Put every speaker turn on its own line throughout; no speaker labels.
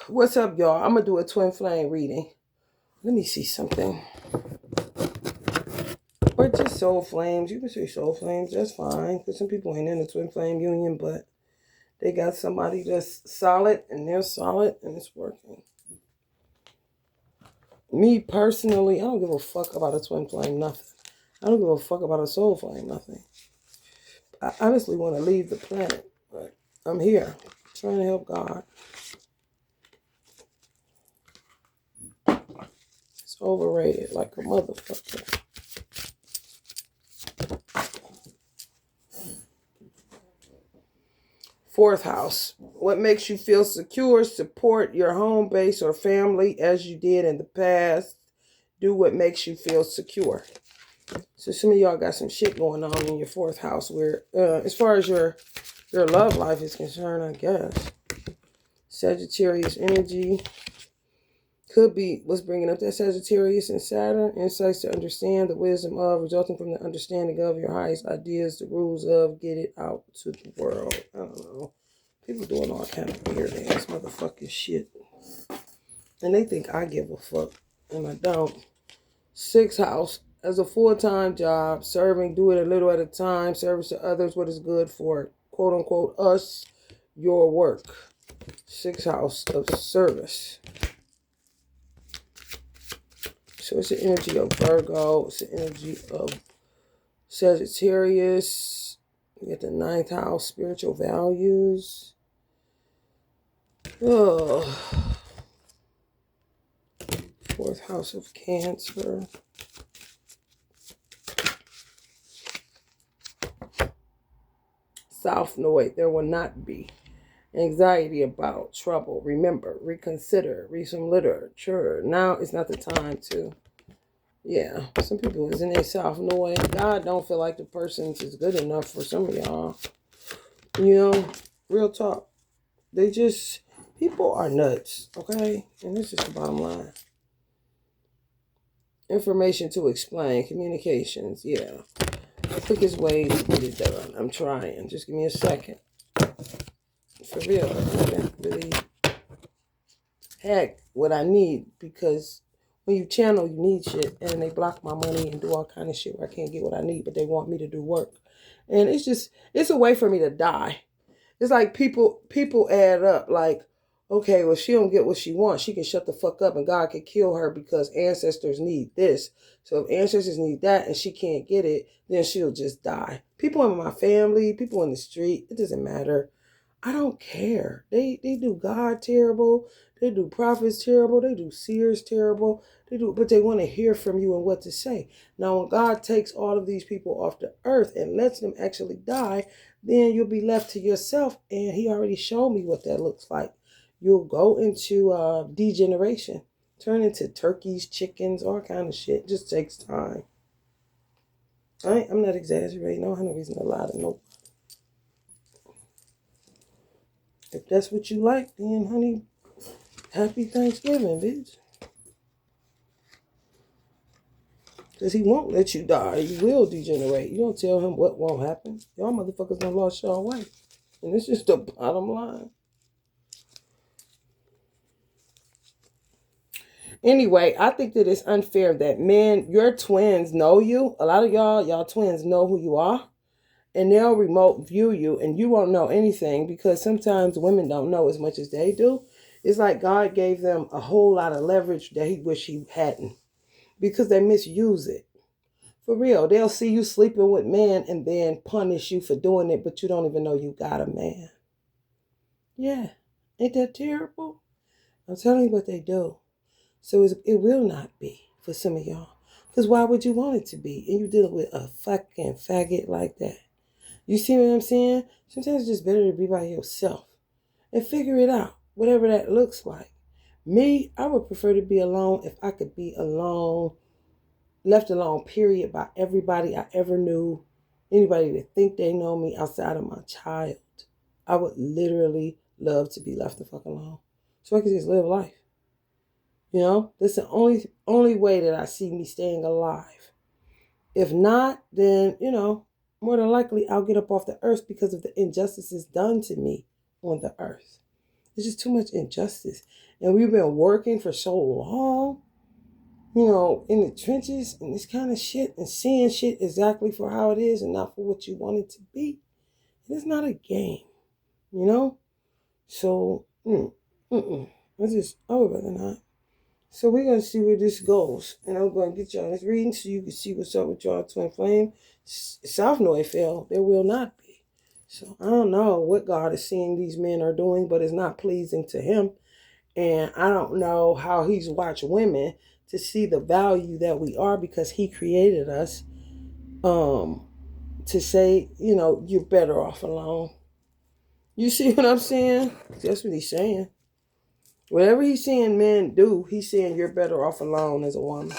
What's up, y'all? I'm gonna do a twin flame reading. Let me see something. Or just soul flames. You can say soul flames. That's fine. Because some people ain't in the twin flame union, but they got somebody that's solid and they're solid and it's working. Me personally, I don't give a fuck about a twin flame, nothing. I don't give a fuck about a soul flame, nothing. I honestly want to leave the planet, but I'm here trying to help God. It's overrated like a motherfucker. Fourth house. What makes you feel secure? Support your home base or family as you did in the past. Do what makes you feel secure. So some of y'all got some shit going on in your fourth house where, as far as your love life is concerned, I guess. Sagittarius energy. Could be what's bringing up that Sagittarius and Saturn. Insights to understand the wisdom of, resulting from the understanding of your highest ideas, the rules of, get it out to the world. I don't know. People doing all kind of weird ass motherfucking shit. And they think I give a fuck. And I don't. Sixth house. As a full-time job, serving, do it a little at a time, service to others, what is good for, quote unquote, us, your work. Sixth house of service. So it's the energy of Virgo. It's the energy of Sagittarius. You get the ninth house, spiritual values. Oh. Fourth house of Cancer. South Node, there will not be. Anxiety about trouble. Remember, reconsider, read some literature. Now is not the time to. Yeah, some people is in their South Node. God don't feel like the person's is good enough for some of y'all. You know, real talk. They just, people are nuts, okay? And this is the bottom line. Information to explain, communications, yeah. The quickest way to get it done. I'm trying. Just give me a second. For real, I haven't really had what I need, because when you channel, you need shit, and they block my money and do all kind of shit where I can't get what I need, but they want me to do work. And it's a way for me to die. It's like people add up like, okay, well, she don't get what she wants. She can shut the fuck up and God can kill her because ancestors need this. So if ancestors need that and she can't get it, then she'll just die. People in my family, people in the street, it doesn't matter. I don't care. They do God terrible. They do prophets terrible. They do seers terrible. But they want to hear from you and what to say. Now, when God takes all of these people off the earth and lets them actually die, then you'll be left to yourself. And he already showed me what that looks like. You'll go into degeneration, turn into turkeys, chickens, all kind of shit. It just takes time. I'm not exaggerating. I don't have no reason to lie to nobody. If that's what you like, then honey, happy Thanksgiving, bitch. Because he won't let you die. You will degenerate. You don't tell him what won't happen. Y'all motherfuckers done lost y'all way. And it's just the bottom line. Anyway, I think that it's unfair that men, your twins know you. A lot of y'all twins know who you are. And they'll remote view you and you won't know anything, because sometimes women don't know as much as they do. It's like God gave them a whole lot of leverage that he wish he hadn't, because they misuse it. For real, they'll see you sleeping with men and then punish you for doing it, but you don't even know you got a man. Yeah, ain't that terrible? I'm telling you what they do. So it will not be for some of y'all. Because why would you want it to be? And you dealing with a fucking faggot like that. You see what I'm saying? Sometimes it's just better to be by yourself and figure it out, whatever that looks like. Me, I would prefer to be alone if I could be alone, left alone, period, by everybody I ever knew, anybody that think they know me outside of my child. I would literally love to be left the fuck alone so I could just live life. You know, that's the only way that I see me staying alive. If not, then, more than likely I'll get up off the earth because of the injustices done to me on the earth. It's just too much injustice. And we've been working for so long, in the trenches and this kind of shit and seeing shit exactly for how it is and not for what you want it to be. It's not a game, you know? So, I would rather not. So we're going to see where this goes. And I'm going to get y'all this reading so you can see what's up with y'all twin flame. South North fell. There will not be. So I don't know what God is seeing these men are doing, but it's not pleasing to him. And I don't know how he's watched women to see the value that we are, because he created us to say, you're better off alone. You see what I'm saying? That's what he's saying. Whatever he's seeing men do, he's saying you're better off alone as a woman.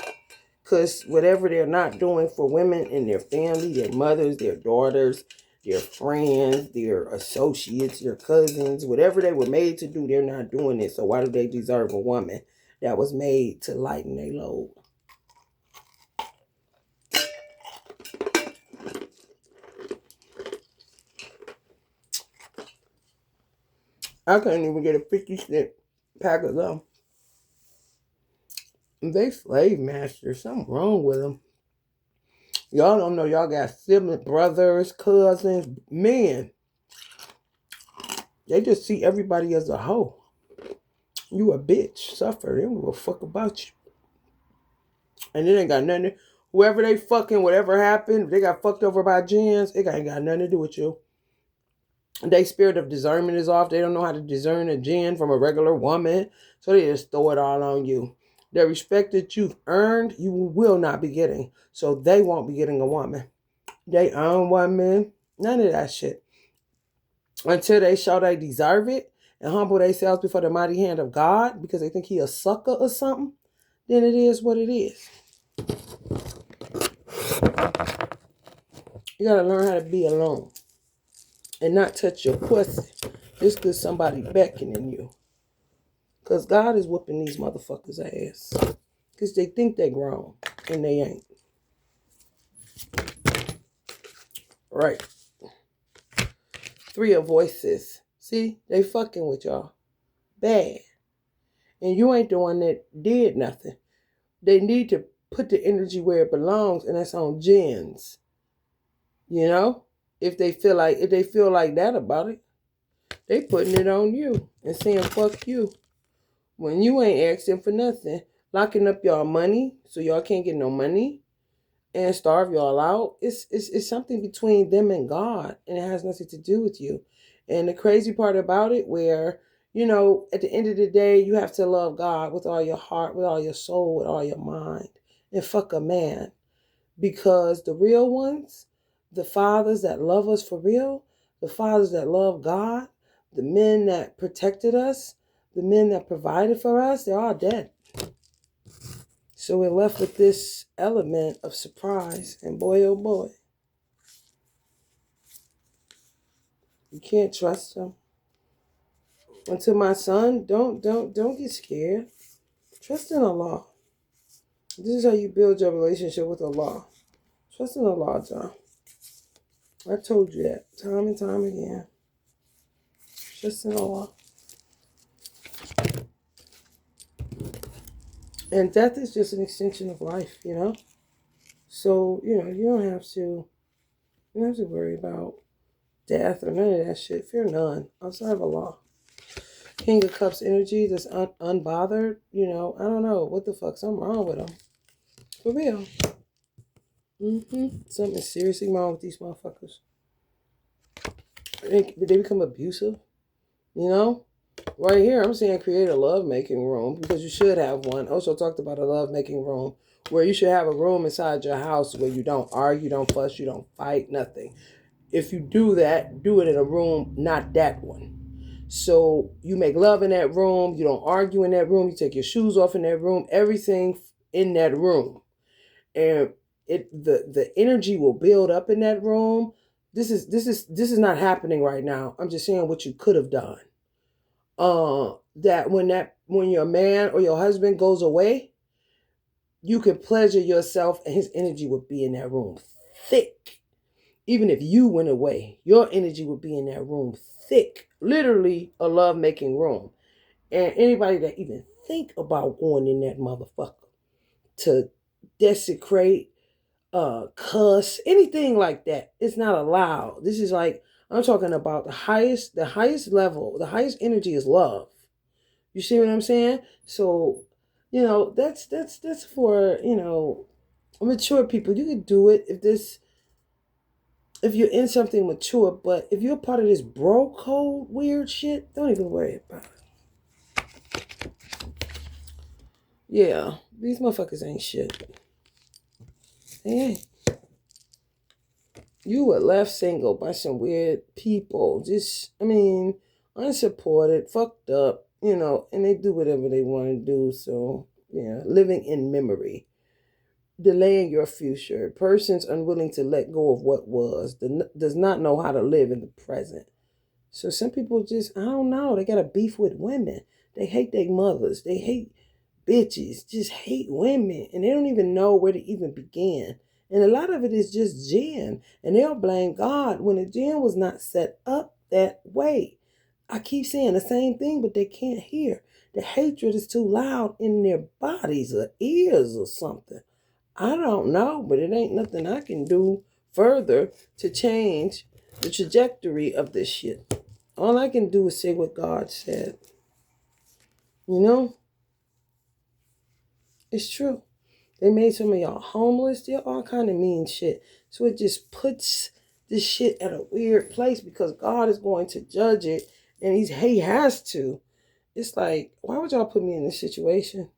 Because whatever they're not doing for women in their family, their mothers, their daughters, their friends, their associates, their cousins, whatever they were made to do, they're not doing it. So why do they deserve a woman that was made to lighten their load? I couldn't even get a 50-cent pack of them. They slave masters. Something wrong with them. Y'all don't know y'all got siblings, brothers, cousins, men. They just see everybody as a hoe. You a bitch. Suffer. They don't give a fuck about you. And it ain't got nothing. Whoever they fucking, whatever happened, they got fucked over by jinns, it ain't got nothing to do with you. Their spirit of discernment is off. They don't know how to discern a jinn from a regular woman. So they just throw it all on you. The respect that you've earned, you will not be getting. So they won't be getting a woman. They own women. None of that shit. Until they show they deserve it and humble themselves before the mighty hand of God because they think he a sucker or something, then it is what it is. You gotta learn how to be alone and not touch your pussy just because somebody beckoning you. Because God is whooping these motherfuckers' ass. Because they think they grown and they ain't. Right. 3 of voices. See, they fucking with y'all. Bad. And you ain't the one that did nothing. They need to put the energy where it belongs, and that's on jinns. If they feel like that about it, they putting it on you and saying fuck you. When you ain't asking for nothing, locking up y'all money so y'all can't get no money and starve y'all out. It's something between them and God, and it has nothing to do with you. And the crazy part about it, where at the end of the day, you have to love God with all your heart, with all your soul, with all your mind, and fuck a man. Because the real ones, the fathers that love us for real, the fathers that love God, the men that protected us, the men that provided for us, they're all dead. So we're left with this element of surprise, and boy, oh boy, you can't trust them. And to my son, don't get scared. Trust in Allah. This is how you build your relationship with Allah. Trust in Allah, John. I told you that time and time again. Trust in Allah. And death is just an extension of life, So, you don't have to worry about death or none of that shit. Fear none outside of Allah. King of Cups energy that's unbothered, I don't know what the fuck, something wrong with them. For real. Something seriously wrong with these motherfuckers. They become abusive, Right here, I'm saying create a love-making room, because you should have one. Also talked about a love-making room where you should have a room inside your house where you don't argue, don't fuss, you don't fight, nothing. If you do that, do it in a room, not that one. So you make love in that room, you don't argue in that room, you take your shoes off in that room, everything in that room. And the energy will build up in that room. This is not happening right now. I'm just saying what you could have done. That when your man or your husband goes away, you can pleasure yourself and his energy would be in that room thick. Even if you went away, your energy would be in that room thick, literally a love-making room. And anybody that even think about going in that motherfucker to desecrate, cuss, anything like that, it's not allowed. This is like, I'm talking about the highest level, the highest energy is love. You see what I'm saying? So, that's for, mature people. You can do it if you're in something mature, but if you're part of this bro code weird shit, don't even worry about it. Yeah, these motherfuckers ain't shit. They ain't. You were left single by some weird people. Just, unsupported, fucked up, and they do whatever they want to do. So, yeah, living in memory. Delaying your future. Persons unwilling to let go of what was, does not know how to live in the present. So some people just, I don't know, they got a beef with women. They hate their mothers. They hate bitches, just hate women. And they don't even know where to even begin. And a lot of it is just jinn. And they'll blame God when the jinn was not set up that way. I keep saying the same thing, but they can't hear. The hatred is too loud in their bodies or ears or something. I don't know, but it ain't nothing I can do further to change the trajectory of this shit. All I can do is say what God said. It's true. They made some of y'all homeless. They're all kind of mean shit. So it just puts this shit at a weird place because God is going to judge it, and he has to. It's like, why would y'all put me in this situation?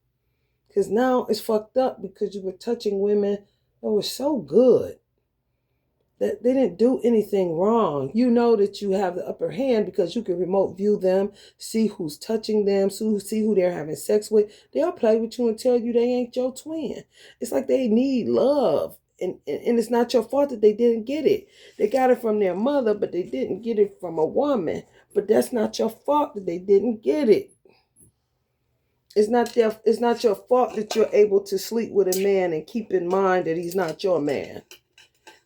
Because now it's fucked up because you were touching women that were so good that they didn't do anything wrong. You know that you have the upper hand because you can remote view them, see who's touching them, see who they're having sex with. They'll play with you and tell you they ain't your twin. It's like they need love. And it's not your fault that they didn't get it. They got it from their mother, but they didn't get it from a woman. But that's not your fault that they didn't get it. It's not your fault that you're able to sleep with a man and keep in mind that he's not your man.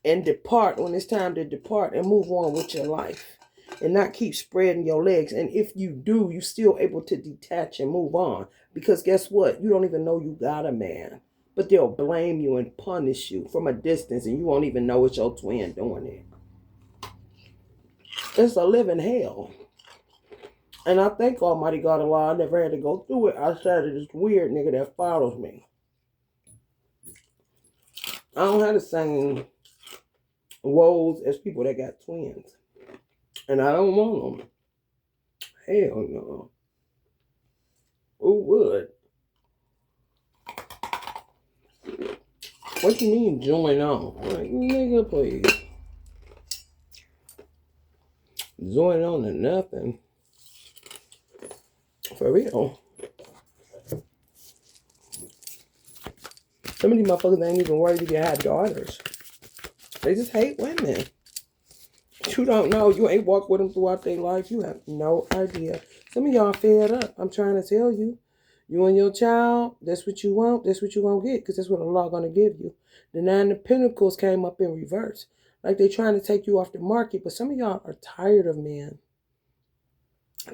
And depart when it's time to depart and move on with your life. And not keep spreading your legs. And if you do, you're still able to detach and move on. Because guess what? You don't even know you got a man. But they'll blame you and punish you from a distance. And you won't even know it's your twin doing it. It's a living hell. And I thank Almighty God Allah, I never had to go through it outside of this weird nigga that follows me. I don't have the same woes as people that got twins. And I don't want them. Hell no. Who would? What you mean join on? Like, nigga, please. Join on to nothing. For real. Some of these motherfuckers ain't even worried if you have daughters. They just hate women. You don't know. You ain't walked with them throughout their life. You have no idea. Some of y'all fed up. I'm trying to tell you. You and your child, that's what you want. That's what you're going to get because that's what Allah going to give you. The 9 of Pentacles came up in reverse. Like they trying to take you off the market. But some of y'all are tired of men.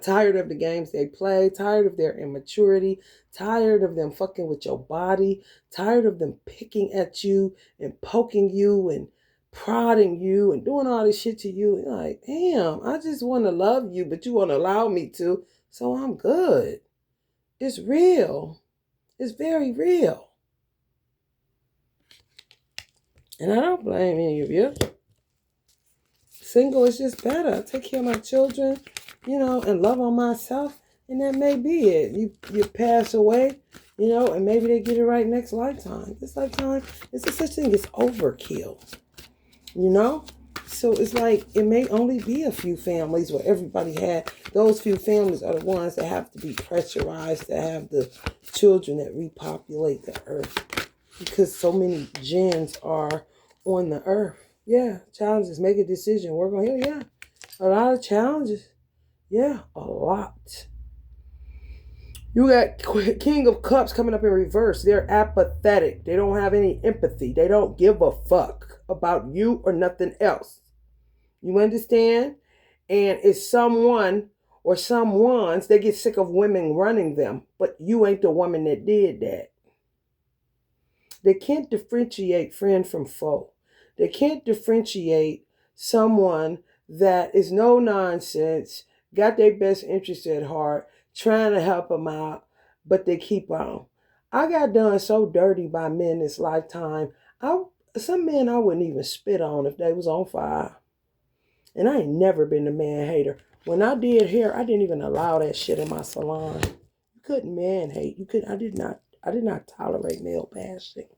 Tired of the games they play, tired of their immaturity, tired of them fucking with your body, tired of them picking at you and poking you and prodding you and doing all this shit to you. You're like, damn, I just want to love you, but you won't allow me to, so I'm good. It's real. It's very real. And I don't blame any of you. Single is just better. I take care of my children, and love on myself, and that may be it. You pass away, and maybe they get it right next lifetime. This lifetime, it's a such thing as overkill, So it's like, it may only be a few families where everybody had, those few families are the ones that have to be pressurized to have the children that repopulate the earth. Because so many jinns are on the earth. Yeah, challenges, make a decision, work on here, yeah. A lot of challenges. Yeah, a lot. You got King of Cups coming up in reverse. They're apathetic. They don't have any empathy. They don't give a fuck about you or nothing else. You understand? And it's someone or someone's, they get sick of women running them, but you ain't the woman that did that. They can't differentiate friend from foe. They can't differentiate someone that is no nonsense, got their best interest at heart, trying to help them out, but they keep on. I got done so dirty by men this lifetime. Some men I wouldn't even spit on if they was on fire. And I ain't never been a man hater. When I did hair, I didn't even allow that shit in my salon. You couldn't man hate. You could I did not tolerate male bashing.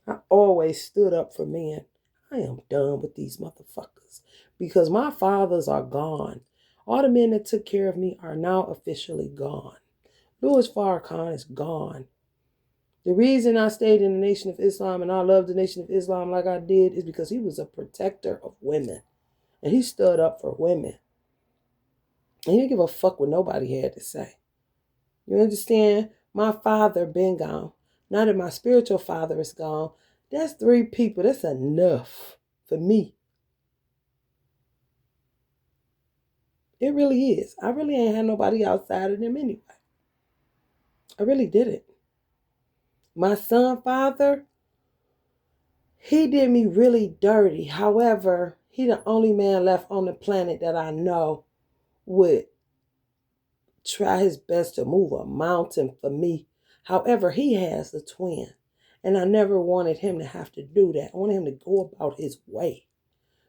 I always stood up for men. I am done with these motherfuckers because my fathers are gone. All the men that took care of me are now officially gone. Louis Farrakhan is gone. The reason I stayed in the Nation of Islam and I love the Nation of Islam like I did is because he was a protector of women. And he stood up for women. And he didn't give a fuck what nobody had to say. You understand? My father been gone. Now that my spiritual father is gone, that's 3 people. That's enough for me. It really is. I really ain't had nobody outside of them anyway. I really didn't. My son father, he did me really dirty. However, he the only man left on the planet that I know would try his best to move a mountain for me. However, he has a twin. And I never wanted him to have to do that. I wanted him to go about his way.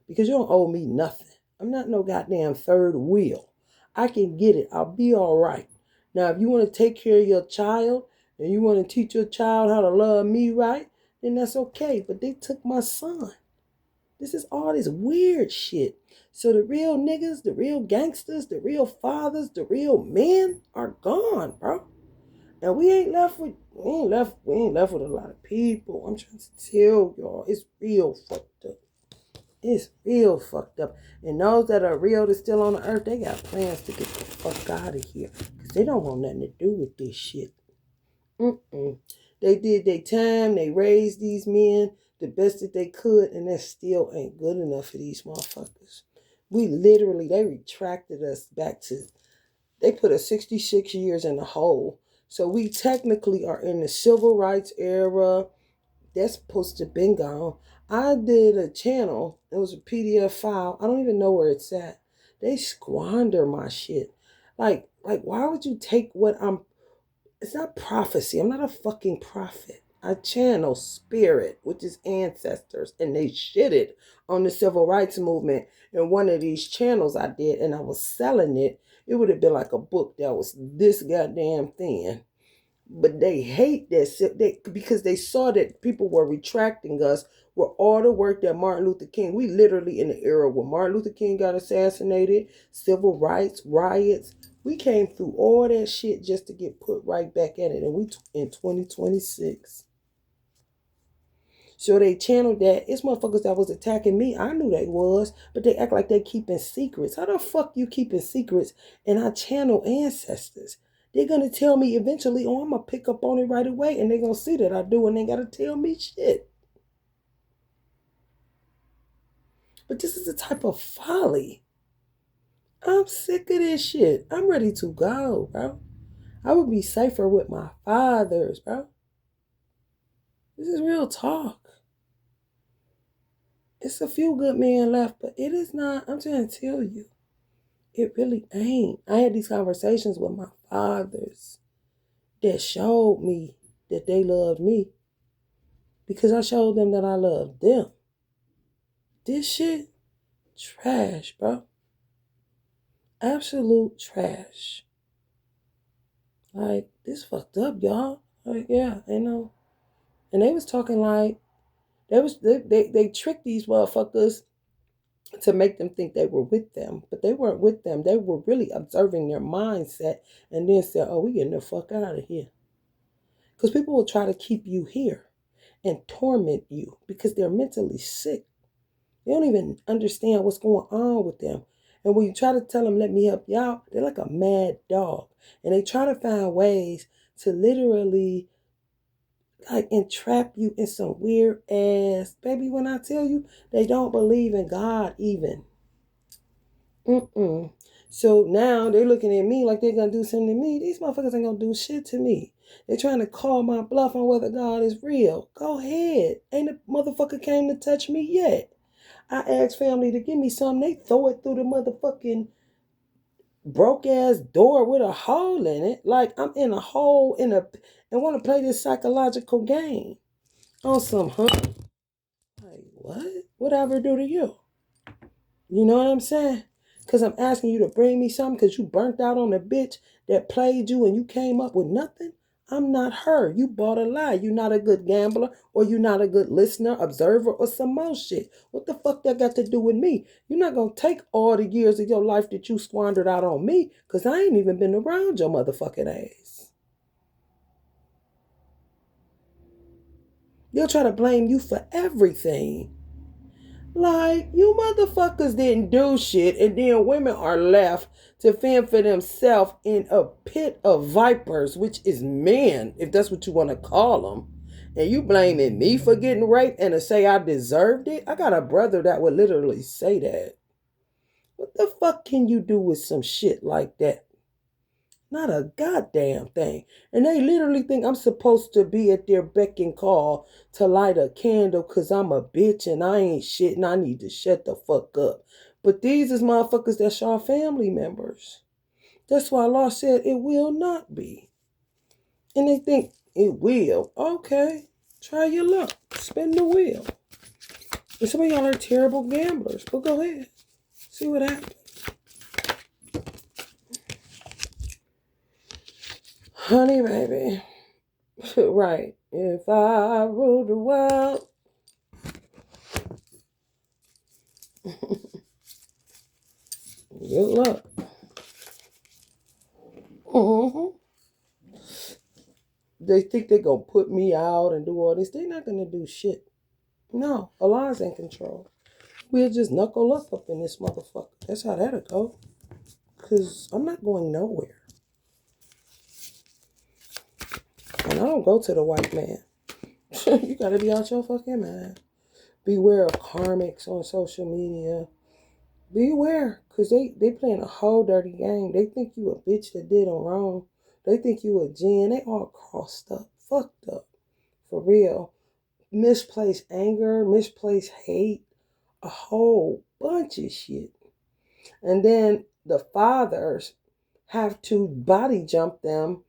Because you don't owe me nothing. I'm not no goddamn third wheel. I can get it. I'll be all right. Now, if you want to take care of your child and you want to teach your child how to love me right, then that's okay. But they took my son. This is all this weird shit. So the real niggas, the real gangsters, the real fathers, the real men are gone, bro. And we ain't left with a lot of people. I'm trying to tell y'all, it's real fucked up. It's real fucked up. And those that are real that's still on the earth, they got plans to get the fuck out of here. Because they don't want nothing to do with this shit. They did their time. They raised these men the best that they could. And that still ain't good enough for these motherfuckers. They retracted us back to, they put us 66 years in the hole. So we technically are in the civil rights era. That's supposed to have been gone. I did a channel. It was a PDF file. I don't even know where it's at. They squander my shit. Like, why would you take it's not prophecy. I'm not a fucking prophet. I channel spirit, which is ancestors, and they shitted on the civil rights movement. In one of these channels I did, and I was selling it. It would have been like a book that was this goddamn thin. But they hate that because they saw that people were retracting us with all the work that Martin Luther King, we literally in the era where Martin Luther King got assassinated, civil rights, riots, we came through all that shit just to get put right back at it. And we in 2026. So they channeled that. It's motherfuckers that was attacking me. I knew they was, but they act like they keeping secrets. How the fuck you keeping secrets? And I channel ancestors. They're going to tell me eventually, oh, I'm going to pick up on it right away. And they're going to see that I do, and they got to tell me shit. But this is a type of folly. I'm sick of this shit. I'm ready to go, bro. I would be safer with my fathers, bro. This is real talk. It's a few good men left, but it is not. I'm trying to tell you. It really ain't. I had these conversations with my fathers that showed me that they loved me because I showed them that I loved them. This shit, trash, bro. Absolute trash. Like, this fucked up, y'all. Like, yeah, you know. And they was talking like, they tricked these motherfuckers to make them think they were with them. But they weren't with them. They were really observing their mindset and then said, oh, we getting the fuck out of here. Because people will try to keep you here and torment you because they're mentally sick. They don't even understand what's going on with them. And when you try to tell them, let me help you out, they're like a mad dog. And they try to find ways to literally like entrap you in some weird ass. Baby, when I tell you, they don't believe in God even. Mm-mm. So now they're looking at me like they're gonna do something to me. These motherfuckers ain't gonna do shit to me. They're trying to call my bluff on whether God is real. Go ahead. Ain't a motherfucker came to touch me yet. I asked family to give me something. They throw it through the motherfucking broke ass door with a hole in it. Like I'm in a hole and want to play this psychological game. On some like what? What I ever do to you? You know what I'm saying? Because I'm asking you to bring me something because you burnt out on a bitch that played you and you came up with nothing. I'm not her. You bought a lie. You're not a good gambler or you're not a good listener, observer, or some more shit. What the fuck that got to do with me? You're not going to take all the years of your life that you squandered out on me because I ain't even been around your motherfucking ass. They'll try to blame you for everything. Like, you motherfuckers didn't do shit, and then women are left to fend for themselves in a pit of vipers, which is men, if that's what you want to call them. And you blaming me for getting raped and to say I deserved it? I got a brother that would literally say that. What the fuck can you do with some shit like that? Not a goddamn thing. And they literally think I'm supposed to be at their beck and call to light a candle because I'm a bitch and I ain't shit and I need to shut the fuck up. But these is motherfuckers that's our family members. That's why Allah said it will not be. And they think it will. Okay. Try your luck. Spin the wheel. And some of y'all are terrible gamblers. But go ahead. See what happens. Honey, baby. Right. If I rule the world. Good luck. Mm-hmm. They think they're going to put me out and do all this. They're not going to do shit. No, Allah's in control. We'll just knuckle up in this motherfucker. That's how that'll go. Because I'm not going nowhere. And I don't go to the white man. You got to be out your fucking mind. Beware of karmics on social media. Beware. Because they playing a whole dirty game. They think you a bitch that did them wrong. They think you a gin. They all crossed up. Fucked up. For real. Misplaced anger, misplaced hate, a whole bunch of shit. And then the fathers have to body jump them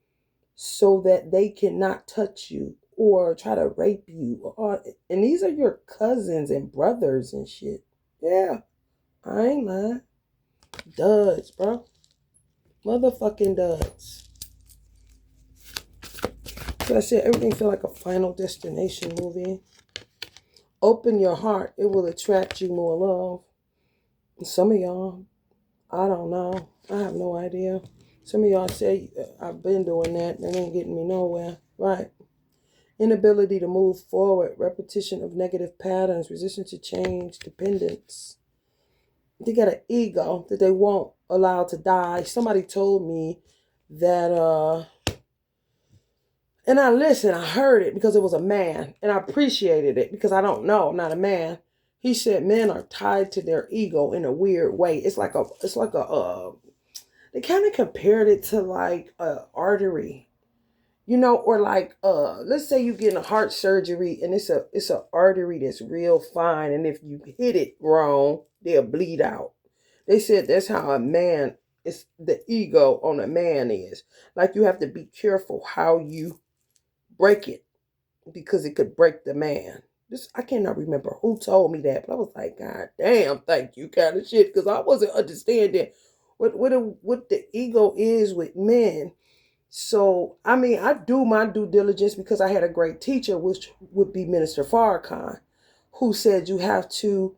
so that they cannot touch you or try to rape you. And these are your cousins and brothers and shit. Yeah, I ain't lying. Duds, bro. Motherfucking duds. So I said everything feel like a Final Destination movie. Open your heart. It will attract you more love. And some of y'all, I don't know. I have no idea. Some of y'all say, I've been doing that and it ain't getting me nowhere. Right. Inability to move forward. Repetition of negative patterns. Resistance to change. Dependence. They got an ego that they won't allow to die. Somebody told me that, and I listened, I heard it because it was a man. And I appreciated it because I don't know. I'm not a man. He said men are tied to their ego in a weird way. It's like a they kind of compared it to like a artery, or like let's say you get a heart surgery and it's a artery that's real fine, and if you hit it wrong, they'll bleed out. They said that's how a man is, the ego on a man is. Like you have to be careful how you break it because it could break the man. I cannot remember who told me that, but I was like, God damn, thank you, kind of shit, because I wasn't understanding what the ego is with men. So, I mean, I do my due diligence because I had a great teacher, which would be Minister Farrakhan, who said you have to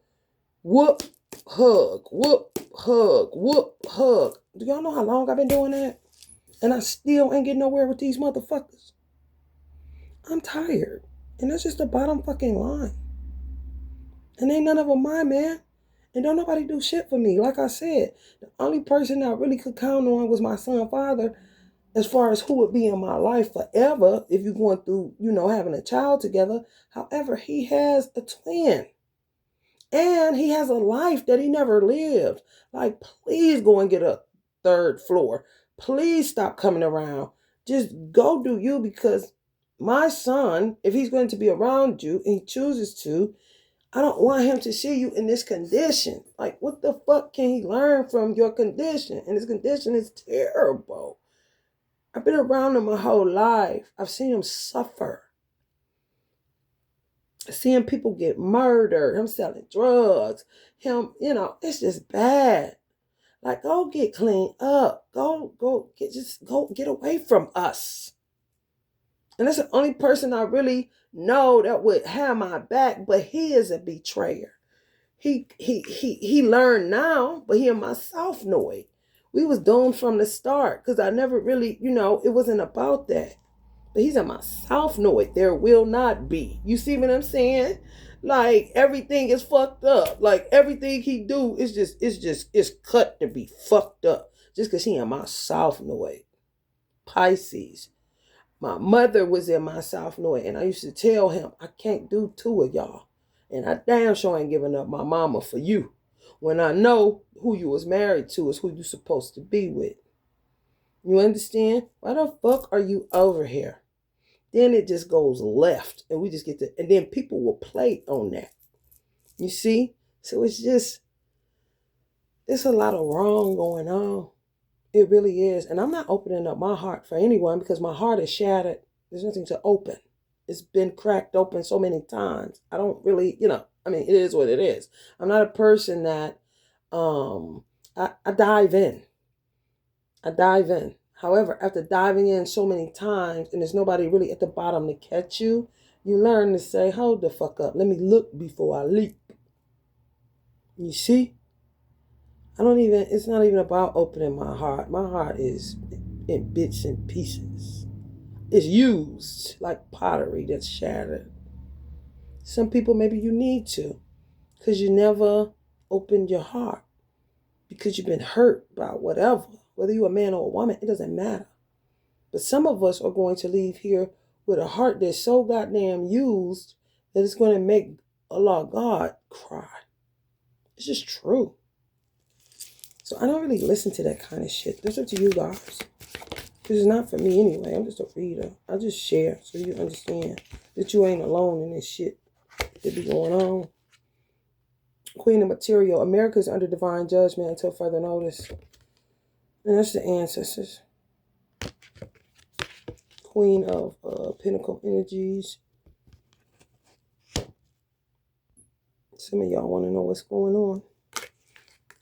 whoop, hug, whoop, hug, whoop, hug. Do y'all know how long I've been doing that? And I still ain't getting nowhere with these motherfuckers. I'm tired. And that's just the bottom fucking line. And ain't none of them mine, man. And don't nobody do shit for me. Like I said, the only person I really could count on was my son father, as far as who would be in my life forever if you're going through, having a child together. However, he has a twin. And he has a life that he never lived. Like, please go and get a third floor. Please stop coming around. Just go do you, because my son, if he's going to be around you and he chooses to, I don't want him to see you in this condition. Like, what the fuck can he learn from your condition? And his condition is terrible. I've been around him my whole life. I've seen him suffer. Seeing people get murdered, him selling drugs, him, it's just bad. Like, go get cleaned up. Go get away from us. And that's the only person I really know that would have my back, but he is a betrayer. He learned now, but he and myself know it. We was doomed from the start, because I never really, it wasn't about that. But he's in my south know it. There will not be. You see what I'm saying? Like, everything is fucked up. Like, everything he do is it's cut to be fucked up. Just because he in my south know it. Pisces. My mother was in my south know it. And I used to tell him, I can't do two of y'all. And I damn sure ain't giving up my mama for you. When I know who you was married to is who you supposed to be with. You understand? Why the fuck are you over here? Then it just goes left, and we just get to, and then people will play on that. You see? So it's a lot of wrong going on. It really is. And I'm not opening up my heart for anyone, because my heart is shattered. There's nothing to open. It's been cracked open so many times. I don't really, it is what it is. I'm not a person that, I dive in. However, after diving in so many times and there's nobody really at the bottom to catch you, you learn to say, hold the fuck up. Let me look before I leap. You see? It's not even about opening my heart. My heart is in bits and pieces. It's used like pottery that's shattered. Some people, maybe you need to, because you never opened your heart, because you've been hurt by whatever. Whether you're a man or a woman, it doesn't matter. But some of us are going to leave here with a heart that's so goddamn used that it's going to make Allah God cry. It's just true. So I don't really listen to that kind of shit. That's up to you guys. Because it's not for me anyway. I'm just a reader. I just share so you understand that you ain't alone in this shit that be going on. Queen of Material. America is under divine judgment until further notice. And that's the ancestors. Queen of Pinnacle Energies. Some of y'all want to know what's going on.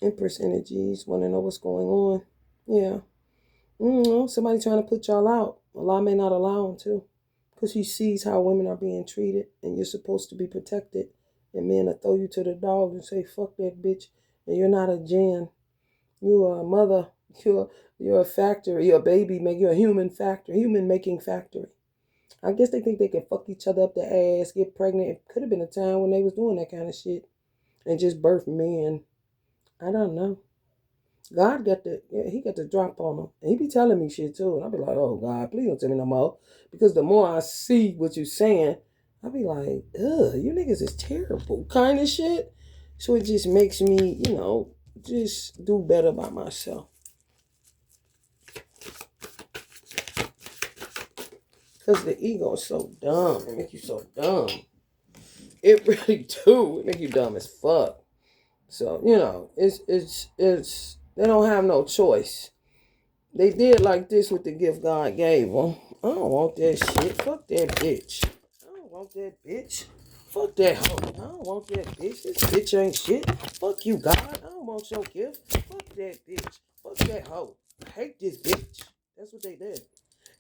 Empress Energies want to know what's going on. Yeah. Somebody trying to put y'all out. Allah may not allow them to. Because he sees how women are being treated. And you're supposed to be protected. And men will throw you to the dogs and say, fuck that bitch. And you're not a jinn. You are a mother. You're a factory. You're a baby. You're a human factory. Human making factory. I guess they think they can fuck each other up the ass, get pregnant. It could have been a time when they was doing that kind of shit. And just birth men. I don't know. God got the drop on him. And he be telling me shit too. And I'll be like, oh God, please don't tell me no more. Because the more I see what you're saying, I'll be like, ugh, you niggas is terrible kind of shit. So it just makes me, just do better by myself. Because the ego is so dumb. It make you so dumb. It really do. It make you dumb as fuck. So, it's they don't have no choice. They did like this with the gift God gave them. I don't want that shit. Fuck that bitch. I don't want that bitch. Fuck that hoe. I don't want that bitch. This bitch ain't shit. Fuck you, God. I don't want your gift. Fuck that bitch. Fuck that hoe. I hate this bitch. That's what they did.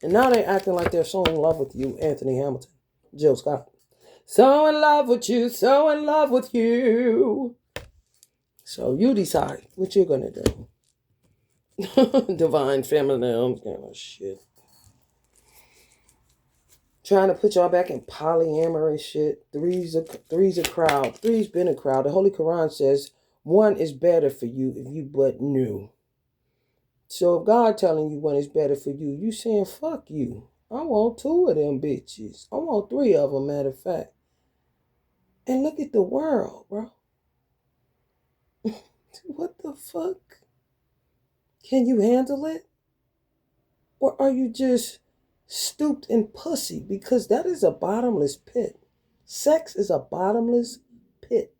And now they acting like they're so in love with you, Anthony Hamilton. Jill Scott. So in love with you. So in love with you. So you decide what you're going to do. Divine feminine kind of shit. Trying to put y'all back in polyamorous shit. Three's a crowd. Three's been a crowd. The Holy Quran says one is better for you if you but knew. So if God telling you one is better for you, you saying fuck you. I want two of them bitches. I want three of them, matter of fact. And look at the world, bro. What the fuck? Can you handle it? Or are you just stooped and pussy? Because that is a bottomless pit. Sex is a bottomless pit.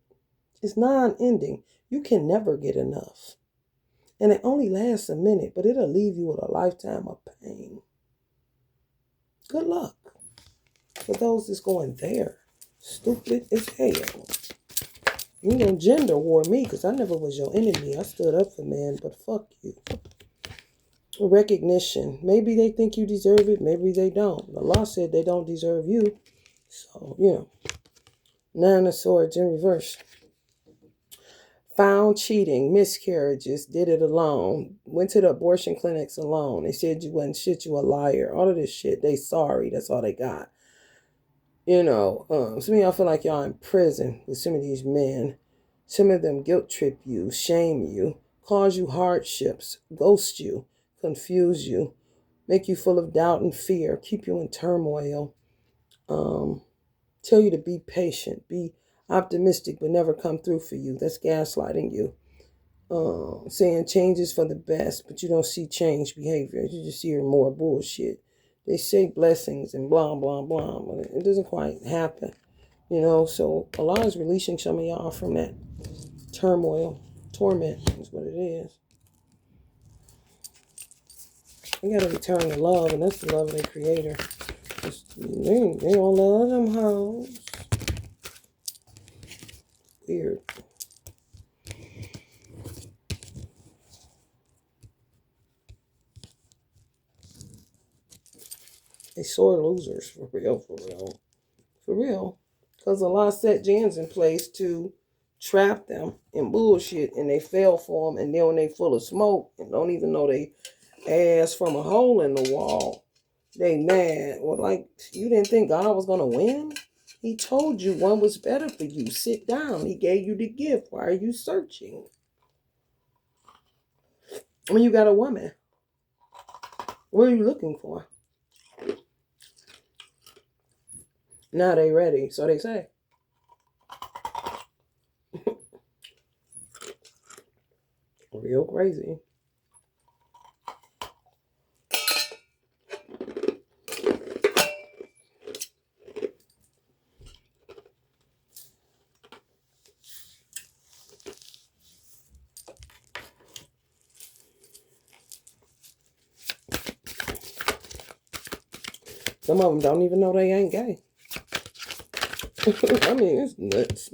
It's non-ending. You can never get enough. And it only lasts a minute, but it'll leave you with a lifetime of pain. Good luck. For those that's going there. Stupid as hell. You gonna gender war me because I never was your enemy. I stood up for man, but fuck you. Recognition. Maybe they think you deserve it. Maybe they don't. The law said they don't deserve you. So, Nine of Swords in reverse. Found cheating, miscarriages, did it alone. Went to the abortion clinics alone. They said you wasn't shit, you a liar. All of this shit. They sorry. That's all they got. Some of y'all feel like y'all in prison with some of these men. Some of them guilt trip you, shame you, cause you hardships, ghost you, confuse you, make you full of doubt and fear, keep you in turmoil, tell you to be patient, be optimistic, but never come through for you. That's gaslighting you. Saying changes for the best, but you don't see change behavior. You just hear more bullshit. They say blessings and blah, blah, blah, but it doesn't quite happen. So Allah is releasing some of y'all from that turmoil. Torment is what it is. They gotta return to love, and that's the love of their creator. They don't love them hoes. Weird. They sore losers, for real, for real. For real. Because Allah set jins in place to trap them in bullshit, and they fell for them, and then when they full of smoke and don't even know they ass from a hole in the wall, they mad. Well, like, you didn't think God was going to win? He told you one was better for you. Sit down. He gave you the gift. Why are you searching? When you got a woman, what are you looking for? Now they ready, so they say. Real crazy. Some of them don't even know they ain't gay. I mean, it's nuts,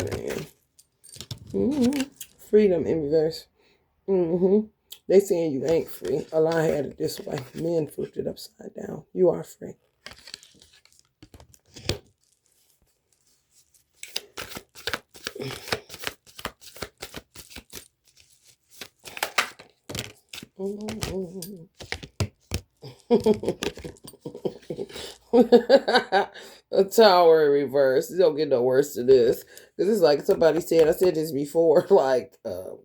man. Freedom in reverse. They saying you ain't free. Allah had it this way. Men flipped it upside down. You are free. A tower in reverse. It don't get no worse than this. This is like somebody said, I said this before, like, it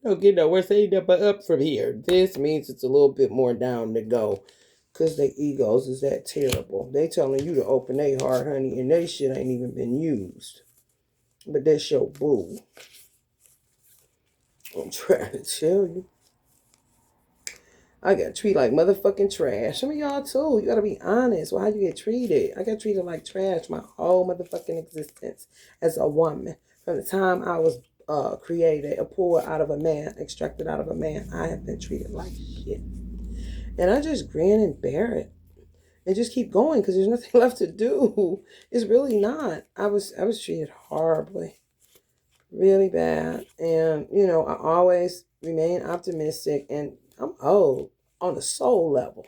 don't get no worse. They ain't never up from here. This means it's a little bit more down to go. Because their egos is that terrible. They telling you to open their heart, honey, and they shit ain't even been used. But that's your boo. I'm trying to tell you. I got treated like motherfucking trash. Some of y'all too. You gotta be honest. Well, how you get treated? I got treated like trash my whole motherfucking existence as a woman. From the time I was created, a pulled out of a man, extracted out of a man, I have been treated like shit. And I just grin and bear it. And just keep going because there's nothing left to do. It's really not. I was treated horribly. Really bad. And, I always remain optimistic, and I'm old on the soul level.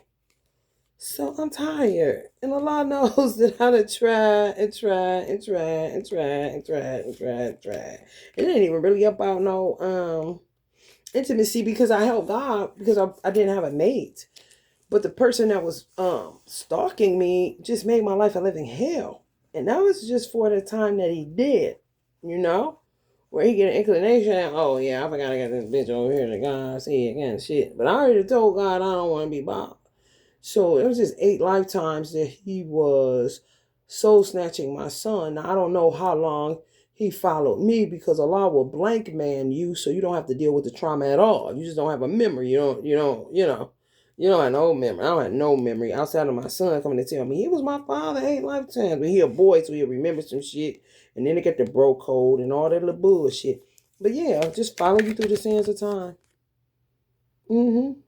So I'm tired. And Allah knows that I to try and try and try and try and try and try and try. It ain't even really about no intimacy because I helped God because I didn't have a mate. But the person that was stalking me just made my life a living hell. And that was just for the time that he did, Where he get an inclination, oh yeah, I forgot to get this bitch over here to God, see again, shit. But I already told God I don't want to be bothered. So it was just 8 lifetimes that he was soul snatching my son. Now I don't know how long He followed me because Allah will blank man you so you don't have to deal with the trauma at all. You just don't have a memory. You don't have no memory. I don't have no memory outside of my son coming to tell me he was my father 8 lifetimes. But he a boy, so he'll remember some shit. And then they get the bro code and all that little bullshit. But yeah, just follow you through the sands of time. Mm-hmm.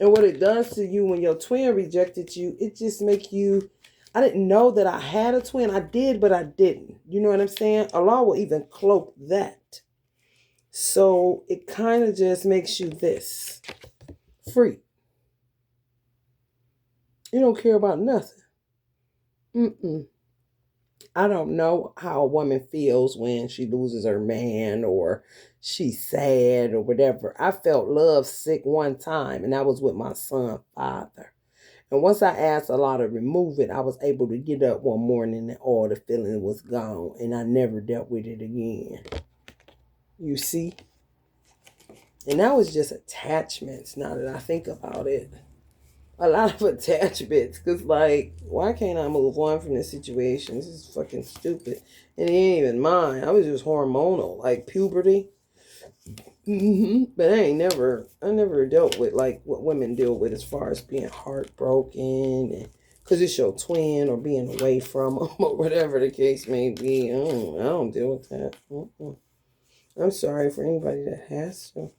And what it does to you when your twin rejected you, it just make you, I didn't know that I had a twin. I did, but I didn't. You know what I'm saying? Allah will even cloak that. So it kind of just makes you this. Free. You don't care about nothing. Mm-mm. I don't know how a woman feels when she loses her man or she's sad or whatever. I felt love sick one time, and that was with my son's father. And once I asked Allah to remove it, I was able to get up one morning and all the feeling was gone, and I never dealt with it again. You see? And that was just attachments now that I think about it. A lot of attachments. Because, like, why can't I move on from this situation? This is fucking stupid. And it ain't even mine. I was just hormonal. Like, puberty. But I never dealt with, like, what women deal with as far as being heartbroken. And because it's your twin or being away from them or whatever the case may be. I don't deal with that. I'm sorry for anybody that has to.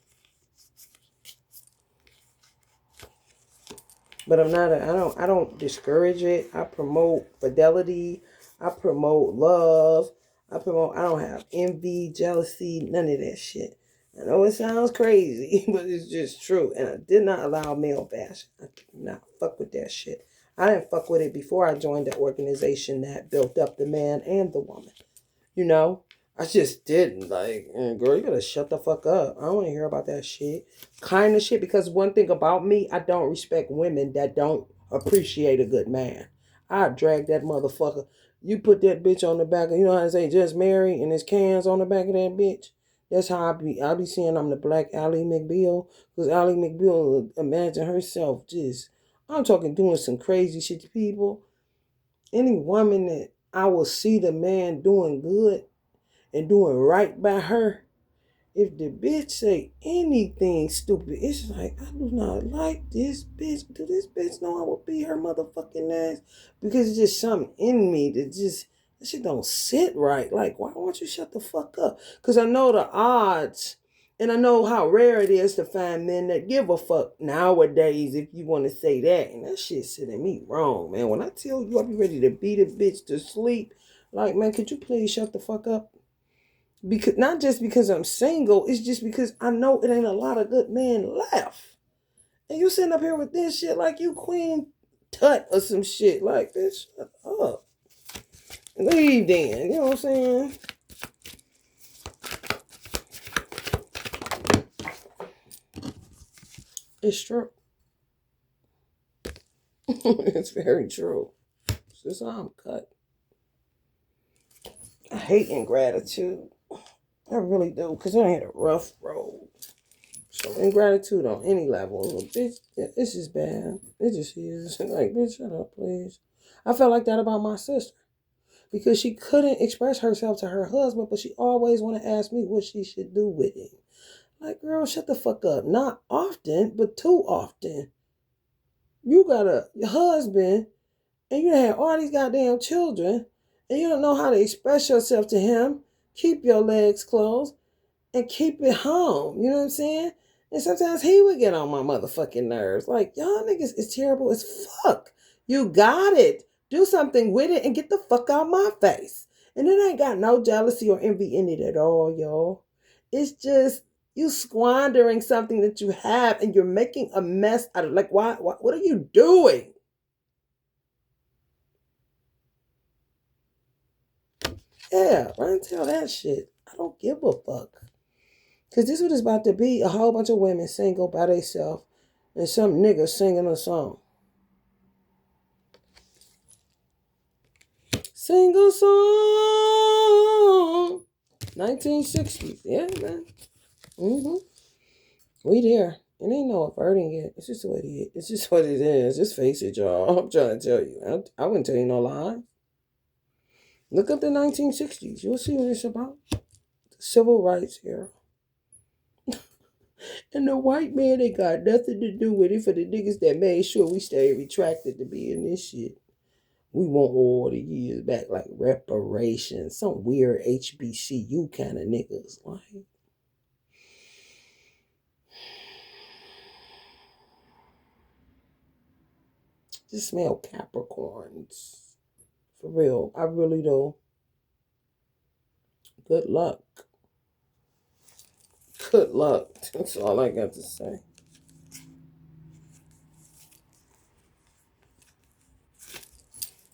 But I don't discourage it. I promote fidelity. I promote love. I don't have envy, jealousy, none of that shit. I know it sounds crazy, but it's just true. And I did not allow male bashing. I did not fuck with that shit. I didn't fuck with it before I joined the organization that built up the man and the woman. You know? I just didn't. Like, girl, you gotta shut the fuck up. I don't want to hear about that shit. Kind of shit. Because one thing about me, I don't respect women that don't appreciate a good man. I drag that motherfucker. You put that bitch on the back of, you know how to say, just marry, and his cans on the back of that bitch. That's how I be saying I'm the black Ally McBeal. Because Ally McBeal imagine herself just, I'm talking doing some crazy shit to people. Any woman that I will see the man doing good and doing right by her, if the bitch say anything stupid, it's like, I do not like this bitch. Do this bitch know I will beat her motherfucking ass? Because it's just something in me that just, that shit don't sit right. Like, why won't you shut the fuck up? Because I know the odds, and I know how rare it is to find men that give a fuck nowadays, if you want to say that. And that shit sitting me wrong, man. When I tell you I be ready to beat a bitch to sleep, like, man, could you please shut the fuck up? Because not just because I'm single, it's just because I know it ain't a lot of good men left. And you sitting up here with this shit like you Queen Tut or some shit. Like, bitch, shut up. Leave then. You know what I'm saying? It's true. It's very true. It's just how I'm cut. I hate ingratitude. I really do, because I had a rough road. So ingratitude on any level, bitch, it's just bad. It just is. Like, bitch, shut up, please. I felt like that about my sister. Because she couldn't express herself to her husband, but she always want to ask me what she should do with him. Like, girl, shut the fuck up. Not often, but too often. You got a husband, and you have all these goddamn children, and you don't know how to express yourself to him. Keep your legs closed and keep it home. You know what I'm saying? And sometimes he would get on my motherfucking nerves. Like, y'all niggas is terrible as fuck. You got it. Do something with it and get the fuck out my face. And it ain't got no jealousy or envy in it at all, y'all. It's just you squandering something that you have and you're making a mess out of, like, why what are you doing? Yeah, run and tell that shit. I don't give a fuck. Because this is what it's about to be. A whole bunch of women single by themselves and some nigga singing a song. Single song. 1960s. Yeah, man. We there. It ain't no averting it. It's just what it is. It's just what it is. Just face it, y'all. I'm trying to tell you. I wouldn't tell you no lie. Look up the 1960s. You'll see what it's about. The civil rights era. And the white man ain't got nothing to do with it for the niggas that made sure we stay retracted to be in this shit. We want all the years back like reparations. Some weird HBCU kind of niggas. Like, just smell Capricorns. For real. I really do. Good luck. Good luck. That's all I got to say.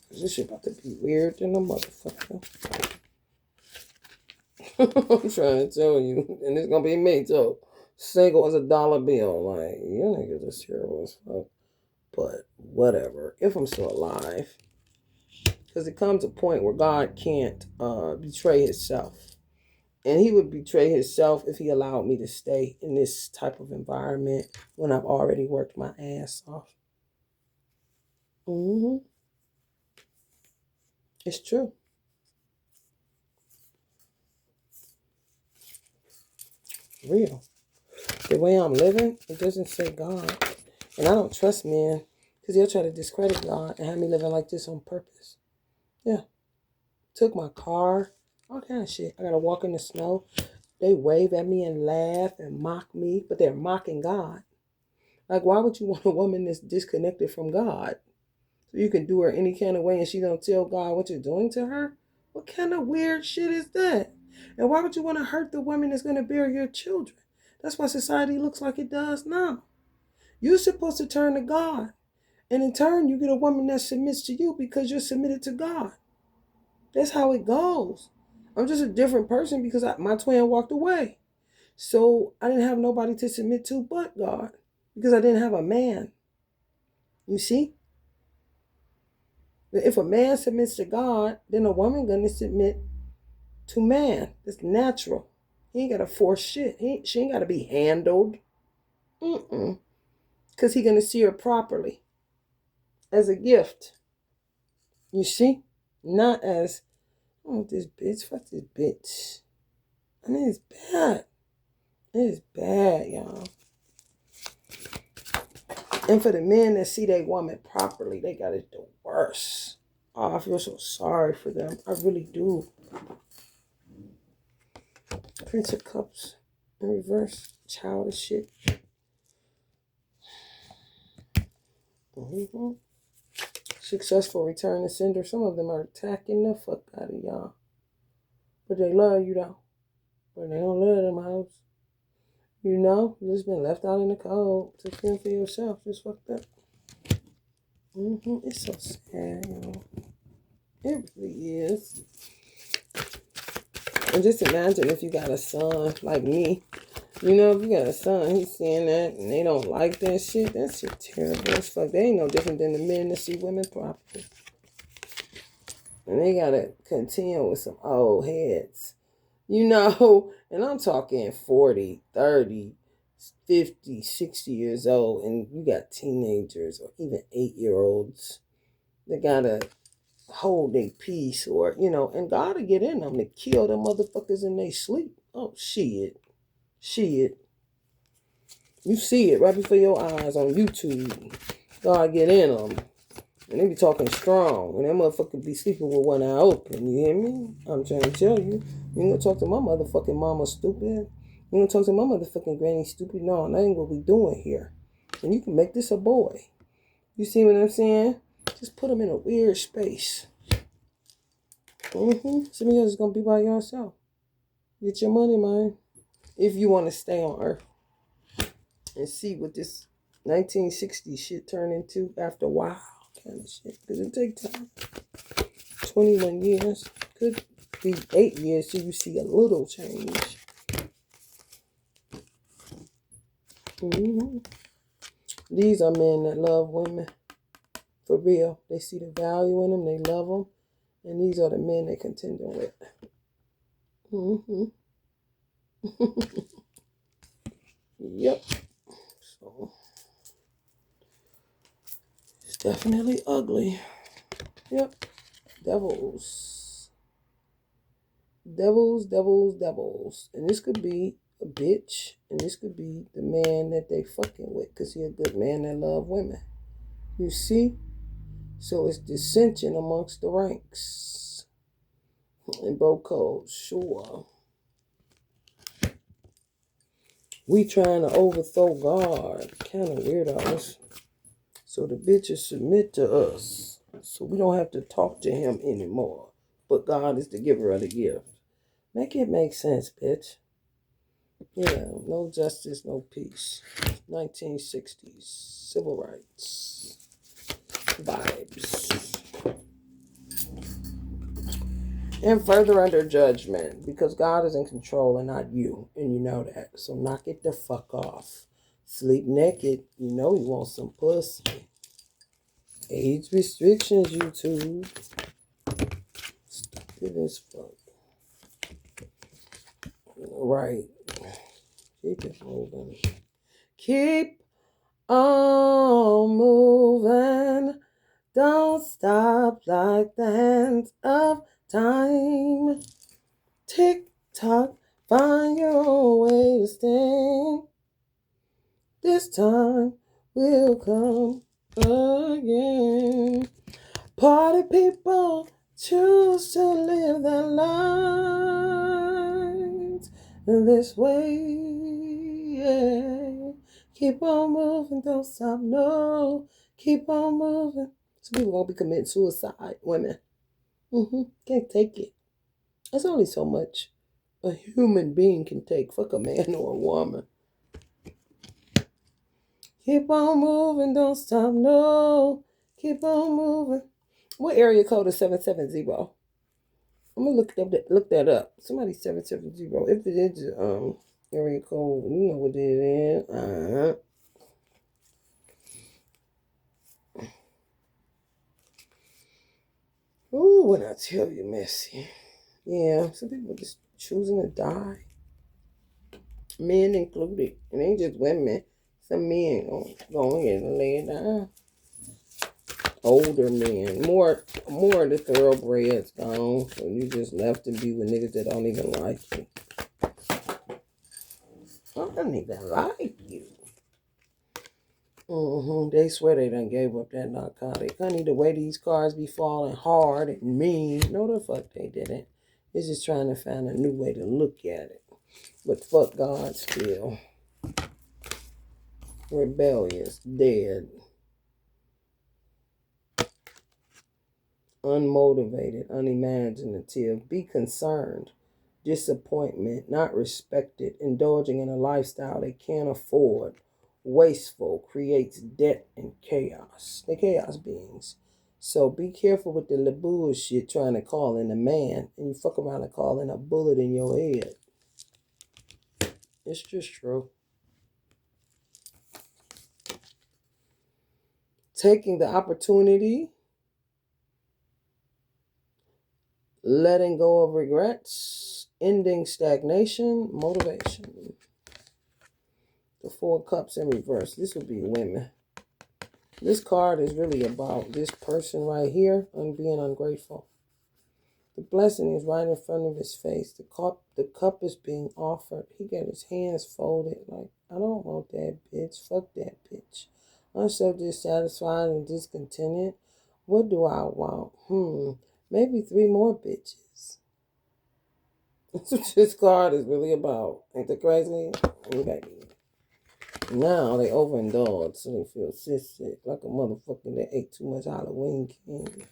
This shit about to be weird than a motherfucker. I'm trying to tell you. And it's gonna be me too. Single as a dollar bill. Like, you niggas are terrible as fuck. But whatever. If I'm still alive. Because it comes a point where God can't betray himself. And he would betray himself if he allowed me to stay in this type of environment when I've already worked my ass off. Mm-hmm. It's true. Real. The way I'm living, it doesn't say God. And I don't trust men because they'll try to discredit God and have me living like this on purpose. Yeah. Took my car, all kind of shit. I got to walk in the snow. They wave at me and laugh and mock me, but they're mocking God. Like, why would you want a woman that's disconnected from God? So you can do her any kind of way and she don't tell God what you're doing to her? What kind of weird shit is that? And why would you want to hurt the woman that's going to bear your children? That's why society looks like it does now. You're supposed to turn to God. And in turn, you get a woman that submits to you because you're submitted to God. That's how it goes. I'm just a different person because my twin walked away. So I didn't have nobody to submit to but God because I didn't have a man. You see? If a man submits to God, then a woman gonna submit to man. It's natural. He ain't gotta force shit. She ain't gotta be handled. Because he gonna see her properly. As a gift. You see? Not as, oh, this bitch, fuck this bitch. I mean, it's bad. It is bad, y'all. And for the men that see their woman properly, they got it the worst. Oh, I feel so sorry for them. I really do. Prince of Cups in reverse. Childish shit. Mm-hmm. Successful return to sender. Some of them are attacking the fuck out of y'all. But they love you though. But they don't love them hoes. You know, you just been left out in the cold to fend for yourself. Just fucked up. It's so sad, you know. It really is. And just imagine if you got a son like me. You know, if you got a son, he's seeing that and they don't like that shit. That shit terrible as fuck. They ain't no different than the men that see women properly. And they gotta continue with some old heads. You know, and I'm talking 40, 30, 50, 60 years old, and you got teenagers or even 8-year-olds that gotta hold their peace or, you know, and gotta get in them to kill them motherfuckers in their sleep. Oh, shit. Shit. You see it right before your eyes on YouTube. God get in them. And they be talking strong. And that motherfucker be sleeping with one eye open. You hear me? I'm trying to tell you. You ain't gonna talk to my motherfucking mama stupid. You ain't gonna talk to my motherfucking granny stupid. No, that ain't what we doing here. And you can make this a boy. You see what I'm saying? Just put him in a weird space. Some of you is gonna be by yourself. Get your money, man. If you want to stay on Earth. And see what this 1960 shit turn into after a while. Kind of shit. Because it take time. 21 years. Could be 8 years till you see a little change. These are men that love women. For real. They see the value in them. They love them. And these are the men they contending with. Yep. So, it's definitely ugly. Yep. Devils. Devils. And this could be a bitch. And this could be the man that they fucking with. Because he a good man that love women. You see? So it's dissension amongst the ranks. And bro code, sure. We trying to overthrow God. Kind of weirdos. So the bitches submit to us. So we don't have to talk to him anymore. But God is the giver of the gift. Make it make sense, bitch. Yeah, no justice, no peace. 1960s. Civil rights. Vibes. And further under judgment. Because God is in control and not you. And you know that. So knock it the fuck off. Sleep naked. You know you want some pussy. Age restrictions, YouTube. Stupid as fuck. Right. Keep it moving. Keep on moving. Don't stop like the hands of time. Tick tock, find your way to stay. This time will come again. Party people choose to live their lives this way. Yeah. Keep on moving, don't stop, no. Keep on moving. Some people won't be committing suicide, women. Can't take it. There's only so much a human being can take. Fuck a man or a woman. Keep on moving, don't stop, no. Keep on moving. What area code is 770? I'm gonna look that up. Somebody 770. If it is area code, you know what it is. Ooh, what I tell you, Messy. Yeah, some people just choosing to die. Men included. It ain't just women. Some men go ahead and lay it down. Older men. More of the thoroughbreds gone. So you just left to be with niggas that don't even like you. I don't even like you. They swear they done gave up that narcotic. Honey, the way these cars be falling hard and mean. No, the fuck they didn't. It's just trying to find a new way to look at it. But fuck God still. Rebellious, dead. Unmotivated, unimaginative. Be concerned. Disappointment, not respected. Indulging in a lifestyle they can't afford. Wasteful, creates debt and chaos. They're chaos beings. So be careful with the bullshit trying to call in a man and you fuck around and call in a bullet in your head. It's just true. Taking the opportunity, letting go of regrets, ending stagnation, motivation. The 4 cups in reverse. This would be women. This card is really about this person right here and being ungrateful. The blessing is right in front of his face. The cup is being offered. He got his hands folded like, I don't want that bitch. Fuck that bitch. I'm so dissatisfied and discontented. What do I want? Maybe 3 more bitches. That's what this card is really about. Ain't that crazy? Baby. Now they overindulge, so they feel sick like a motherfucker that ate too much Halloween candy.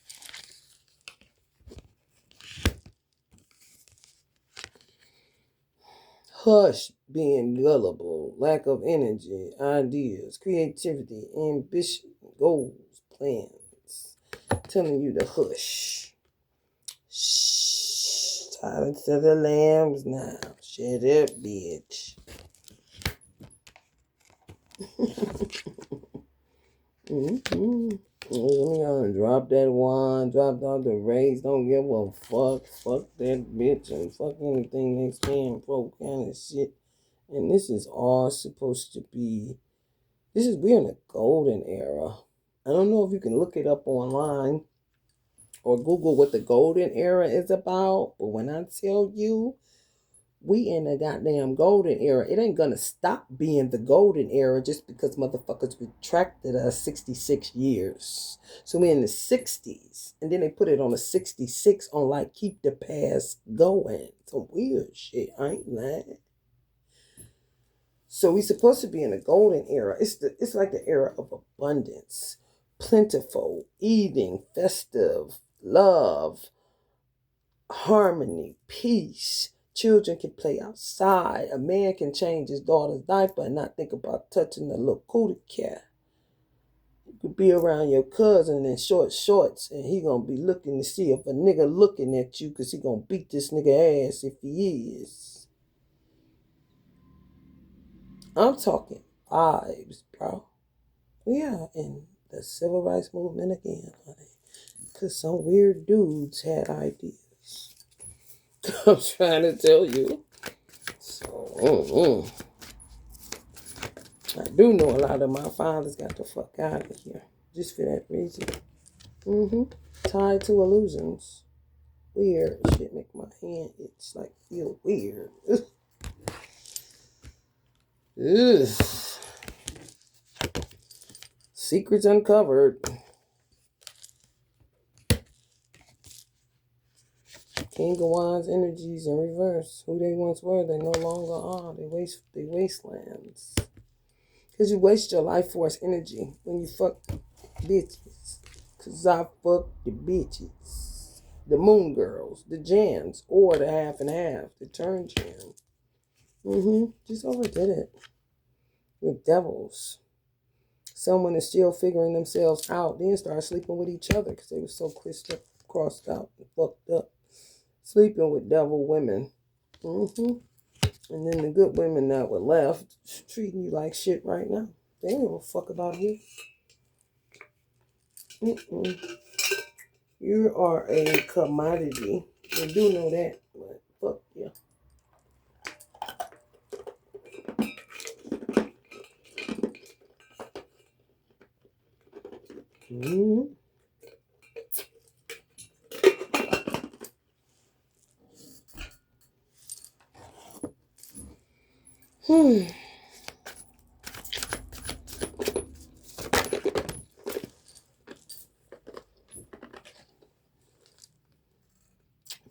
Hush, being gullible, lack of energy, ideas, creativity, ambition, goals, plans. Telling you to hush. Shh. Silence of the lambs now. Shut up, bitch. Let me go and drop that wine, drop out the race, don't give a fuck, fuck that bitch, and fuck anything they stand for, kind of shit. And this is all supposed to be, we're in a golden era. I don't know if you can look it up online, or Google what the golden era is about. But when I tell you, we in the goddamn golden era. It ain't gonna stop being the golden era just because motherfuckers retracted us 66 years. So we in the 60s. And then they put it on a 66 on like keep the past going. Some weird shit. I ain't lying. So we supposed to be in the golden era. It's like the era of abundance. Plentiful, eating, festive, love, harmony, peace. Children can play outside. A man can change his daughter's diaper and not think about touching the little cootie cat. You could be around your cousin in short shorts and he gonna be looking to see if a nigga looking at you because he gonna beat this nigga ass if he is. I'm talking vibes, bro. Yeah, in the civil rights movement again, honey. Because some weird dudes had ideas. I'm trying to tell you. So, I do know a lot of my fathers got the fuck out of here. Just for that reason. Tied to illusions. Weird. Shit make my hand itch like feel weird. Ugh. Secrets uncovered. King of Wands energies in reverse. Who they once were, they no longer are. They wastelands. Because you waste your life force energy when you fuck bitches. Because I fuck the bitches. The moon girls, the Jans, or the half and half, the turn Jan. Just overdid it. With devils. Someone is still figuring themselves out, then start sleeping with each other because they were so crossed out and fucked up. Sleeping with devil women. And then the good women that were left treating you like shit right now. They don't give a fuck about you. You are a commodity. You do know that, but fuck yeah.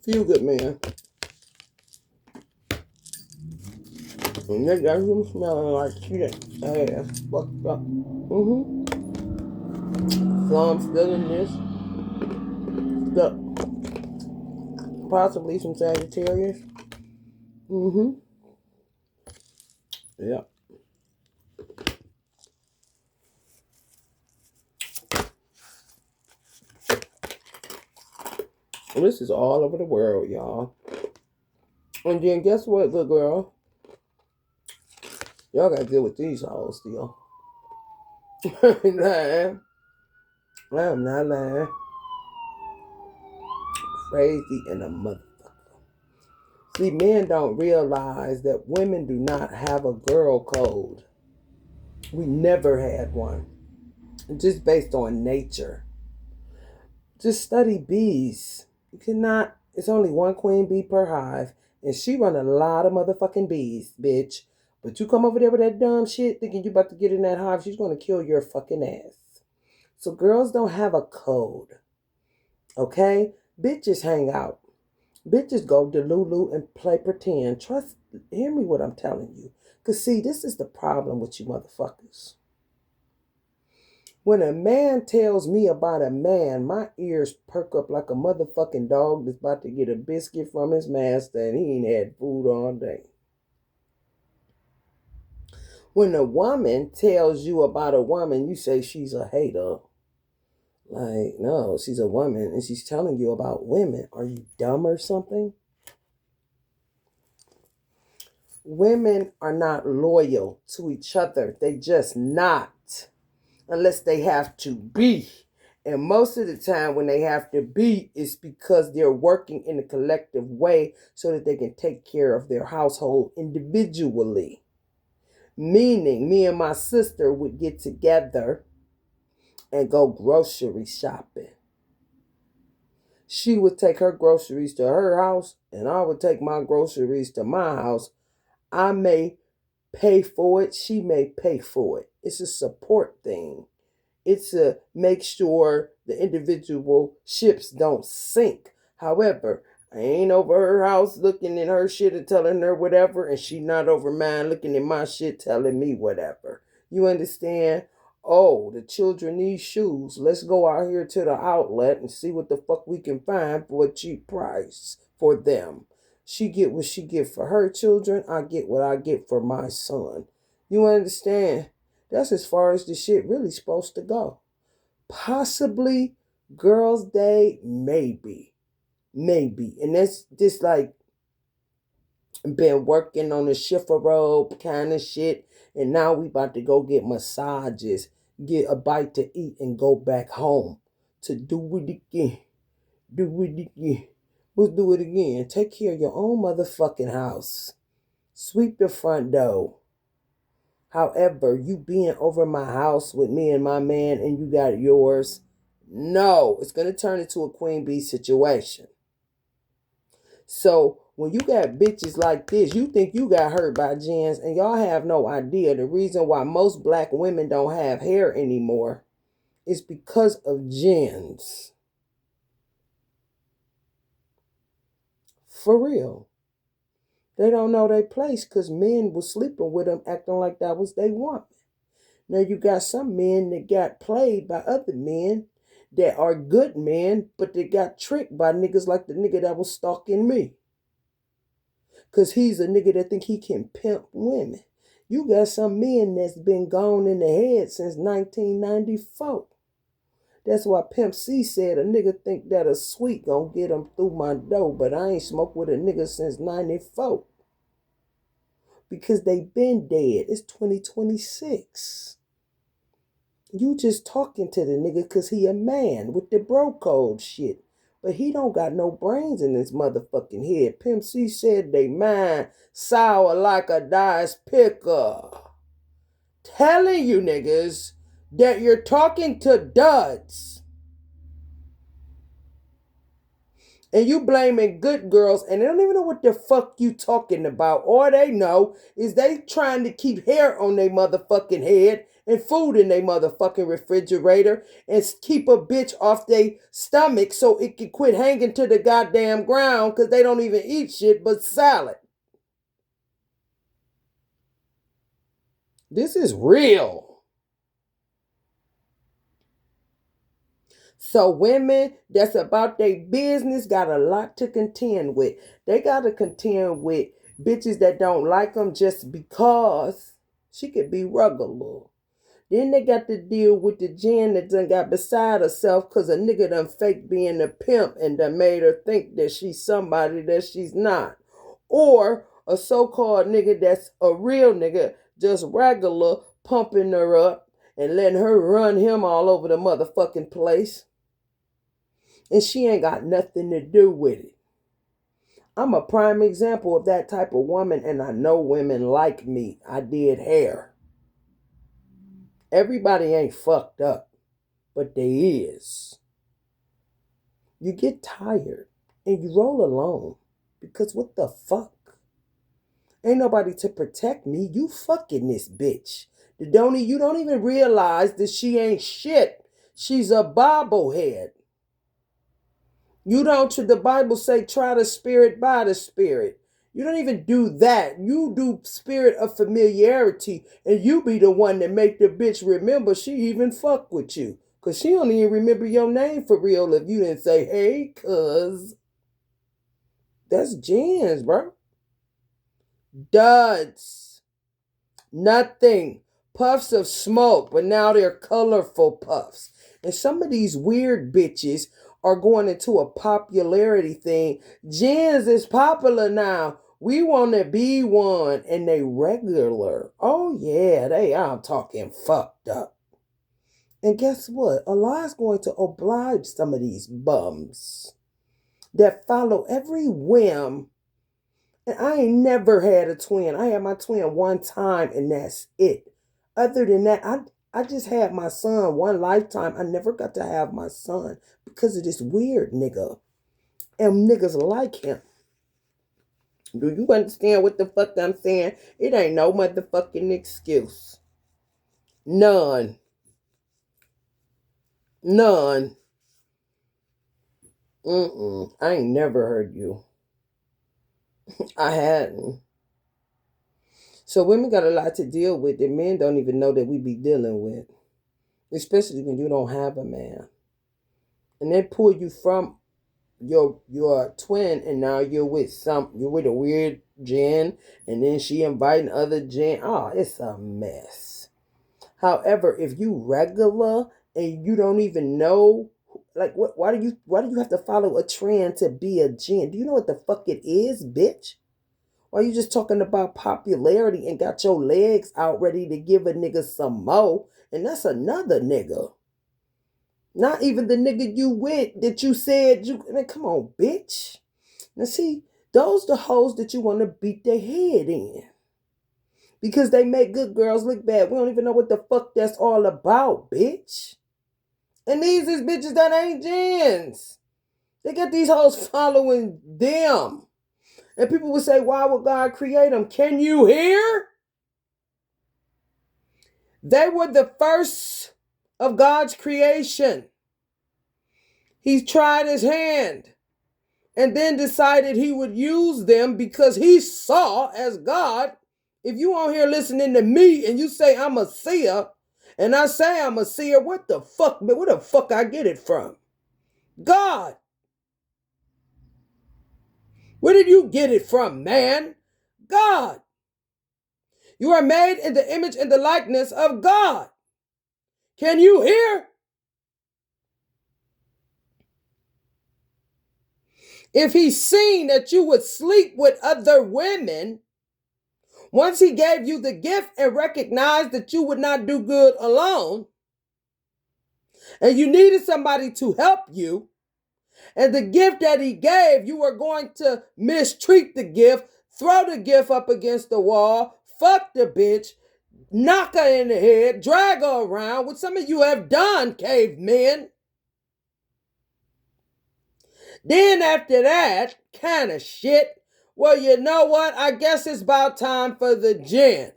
Feel good, man. And that got him smelling like shit. Ass fucked up. So I'm still in this. Stuck. Possibly some Sagittarius. Yeah. Well, this is all over the world, y'all. And then guess what, good girl? Y'all gotta deal with these hoes still. Lying. I'm not lying. Crazy in a motherfucker. See, men don't realize that women do not have a girl code. We never had one. Just based on nature. Just study bees. You cannot, it's only one queen bee per hive. And she run a lot of motherfucking bees, bitch. But you come over there with that dumb shit thinking you about to get in that hive, she's going to kill your fucking ass. So girls don't have a code. Okay? Bitches hang out. Bitches go to Lulu and play pretend. Hear me what I'm telling you. Because see, this is the problem with you motherfuckers. When a man tells me about a man, my ears perk up like a motherfucking dog that's about to get a biscuit from his master and he ain't had food all day. When a woman tells you about a woman, you say she's a hater. Like, no, she's a woman and she's telling you about women. Are you dumb or something? Women are not loyal to each other. They just not. Unless they have to be. And most of the time when they have to be, it's because they're working in a collective way so that they can take care of their household individually. Meaning, me and my sister would get together and go grocery shopping. She would take her groceries to her house, and I would take my groceries to my house. I may pay for it. She may pay for it. It's a support thing. It's to make sure the individual ships don't sink. However, I ain't over her house looking in her shit and telling her whatever, and she not over mine looking in my shit telling me whatever. You understand? Oh, the children need shoes. Let's go out here to the outlet and see what the fuck we can find for a cheap price for them. She get what she get for her children. I get what I get for my son. You understand? That's as far as the shit really supposed to go. Possibly Girls' Day, maybe. Maybe. And that's just like been working on the shiffer robe kind of shit. And now we about to go get massages, get a bite to eat, and go back home to do it again. Do it again. Let's do it again. Take care of your own motherfucking house. Sweep the front door. However, you being over my house with me and my man and you got yours, no, it's going to turn into a queen bee situation. So when you got bitches like this, you think you got hurt by gens, and y'all have no idea. The reason why most black women don't have hair anymore is because of gens. For real. They don't know their place because men was sleeping with them acting like that was they woman. Now you got some men that got played by other men that are good men, but they got tricked by niggas like the nigga that was stalking me. Because he's a nigga that think he can pimp women. You got some men that's been gone in the head since 1994. That's why Pimp C said a nigga think that a sweet gonna get him through my door, but I ain't smoked with a nigga since 94. Because they been dead. It's 2026. You just talking to the nigga because he a man with the bro code shit. But he don't got no brains in his motherfucking head. Pimp C said they mind sour like a dice picker. Telling you niggas that you're talking to duds. And you blaming good girls, and they don't even know what the fuck you talking about. All they know is they trying to keep hair on their motherfucking head and food in their motherfucking refrigerator and keep a bitch off their stomach so it can quit hanging to the goddamn ground because they don't even eat shit but salad. This is real. So women that's about their business got a lot to contend with. They got to contend with bitches that don't like them just because she could be regular. Then they got to deal with the gen that done got beside herself because a nigga done fake being a pimp and done made her think that she's somebody that she's not. Or a so-called nigga that's a real nigga, just regular, pumping her up and letting her run him all over the motherfucking place. And she ain't got nothing to do with it. I'm a prime example of that type of woman, and I know women like me. I did hair. Everybody ain't fucked up, but they is. You get tired and you roll alone because what the fuck? Ain't nobody to protect me. You fucking this bitch. You don't even realize that she ain't shit. She's a bobblehead. You don't, the Bible say, try the spirit by the spirit. You don't even do that. You do spirit of familiarity, and you be the one that make the bitch remember she even fuck with you. Because she don't even remember your name for real if you didn't say, hey, cuz. That's gens, bro. Duds. Nothing. Puffs of smoke, but now they're colorful puffs. And some of these weird bitches are going into a popularity thing. Gens is popular now. We want to be one, and they regular. Oh yeah, I'm talking fucked up. And guess what? Allah's going to oblige some of these bums that follow every whim. And I ain't never had a twin. I had my twin one time, and that's it. Other than that, I just had my son one lifetime. I never got to have my son because of this weird nigga. And niggas like him. Do you understand what the fuck I'm saying? It ain't no motherfucking excuse. None. None. I ain't never heard you. I hadn't. So women got a lot to deal with that men don't even know that we be dealing with. Especially when you don't have a man. And they pull you from your twin, and now you're with a weird Jen, and then she inviting other Jen. Oh, it's a mess. However, if you regular and you don't even know, like, why do you have to follow a trend to be a Jen? Do you know what the fuck it is, bitch? Why you just talking about popularity and got your legs out ready to give a nigga some more? And that's another nigga. Not even the nigga you with that you said you. I mean, come on, bitch. Now see, those the hoes that you want to beat their head in. Because they make good girls look bad. We don't even know what the fuck that's all about, bitch. And these is bitches that ain't gens. They get these hoes following them. And people would say, why would God create them? Can you hear? They were the first of God's creation. He tried his hand and then decided he would use them because he saw as God. If you on here listening to me and you say I'm a seer, and I say I'm a seer, what the fuck, but where the fuck I get it from? God. Where did you get it from, man? God. You are made in the image and the likeness of God. Can you hear? If he's seen that you would sleep with other women, once he gave you the gift and recognized that you would not do good alone, and you needed somebody to help you, and the gift that he gave, you were going to mistreat the gift, throw the gift up against the wall, fuck the bitch, knock her in the head, drag her around, which some of you have done, cavemen. Then after that kind of shit, well, you know what? I guess it's about time for the Jinn.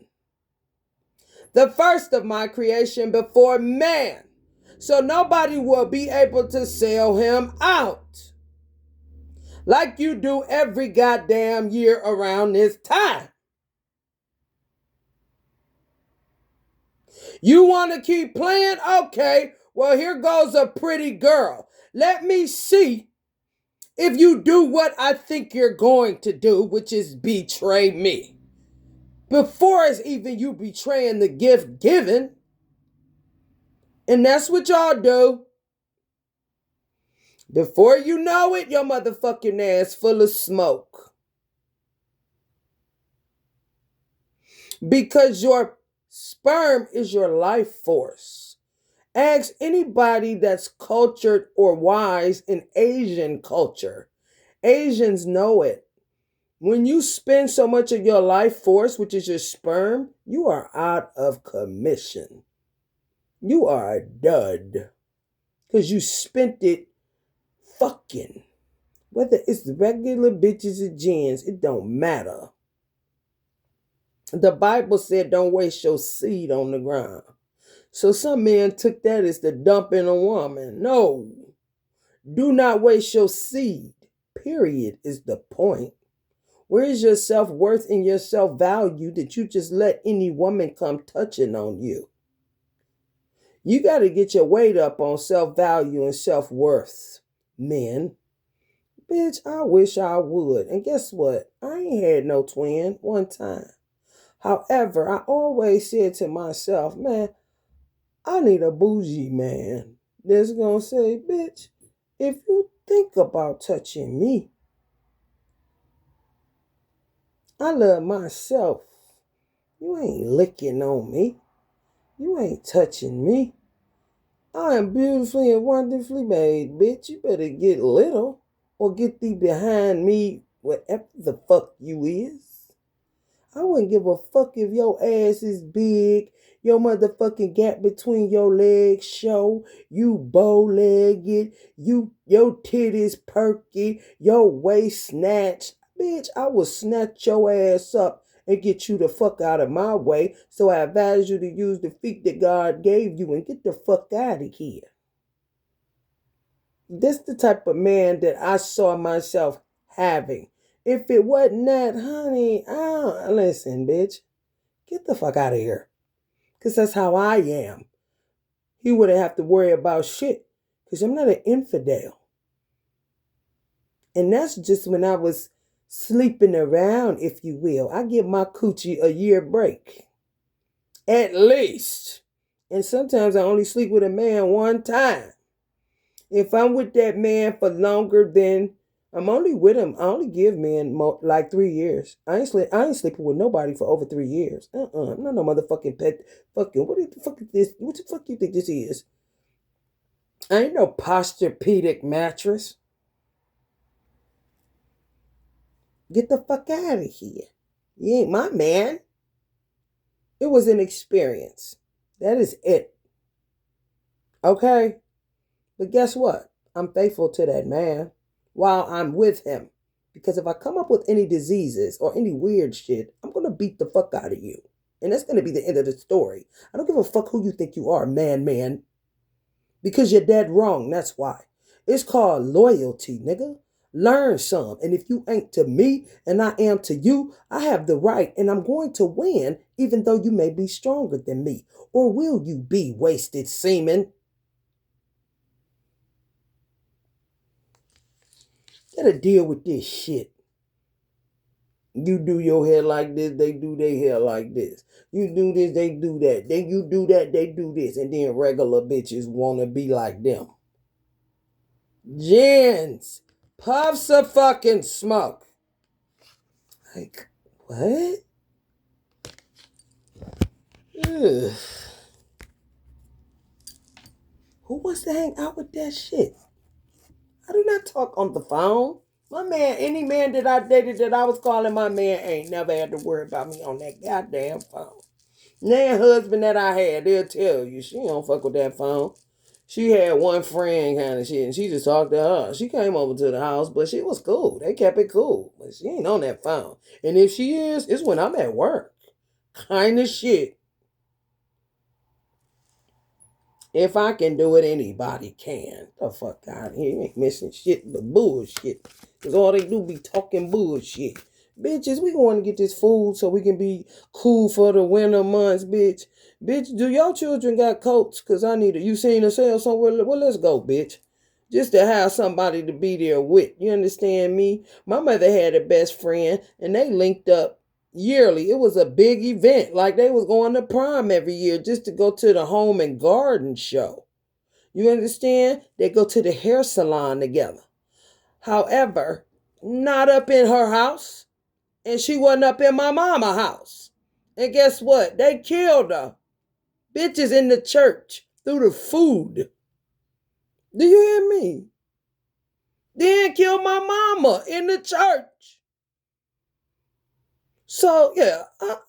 The first of my creation before man. So nobody will be able to sell him out. Like you do every goddamn year around this time. You want to keep playing? Okay, well, here goes a pretty girl. Let me see if you do what I think you're going to do, which is betray me. Before it's even you betraying the gift given. And that's what y'all do. Before you know it, your motherfucking ass full of smoke. Because your sperm is your life force. Ask anybody that's cultured or wise in Asian culture. Asians know it. When you spend so much of your life force, which is your sperm, you are out of commission. You are a dud. Because you spent it fucking. Whether it's the regular bitches or gins, it don't matter. The Bible said don't waste your seed on the ground. So some men took that as the dumping a woman. No. Do not waste your seed. Period is the point. Where is your self-worth and your self-value that you just let any woman come touching on you? You got to get your weight up on self-value and self-worth, men. Bitch, I wish I would. And guess what? I ain't had no twin one time. However, I always said to myself, man, I need a bougie man that's gonna say, bitch, if you think about touching me, I love myself. You ain't licking on me. You ain't touching me. I am beautifully and wonderfully made, bitch. You better get little or get thee behind me, whatever the fuck you is. I wouldn't give a fuck if your ass is big, your motherfucking gap between your legs show, you bow-legged, your titties perky, your waist snatched. Bitch, I will snatch your ass up and get you the fuck out of my way. So I advise you to use the feet that God gave you and get the fuck out of here. This the type of man that I saw myself having. If it wasn't that, honey, listen, bitch, get the fuck out of here. Because that's how I am. He wouldn't have to worry about shit. Because I'm not an infidel. And that's just when I was sleeping around, if you will. I give my coochie a year break. At least. And sometimes I only sleep with a man one time. If I'm with that man for longer than I'm only with him, I only give men like 3 years. I ain't sleeping with nobody for over 3 years. I'm not no motherfucking pet. Fucking what the fuck is this? What the fuck you think this is? I ain't no Posturepedic mattress. Get the fuck out of here. You ain't my man. It was an experience. That is it. Okay? But guess what? I'm faithful to that man while I'm with him. Because if I come up with any diseases or any weird shit, I'm going to beat the fuck out of you. And that's going to be the end of the story. I don't give a fuck who you think you are, man. Because you're dead wrong. That's why. It's called loyalty, nigga. Learn some. And if you ain't to me and I am to you, I have the right and I'm going to win even though you may be stronger than me. Or will you be, wasted semen? Gotta deal with this shit. You do your hair like this, they do their hair like this. You do this, they do that. Then you do that, they do this. And then regular bitches want to be like them. Jens, puffs of fucking smoke. Like, what? Ugh. Who wants to hang out with that shit? I do not talk on the phone. My man, any man that I dated that I was calling my man ain't never had to worry about me on that goddamn phone. That husband that I had, they'll tell you, she don't fuck with that phone. She had one friend kind of shit, and she just talked to her. She came over to the house, but she was cool. They kept it cool, but she ain't on that phone. And if she is, it's when I'm at work. Kind of shit. If I can do it, anybody can. The fuck out of here. You ain't missing shit but bullshit. Because all they do be talking bullshit. Bitches, we going to get this food so we can be cool for the winter months, bitch. Bitch, do your children got coats? Because I need it. You seen a sale somewhere? Well, let's go, bitch. Just to have somebody to be there with. You understand me? My mother had a best friend, and they linked up yearly. It was a big event. Like they was going to prom every year just to go to the home and garden show. You understand? They go to the hair salon together. However, not up in her house. And she wasn't up in my mama's house. And guess what? They killed her. Bitches in the church through the food. Do you hear me? Then killed my mama in the church. So, yeah,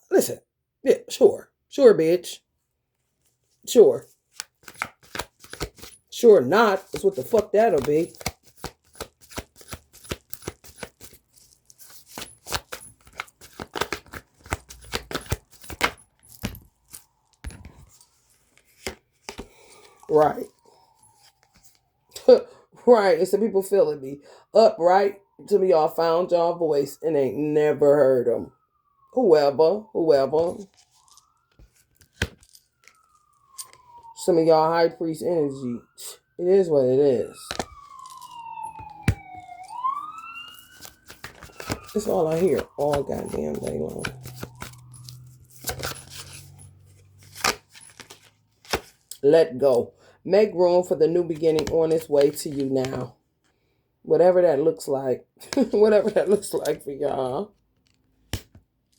listen. Yeah, sure. Sure, bitch. Sure. Sure not. That's what the fuck that'll be. Right. Right. It's the people feeling me. Upright. To me, y'all found y'all voice and ain't never heard them. Whoever. Some of y'all high priest energy. It is what it is. That's all I hear all goddamn day long. Let go. Make room for the new beginning on its way to you now. Whatever that looks like. Whatever that looks like for y'all.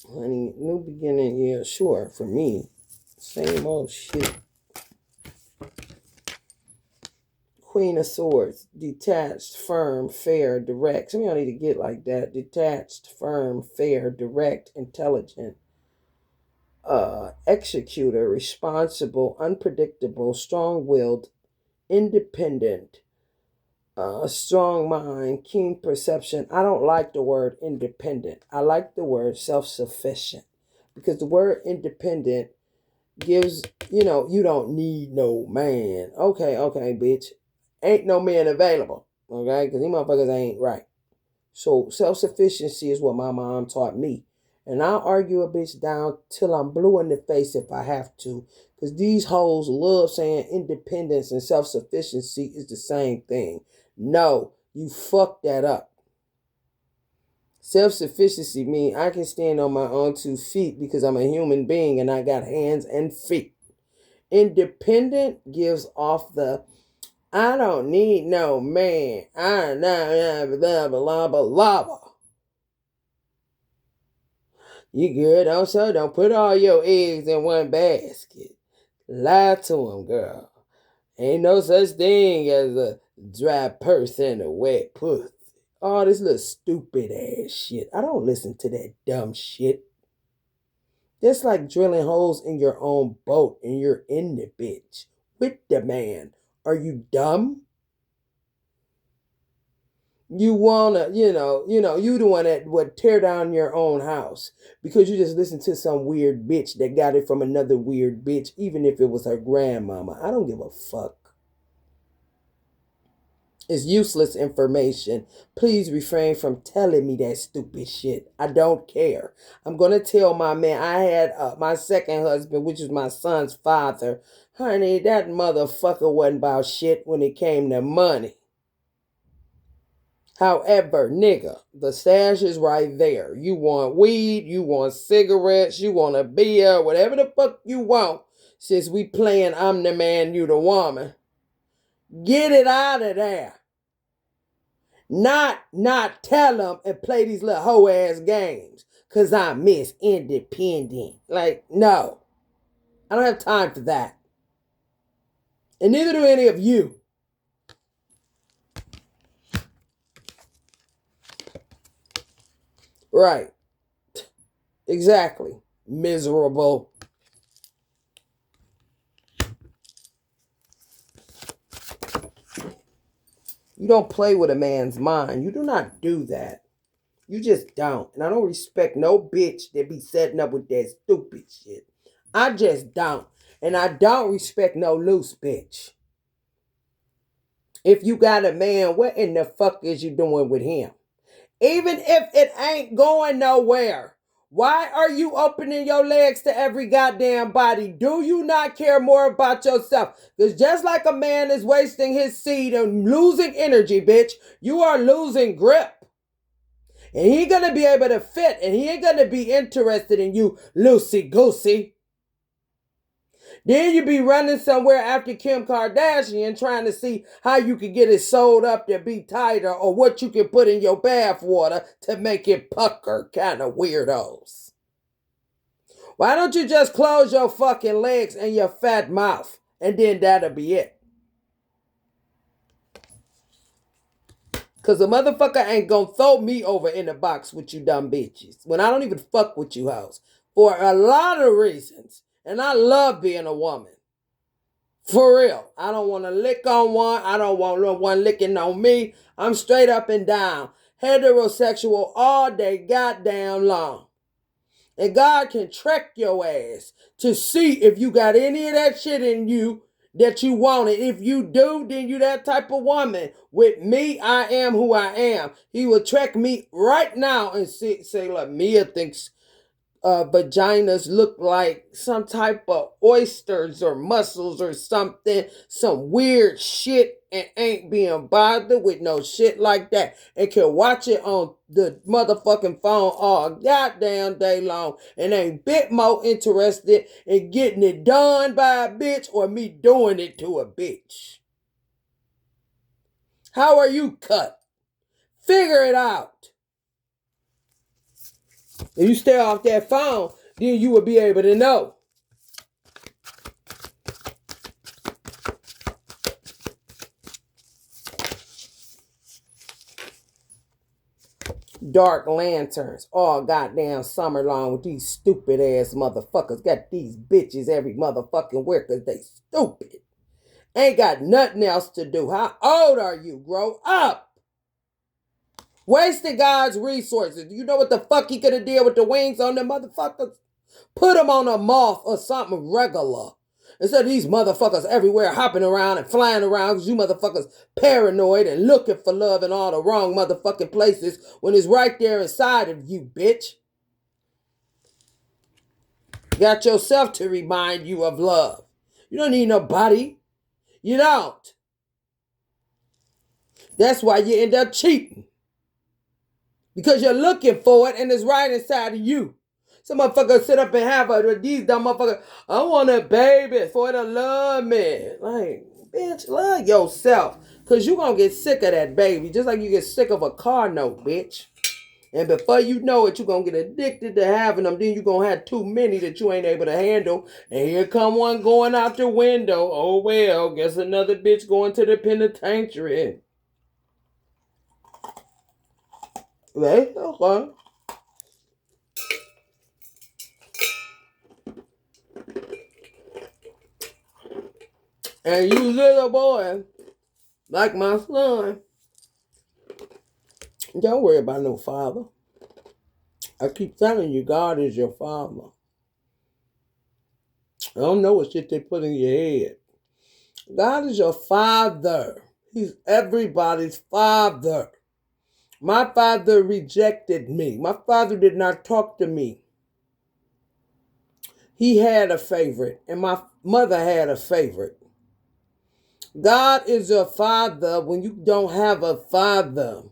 Honey, new beginning, yeah, sure. For me, same old shit. Queen of Swords, detached, firm, fair, direct. Some of y'all need to get like that. Detached, firm, fair, direct, intelligent, executor, responsible, unpredictable, strong-willed, independent, strong mind, keen perception. I don't like the word independent. I like the word self-sufficient, because the word independent gives, you don't need no man. Okay, bitch. Ain't no man available. Okay, because these motherfuckers ain't right. So self-sufficiency is what my mom taught me. And I'll argue a bitch down till I'm blue in the face if I have to. Because these hoes love saying independence and self-sufficiency is the same thing. No, you fucked that up. Self-sufficiency means I can stand on my own 2 feet because I'm a human being and I got hands and feet. Independent gives off the I don't need no man. I know blah blah blah blah. You good? Also, don't put all your eggs in one basket. Lie to them, girl. Ain't no such thing as a dry purse and a wet pussy. All this little stupid ass shit. I don't listen to that dumb shit. That's like drilling holes in your own boat and you're in the bitch with the man. Are you dumb? You wanna, you the one that would tear down your own house because you just listened to some weird bitch that got it from another weird bitch, even if it was her grandmama. I don't give a fuck. It's useless information. Please refrain from telling me that stupid shit. I don't care. I'm going to tell my man. I had my second husband, which is my son's father. Honey, that motherfucker wasn't about shit when it came to money. However, nigga, the stash is right there. You want weed, you want cigarettes, you want a beer, whatever the fuck you want. Since we playing I'm the man, you the woman. Get it out of there. Not tell them and play these little hoe ass games. Cause I miss independent. Like, no. I don't have time for that. And neither do any of you. Right. Exactly. Miserable. You don't play with a man's mind. You do not do that. You just don't. And I don't respect no bitch that be setting up with that stupid shit. I just don't. And I don't respect no loose bitch. If you got a man, what in the fuck is you doing with him? Even if it ain't going nowhere, why are you opening your legs to every goddamn body? Do you not care more about yourself? Because just like a man is wasting his seed and losing energy, bitch, you are losing grip. And he ain't gonna be able to fit, and he ain't gonna be interested in you, loosey-goosey. Then you be running somewhere after Kim Kardashian trying to see how you can get it sewed up to be tighter or what you can put in your bath water to make it pucker, kind of weirdos. Why don't you just close your fucking legs and your fat mouth and then that'll be it? Because a motherfucker ain't gonna throw me over in the box with you dumb bitches when I don't even fuck with you hoes for a lot of reasons. And I love being a woman. For real. I don't want to lick on one. I don't want no one licking on me. I'm straight up and down. Heterosexual all day goddamn long. And God can track your ass to see if you got any of that shit in you that you wanted. If you do, then you that type of woman. With me, I am who I am. He will track me right now and say look, Mia thinks vaginas look like some type of oysters or mussels or something, some weird shit, and ain't being bothered with no shit like that, and can watch it on the motherfucking phone all goddamn day long and ain't bit more interested in getting it done by a bitch or me doing it to a bitch. How are you cut? Figure it out. If you stay off that phone, then you will be able to know. Dark lanterns all goddamn summer long with these stupid ass motherfuckers. Got these bitches every motherfucking where because they stupid. Ain't got nothing else to do. How old are you? Grow up. Wasting God's resources. You know what the fuck he could have did with the wings on them motherfuckers? Put them on a moth or something regular. Instead of these motherfuckers everywhere hopping around and flying around because you motherfuckers paranoid and looking for love in all the wrong motherfucking places when it's right there inside of you, bitch. You got yourself to remind you of love. You don't need nobody. You don't. That's why you end up cheating. Because you're looking for it and it's right inside of you. Some motherfuckers sit up and have these dumb motherfuckers, I want a baby for it to love me. Like, bitch, love yourself. Because you're going to get sick of that baby. Just like you get sick of a car note, bitch. And before you know it, you're going to get addicted to having them. Then you're going to have too many that you ain't able to handle. And here come one going out the window. Oh, well, guess another bitch going to the penitentiary. Right? Okay. And you little boy, like my son, don't worry about no father. I keep telling you, God is your father. I don't know what shit they put in your head. God is your father. He's everybody's father. My father rejected me. My father did not talk to me. He had a favorite, and my mother had a favorite. God is your father when you don't have a father.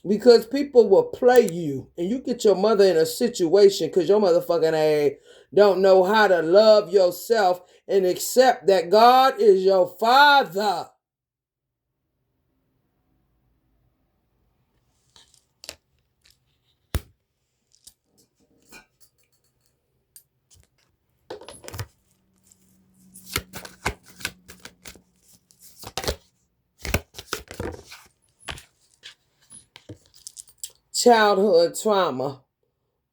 Because people will play you and you get your mother in a situation because your motherfucking ass don't know how to love yourself and accept that God is your father. Childhood trauma.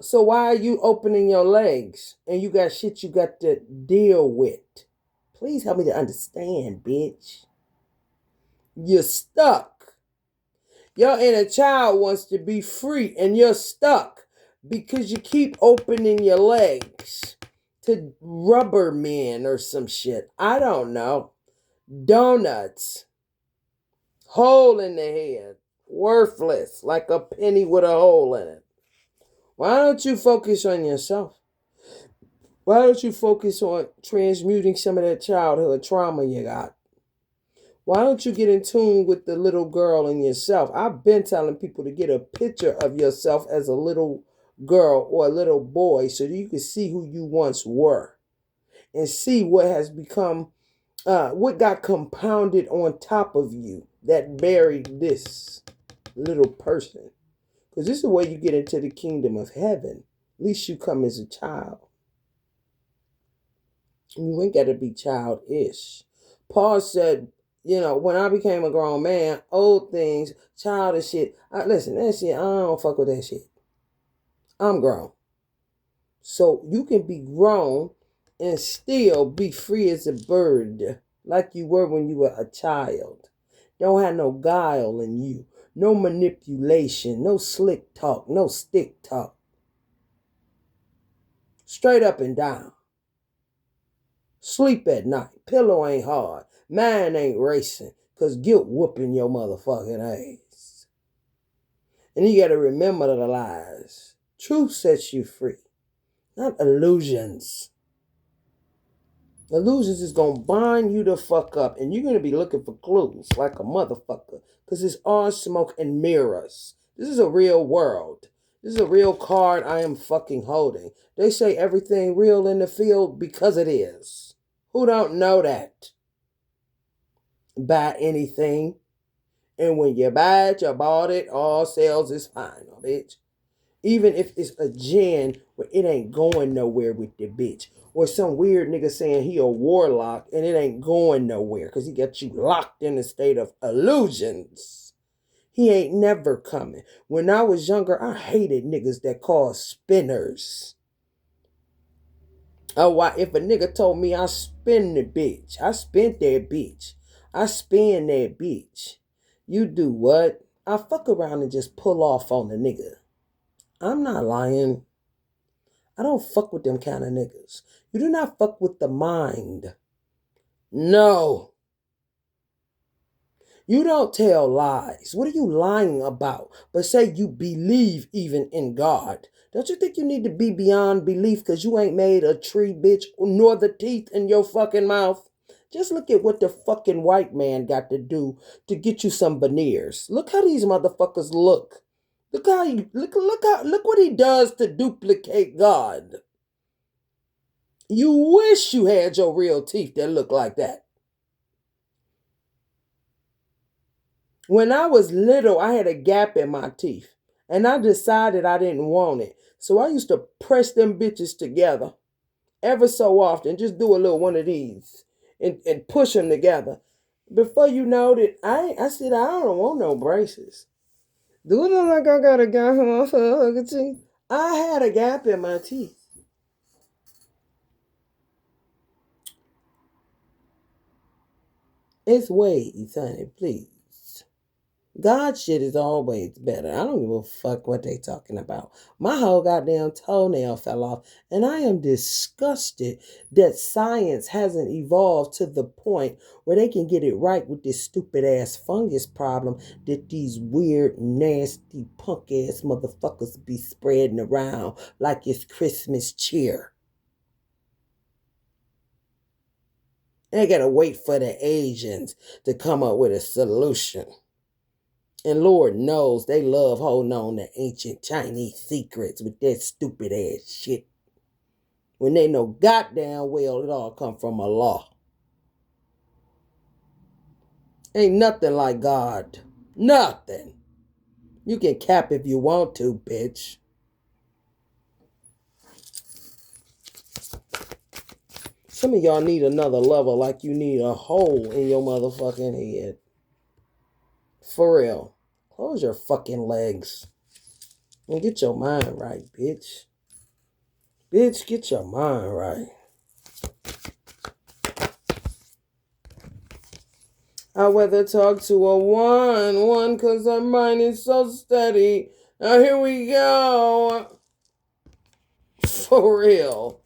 So why are you opening your legs and you got shit you got to deal with? Please help me to understand, bitch. You're stuck. Your inner child wants to be free and you're stuck because you keep opening your legs to rubber men or some shit. I don't know. Donuts. Hole in the head. Worthless, like a penny with a hole in it. Why don't you focus on yourself? Why don't you focus on transmuting some of that childhood trauma you got? Why don't you get in tune with the little girl in yourself? I've been telling people to get a picture of yourself as a little girl or a little boy so that you can see who you once were and see what has become, what got compounded on top of you that buried this little person. Because this is the way you get into the kingdom of heaven. At least you come as a child. You ain't got to be childish. Paul said, when I became a grown man, old things, childish shit. Listen, that shit, I don't fuck with that shit. I'm grown. So you can be grown and still be free as a bird, like you were when you were a child. Don't have no guile in you. No manipulation, no slick talk, no stick talk. Straight up and down. Sleep at night. Pillow ain't hard. Mind ain't racing. Because guilt whooping your motherfucking ass. And you got to remember the lies. Truth sets you free. Not illusions. Illusions is going to bind you the fuck up. And you're going to be looking for clues like a motherfucker. Because it's all smoke and mirrors. This is a real world. This is a real card I am fucking holding. They say everything real in the field because it is. Who don't know that? Buy anything. And when you buy it, you bought it. All sales is fine, bitch. Even if it's a gin where it ain't going nowhere with the bitch. Or some weird nigga saying he a warlock and it ain't going nowhere because he got you locked in a state of illusions. He ain't never coming. When I was younger, I hated niggas that called spinners. Oh, if a nigga told me I spin the bitch, I spent that bitch. I spin that bitch. You do what? I fuck around and just pull off on the nigga. I'm not lying. I don't fuck with them kind of niggas. You do not fuck with the mind. No. You don't tell lies. What are you lying about? But say you believe even in God. Don't you think you need to be beyond belief because you ain't made a tree, bitch, nor the teeth in your fucking mouth? Just look at what the fucking white man got to do to get you some veneers. Look how these motherfuckers look. Look how look what he does to duplicate God. You wish you had your real teeth that look like that. When I was little, I had a gap in my teeth, and I decided I didn't want it. So I used to press them bitches together ever so often. Just do a little one of these and push them together. Before you know it, I said, I don't want no braces. Do it look like I got a gap in my fucking teeth? I had a gap in my teeth. It's ways, honey, please. God shit is always better. I don't give a fuck what they talking about. My whole goddamn toenail fell off. And I am disgusted that science hasn't evolved to the point where they can get it right with this stupid ass fungus problem that these weird, nasty, punk ass motherfuckers be spreading around like it's Christmas cheer. They gotta wait for the Asians to come up with a solution. And Lord knows they love holding on to ancient Chinese secrets with that stupid ass shit. When they know goddamn well it all come from Allah. Ain't nothing like God. Nothing. You can cap if you want to, bitch. Some of y'all need another level like you need a hole in your motherfucking head. For real. Close your fucking legs. And get your mind right, bitch. Bitch, get your mind right. I'd rather talk to a one, cause her mind is so steady. Now here we go. For real.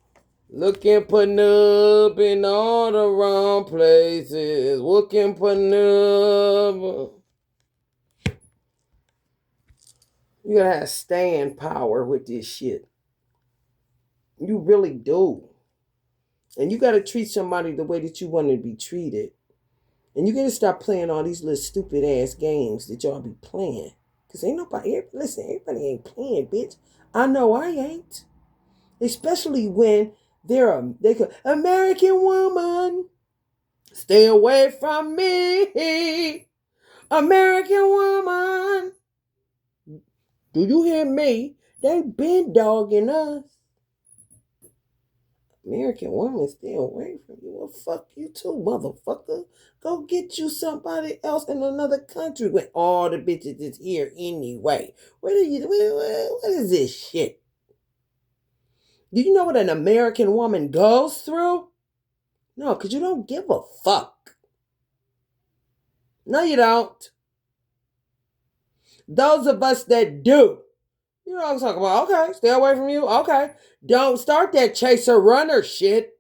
Looking for nub in all the wrong places. Looking for nub. You gotta have staying power with this shit. You really do. And you gotta treat somebody the way that you want to be treated. And you gotta stop playing all these little stupid ass games that y'all be playing. Cause ain't nobody, listen, everybody ain't playing, bitch. I know I ain't. Especially when they could, American woman, stay away from me. American woman. Do you hear me? They been dogging us. American woman, stay away from you. Well, fuck you too, motherfucker. Go get you somebody else in another country when all the bitches is here anyway. What is this shit? Do you know what an American woman goes through? No, because you don't give a fuck. No, you don't. Those of us that do. You know what I'm talking about. Okay, stay away from you. Okay. Don't start that chaser runner shit.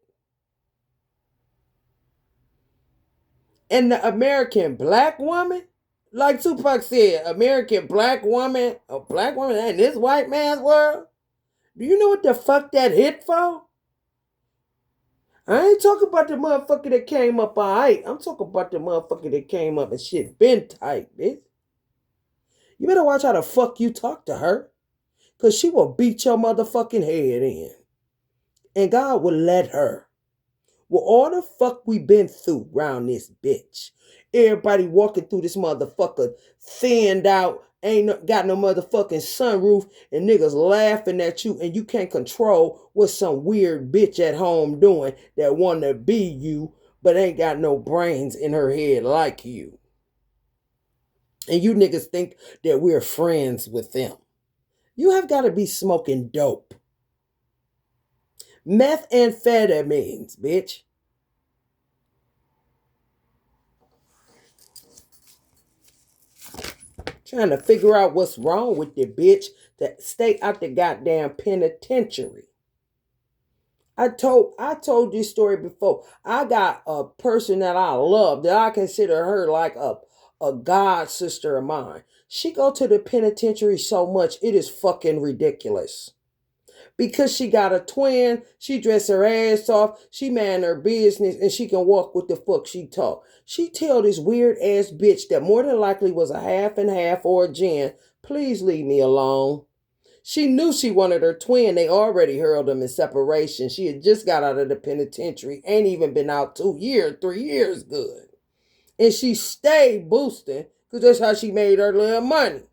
And the American black woman, like Tupac said, American black woman, a black woman in this white man's world. Do you know what the fuck that hit for? I ain't talking about the motherfucker that came up all right. I'm talking about the motherfucker that came up and shit been tight, bitch. You better watch how the fuck you talk to her. Because she will beat your motherfucking head in. And God will let her. Well, all the fuck we been through around this bitch. Everybody walking through this motherfucker thinned out, ain't got no motherfucking sunroof, and niggas laughing at you, and you can't control what some weird bitch at home doing that want to be you, but ain't got no brains in her head like you. And you niggas think that we're friends with them. You have got to be smoking dope. Methamphetamines, bitch. Trying to figure out what's wrong with you, bitch. To stay out the goddamn penitentiary. I told this story before. I got a person that I love, that I consider her like a god sister of mine. She go to the penitentiary so much, it is fucking ridiculous. Because she got a twin, she dress her ass off, she man her business, and she can walk with the fuck she talk. She tell this weird ass bitch that more than likely was a half and half or a gin, please leave me alone. She knew she wanted her twin. They already hurled them in separation. She had just got out of the penitentiary. Ain't even been out 2 years, 3 years good. And she stayed boosting because that's how she made her little money.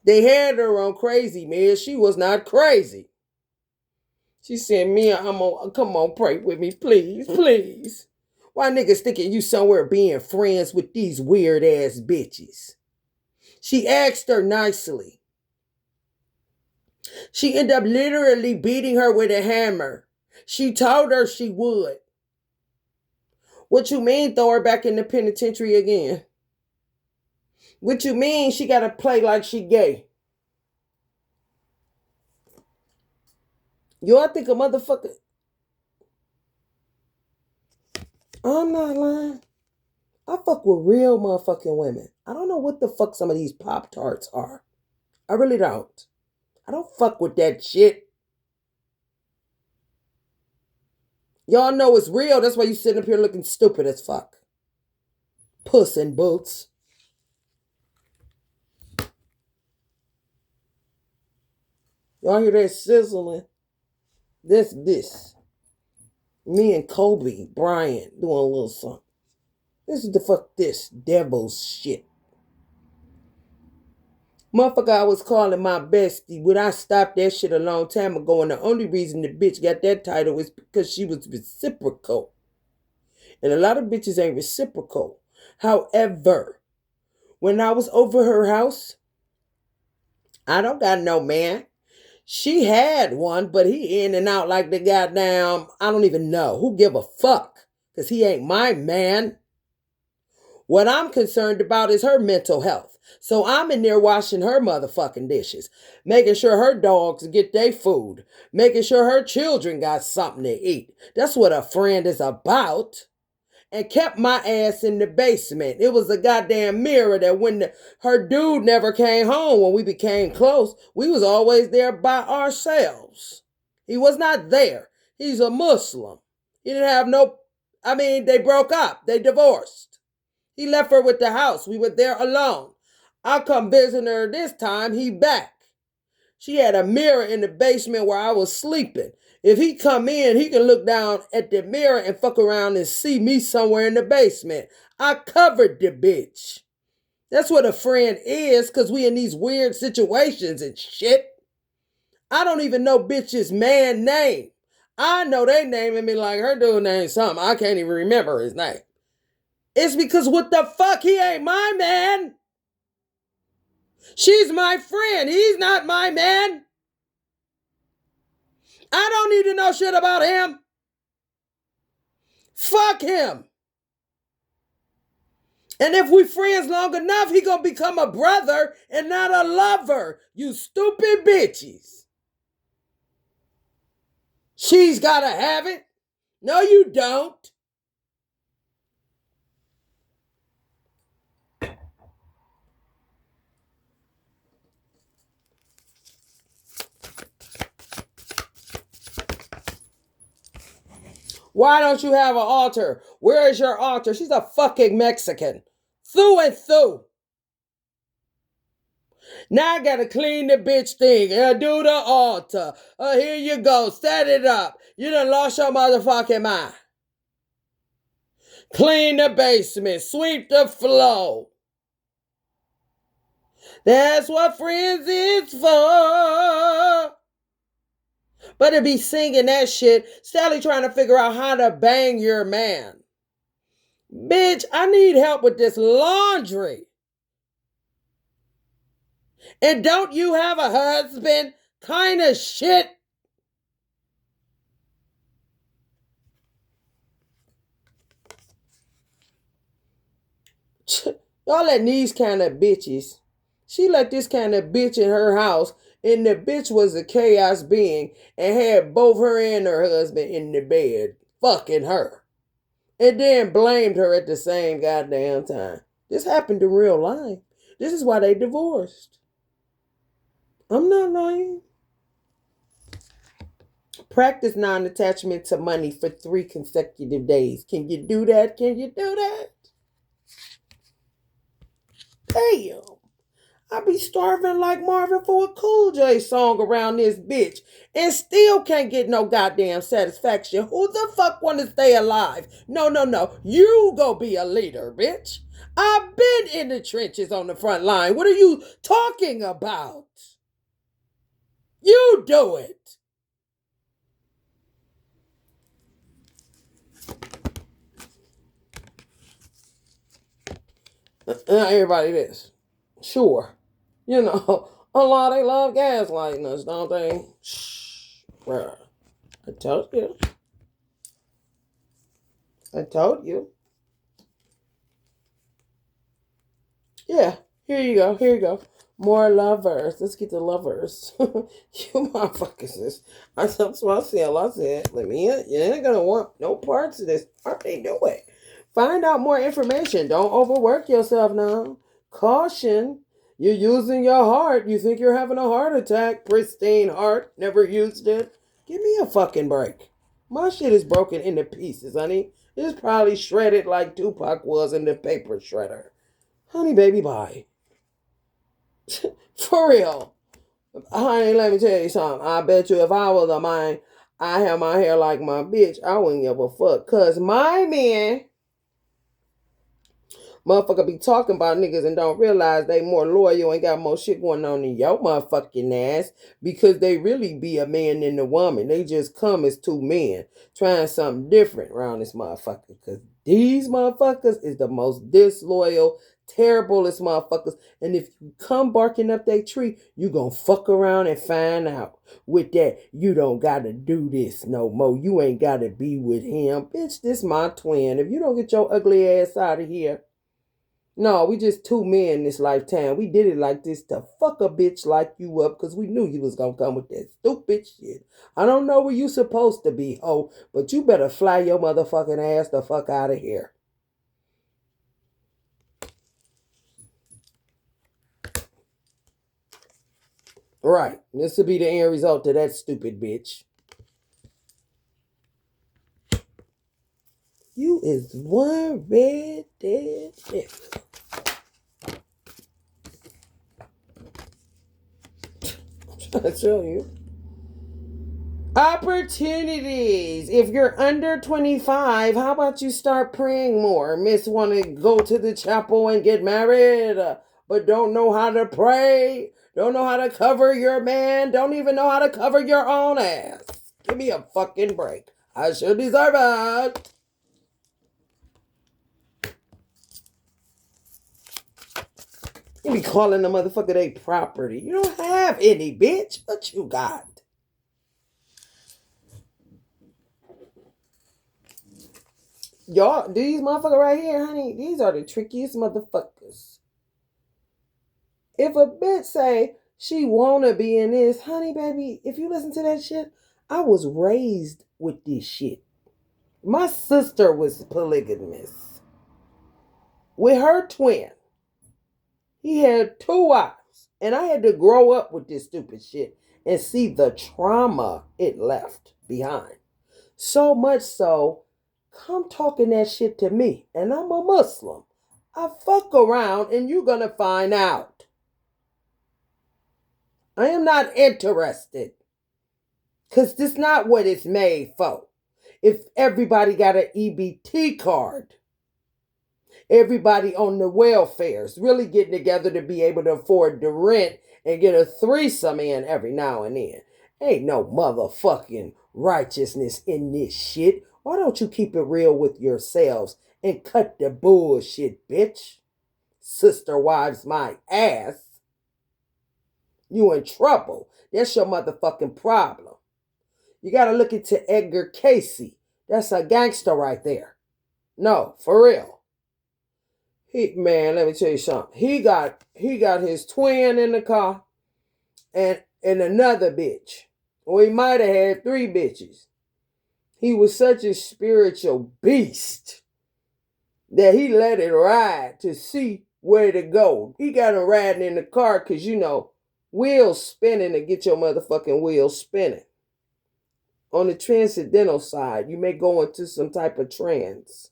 They had her on crazy, man. She was not crazy. She said, Mia, come on, pray with me, please, please. Why niggas thinking you somewhere being friends with these weird ass bitches? She asked her nicely. She ended up literally beating her with a hammer. She told her she would. What you mean throw her back in the penitentiary again? What you mean she gotta play like she gay? Y'all think a motherfucker... I'm not lying. I fuck with real motherfucking women. I don't know what the fuck some of these Pop-Tarts are. I really don't. I don't fuck with that shit. Y'all know it's real. That's why you sitting up here looking stupid as fuck. Puss in boots. Y'all hear that sizzling? This. Me and Kobe Bryant doing a little something. This is the fuck this devil's shit. Motherfucker, I was calling my bestie. Would I stop that shit a long time ago? And the only reason the bitch got that title is because she was reciprocal. And a lot of bitches ain't reciprocal. However, when I was over her house, I don't got no man. She had one, but he in and out like the goddamn, I don't even know. Who give a fuck? Because he ain't my man. What I'm concerned about is her mental health. So I'm in there washing her motherfucking dishes, making sure her dogs get their food, making sure her children got something to eat. That's what a friend is about. And kept my ass in the basement. It was a goddamn mirror that when her dude never came home, when we became close, we was always there by ourselves. He was not there. He's a Muslim. He didn't have they broke up. They divorced. He left her with the house. We were there alone. I come visiting her this time. He back. She had a mirror in the basement where I was sleeping. If he come in, he can look down at the mirror and fuck around and see me somewhere in the basement. I covered the bitch. That's what a friend is, because we in these weird situations and shit. I don't even know bitch's man name. I know they naming me like her dude name something. I can't even remember his name. It's because what the fuck? He ain't my man. She's my friend. He's not my man. I don't need to know shit about him. Fuck him. And if we friends long enough, he gonna become a brother and not a lover. You stupid bitches. She's gotta have it. No, you don't. Why don't you have an altar? Where is your altar? She's a fucking Mexican. Through and through. Now I gotta clean the bitch thing. Do the altar. Here you go. Set it up. You done lost your motherfucking mind. Clean the basement. Sweep the floor. That's what friends is for. But to be singing that shit, Sally trying to figure out how to bang your man. Bitch, I need help with this laundry. And don't you have a husband? Kind of shit. Y'all let these kind of bitches. She let this kind of bitch in her house, and the bitch was a chaos being and had both her and her husband in the bed, fucking her. And then blamed her at the same goddamn time. This happened in real life. This is why they divorced. I'm not lying. Practice non-attachment to money for 3 consecutive days. Can you do that? Can you do that? Damn. I be starving like Marvin for a Cool J song around this bitch and still can't get no goddamn satisfaction. Who the fuck want to stay alive? No. You go be a leader, bitch. I've been in the trenches on the front line. What are you talking about? You do it. Everybody this. Sure. You know, a lot they love gaslighting us, don't they? Shh, bruh. I told you. I told you. Yeah, here you go. Here you go. More lovers. Let's get the lovers. You motherfuckers. That's what I said. I said, let me in. You ain't gonna want no parts of this. What they doing? Find out more information. Don't overwork yourself now. Caution. You're using your heart. You think you're having a heart attack. Pristine heart. Never used it. Give me a fucking break. My shit is broken into pieces, honey. It's probably shredded like Tupac was in the paper shredder. Honey, baby, bye. For real. Honey, let me tell you something. I bet you if I was a man, I have my hair like my bitch, I wouldn't give a fuck. Cause my men, motherfucker be talking about niggas and don't realize they more loyal and got more shit going on than your motherfucking ass because they really be a man than the woman. They just come as 2 men trying something different around this motherfucker. Because these motherfuckers is the most disloyal, terriblest motherfuckers. And if you come barking up that tree, you gonna fuck around and find out. With that, you don't gotta do this no more. You ain't gotta be with him. Bitch, this my twin. If you don't get your ugly ass out of here, no, we just 2 men this lifetime. We did it like this to fuck a bitch like you up because we knew you was going to come with that stupid shit. I don't know where you supposed to be, ho, but you better fly your motherfucking ass the fuck out of here. Right. This will be the end result of that stupid bitch. You is one red dead nigga. I tell you. Opportunities. If you're under 25, how about you start praying more? Miss want to go to the chapel and get married, but don't know how to pray, don't know how to cover your man, don't even know how to cover your own ass. Give me a fucking break. I should deserve it. You be calling the motherfucker they property. You don't have any, bitch. What you got? Y'all, these motherfuckers right here, honey, these are the trickiest motherfuckers. If a bitch say she wanna be in this, honey, baby, if you listen to that shit, I was raised with this shit. My sister was polygamous with her twin. He had 2 wives, and I had to grow up with this stupid shit and see the trauma it left behind. So much so, come talking that shit to me, and I'm a Muslim. I fuck around and you're gonna find out. I am not interested. Because this is not what it's made for. If everybody got an EBT card, everybody on the welfares really getting together to be able to afford the rent and get a threesome in every now and then. Ain't no motherfucking righteousness in this shit. Why don't you keep it real with yourselves and cut the bullshit, bitch? Sister wives my ass. You in trouble. That's your motherfucking problem. You gotta look into Edgar Casey. That's a gangster right there. No, for real. Man, let me tell you something. He got his twin in the car and another bitch. Or he might have had 3 bitches. He was such a spiritual beast that he let it ride to see where to go. He got him riding in the car because, wheels spinning to get your motherfucking wheels spinning. On the transcendental side, you may go into some type of trance.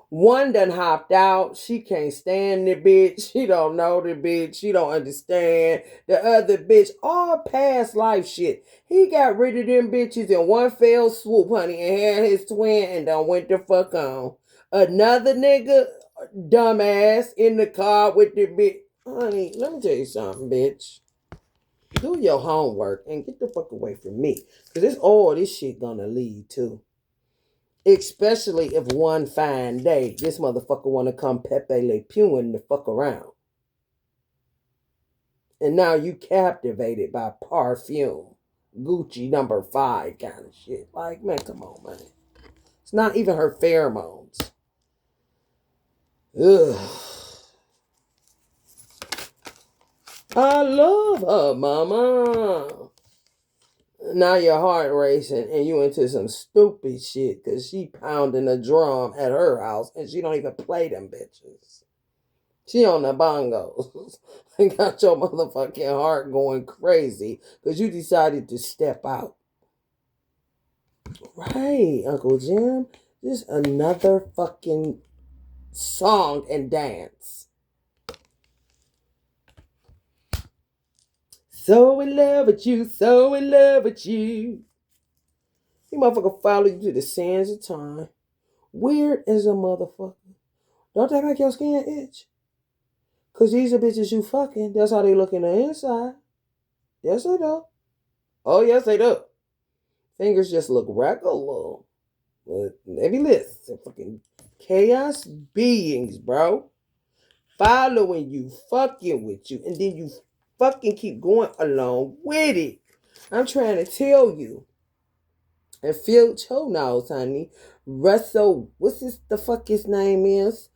One done hopped out. She can't stand the bitch. She don't know the bitch. She don't understand. The other bitch, all past life shit. He got rid of them bitches in one fell swoop, honey, and had his twin and done went the fuck on. Another nigga, dumbass, in the car with the bitch. Honey, let me tell you something, bitch. Do your homework and get the fuck away from me. Because it's all this shit gonna lead to. Especially if one fine day, this motherfucker want to come Pepe Le Pewing the fuck around. And now you captivated by perfume. Gucci number 5 kind of shit. Like, man, come on, man. It's not even her pheromones. Ugh. I love her, mama. Now your heart racing and you into some stupid shit because she pounding a drum at her house and she don't even play them bitches. She on the bongos and got your motherfucking heart going crazy because you decided to step out. Right, Uncle Jim. Just another fucking song and dance. So in love with you, so in love with you. You motherfucker follow you to the sands of time. Weird as a motherfucker. Don't that make your skin itch? Because these are bitches you fucking. That's how they look in the inside. Yes, they do. Oh, yes, they do. Fingers just look regular. But maybe this. They're fucking chaos beings, bro. Following you, fucking with you. And then you fucking keep going along with it. I'm trying to tell you. And Phil Cho knows, honey. Russell, what's the fuck his name is?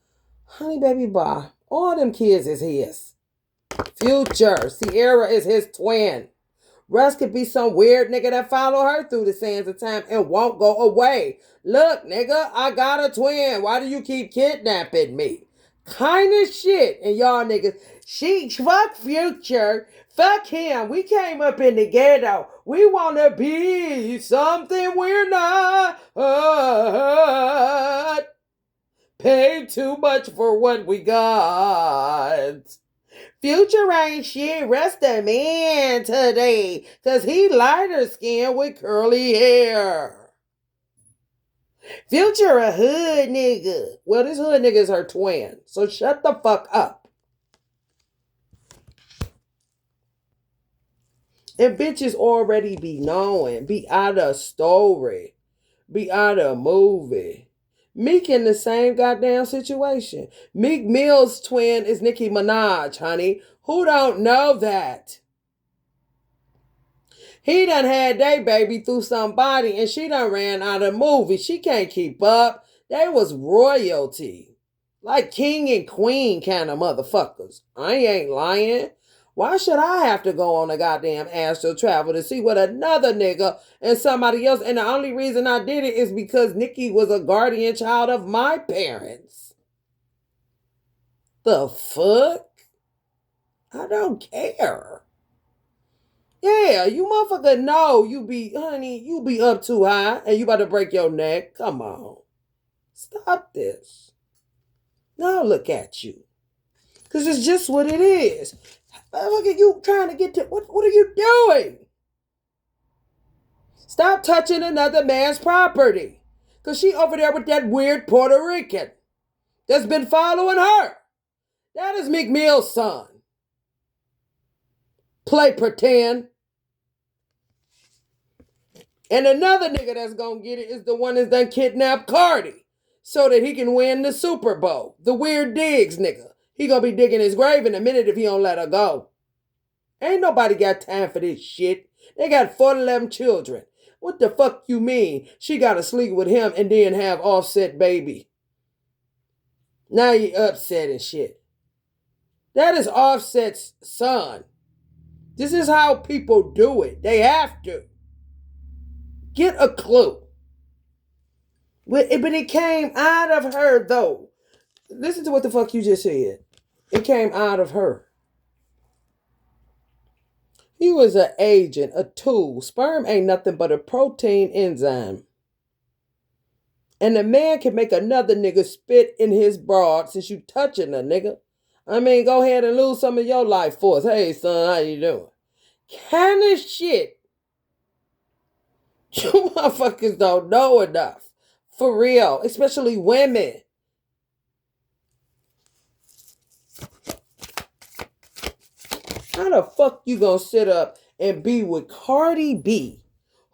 Honey Baby Bar. All them kids is his. Future. Sierra is his twin. Russ could be some weird nigga that follow her through the sands of time and won't go away. Look, nigga, I got a twin. Why do you keep kidnapping me? Kind of shit. And y'all niggas, fuck Future. Fuck him. We came up in the ghetto. We want to be something we're not. Paid too much for what we got. Future ain't shit. Rest a man today. Because he lighter skinned with curly hair. Future a hood nigga. Well, this hood nigga is her twin. So shut the fuck up. And bitches already be knowing. Be out of story. Be out of movie. Meek in the same goddamn situation. Meek Mill's twin is Nicki Minaj, honey. Who don't know that? He done had they baby through somebody and she done ran out of movie. She can't keep up. They was royalty. Like king and queen kind of motherfuckers. I ain't lying. Why should I have to go on a goddamn astral travel to see what another nigga and somebody else? And the only reason I did it is because Nicki was a guardian child of my parents. The fuck? I don't care. Yeah, you motherfucker know you be up too high and you about to break your neck. Come on. Stop this. Now look at you. Because it's just what it is. Look at you trying to get to... What are you doing? Stop touching another man's property. Because she over there with that weird Puerto Rican that's been following her. That is Meek Mill's son. Play pretend. And another nigga that's gonna get it is the one that's done kidnapped Cardi so that he can win the Super Bowl. The Weird Diggs nigga. He gonna be digging his grave in a minute if he don't let her go. Ain't nobody got time for this shit. They got 411 children. What the fuck you mean? She gotta sleep with him and then have Offset baby. Now you upset and shit. That is Offset's son. This is how people do it. They have to. Get a clue. But it came out of her, though. Listen to what the fuck you just said. It came out of her. He was an agent, a tool. Sperm ain't nothing but a protein enzyme. And a man can make another nigga spit in his broad since you touching a nigga. I mean, go ahead and lose some of your life force. Hey, son, how you doing? Kind of shit. You motherfuckers don't know enough. For real. Especially women. How the fuck you gonna sit up and be with Cardi B,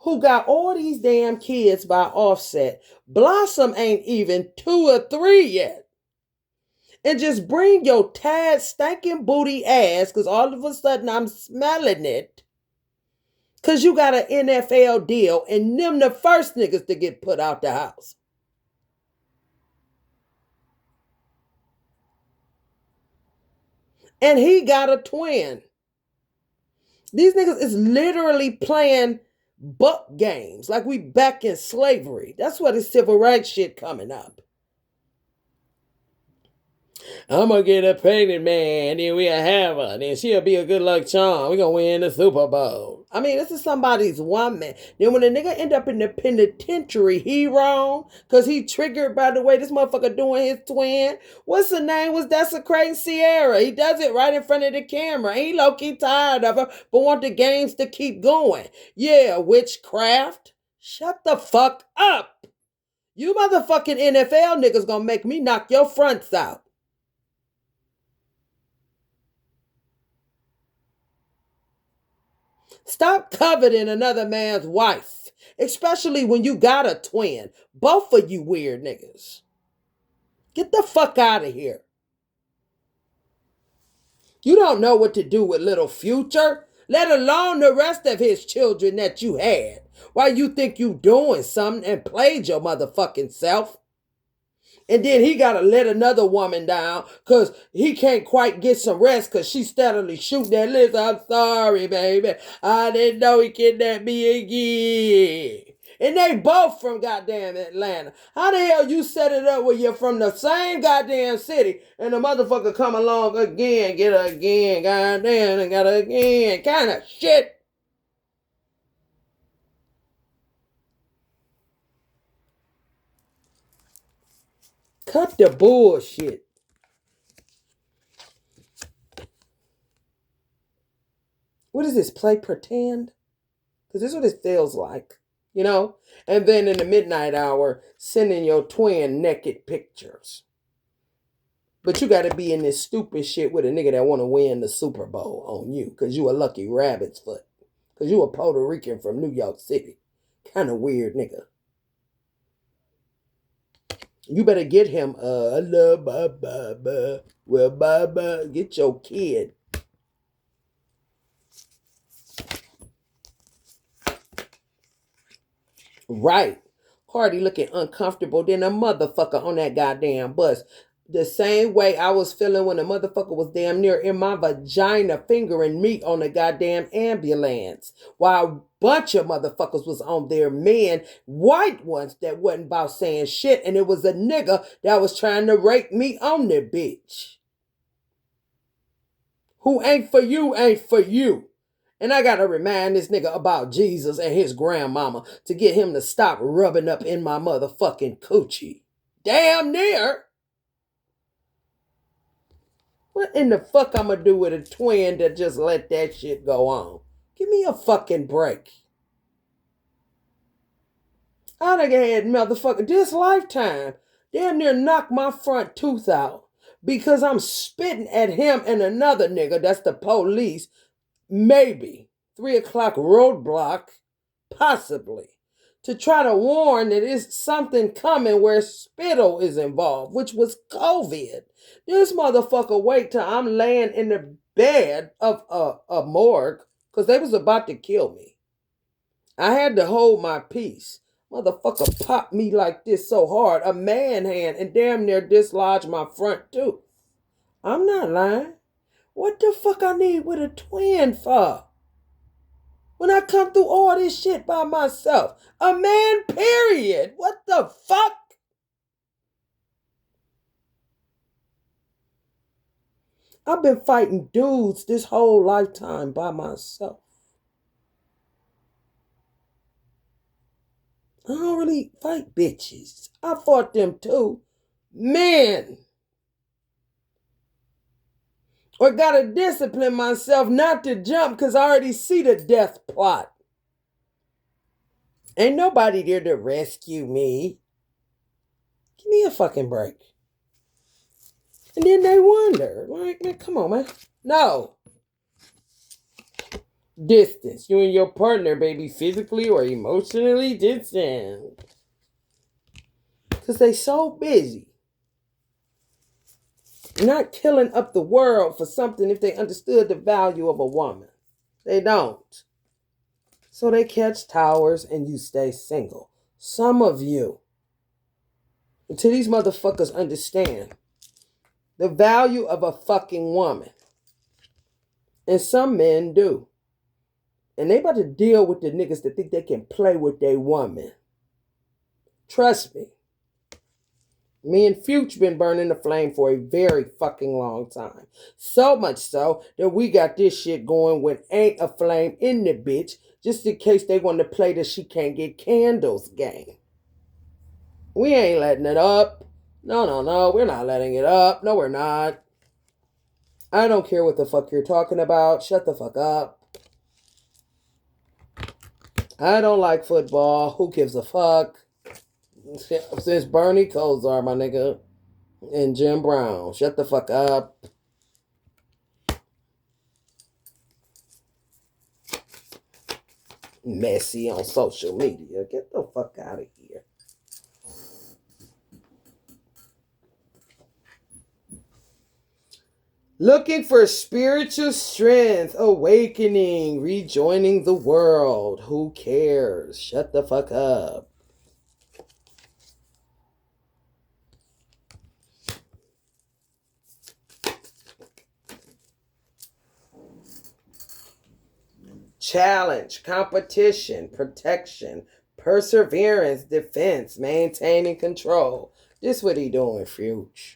who got all these damn kids by Offset? Blossom ain't even 2 or 3 yet. And just bring your tad stinking booty ass, because all of a sudden I'm smelling it. Because you got an NFL deal and them the first niggas to get put out the house. And he got a twin. These niggas is literally playing buck games like we back in slavery. That's why the civil rights shit coming up. I'm gonna get a pregnant man, then we'll have her, then she'll be a good luck charm. We're gonna win the Super Bowl. I mean, this is somebody's woman. Then when a nigga end up in the penitentiary, he wrong, because he triggered by the way this motherfucker doing his twin. What's the name? Was Desecrating Sierra? He does it right in front of the camera. He low-key tired of her, but want the games to keep going. Yeah, witchcraft. Shut the fuck up. You motherfucking NFL niggas gonna make me knock your fronts out. Stop coveting another man's wife, especially when you got a twin. Both of you weird niggas. Get the fuck out of here. You don't know what to do with little Future, let alone the rest of his children that you had. Why you think you doing something and played your motherfucking self? And then he got to let another woman down because he can't quite get some rest because she steadily shoot that list. I'm sorry, baby. I didn't know he kidnapped me again. And they both from goddamn Atlanta. How the hell you set it up where you're from the same goddamn city and the motherfucker come along again, get her again, goddamn, and got her again, kind of shit. Cut the bullshit. What is this, play pretend? Because this is what it feels like, you know? And then in the midnight hour, sending your twin naked pictures. But you got to be in this stupid shit with a nigga that want to win the Super Bowl on you because you a lucky rabbit's foot. Because you a Puerto Rican from New York City. Kind of weird nigga. You better get him, I love Baba. Well, Baba, get your kid. Right. Cardi looking uncomfortable than a motherfucker on that goddamn bus. The same way I was feeling when a motherfucker was damn near in my vagina fingering me on the goddamn ambulance. While a bunch of motherfuckers was on their men, white ones that wasn't about saying shit, and it was a nigga that was trying to rape me on the bitch. Who ain't for you, ain't for you. And I gotta remind this nigga about Jesus and his grandmama to get him to stop rubbing up in my motherfucking coochie. Damn near. What in the fuck I'm gonna do with a twin that just let that shit go on? Give me a fucking break. I done had motherfucker this lifetime damn near knock my front tooth out because I'm spitting at him and another nigga that's the police. Maybe 3 o'clock roadblock, possibly, to try to warn that it's something coming where spittle is involved, which was COVID. This motherfucker wait till I'm laying in the bed of a morgue because they was about to kill me. I had to hold my peace. Motherfucker popped me like this so hard, a man hand, and damn near dislodged my front tooth. I'm not lying. What the fuck I need with a twin for? When I come through all this shit by myself. A man, period. What the fuck? I've been fighting dudes this whole lifetime by myself. I don't really fight bitches. I fought them too. Men. Or gotta discipline myself not to jump because I already see the death plot. Ain't nobody there to rescue me. Give me a fucking break. And then they wonder, like, man, come on, man. No. Distance. You and your partner, baby, physically or emotionally distant. Because they so busy. Not killing up the world for something if they understood the value of a woman. They don't. So they catch towers and you stay single. Some of you. Until these motherfuckers understand the value of a fucking woman. And some men do. And they about to deal with the niggas that think they can play with their woman. Trust me. Me and Future been burning the flame for a very fucking long time. So much so that we got this shit going when ain't a flame in the bitch, just in case they want to play the she can't get candles game. We ain't letting it up. No, we're not letting it up. No, we're not. I don't care what the fuck you're talking about. Shut the fuck up. I don't like football. Who gives a fuck? Since Bernie Kosar, my nigga, and Jim Brown. Shut the fuck up. Messy on social media. Get the fuck out of here. Looking for spiritual strength, awakening, rejoining the world. Who cares? Shut the fuck up. Challenge, competition, protection, perseverance, defense, maintaining control. This what he doing, Fuge.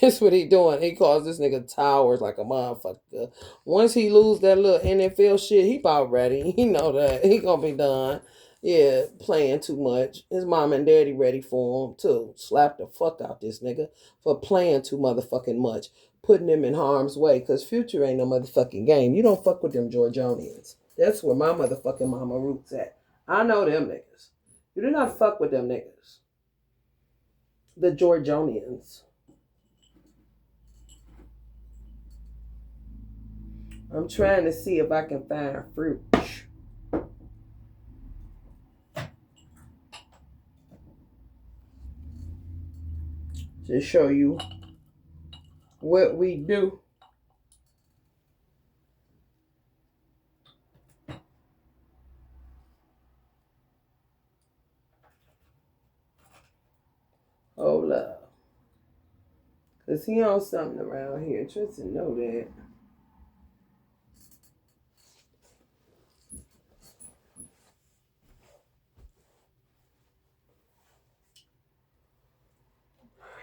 This what he doing. He calls this nigga Towers like a motherfucker. Once he lose that little NFL shit, he about ready. He know that. He gonna be done. Yeah, playing too much. His mom and daddy ready for him too. Slap the fuck out this nigga for playing too motherfucking much. Putting him in harm's way. Cause Future ain't no motherfucking game. You don't fuck with them Georgians. That's where my motherfucking mama roots at. I know them niggas. You do not fuck with them niggas. The Georgians. I'm trying to see if I can find fruit. To show you what we do. Hold up. Because he on something around here. Tristan know that.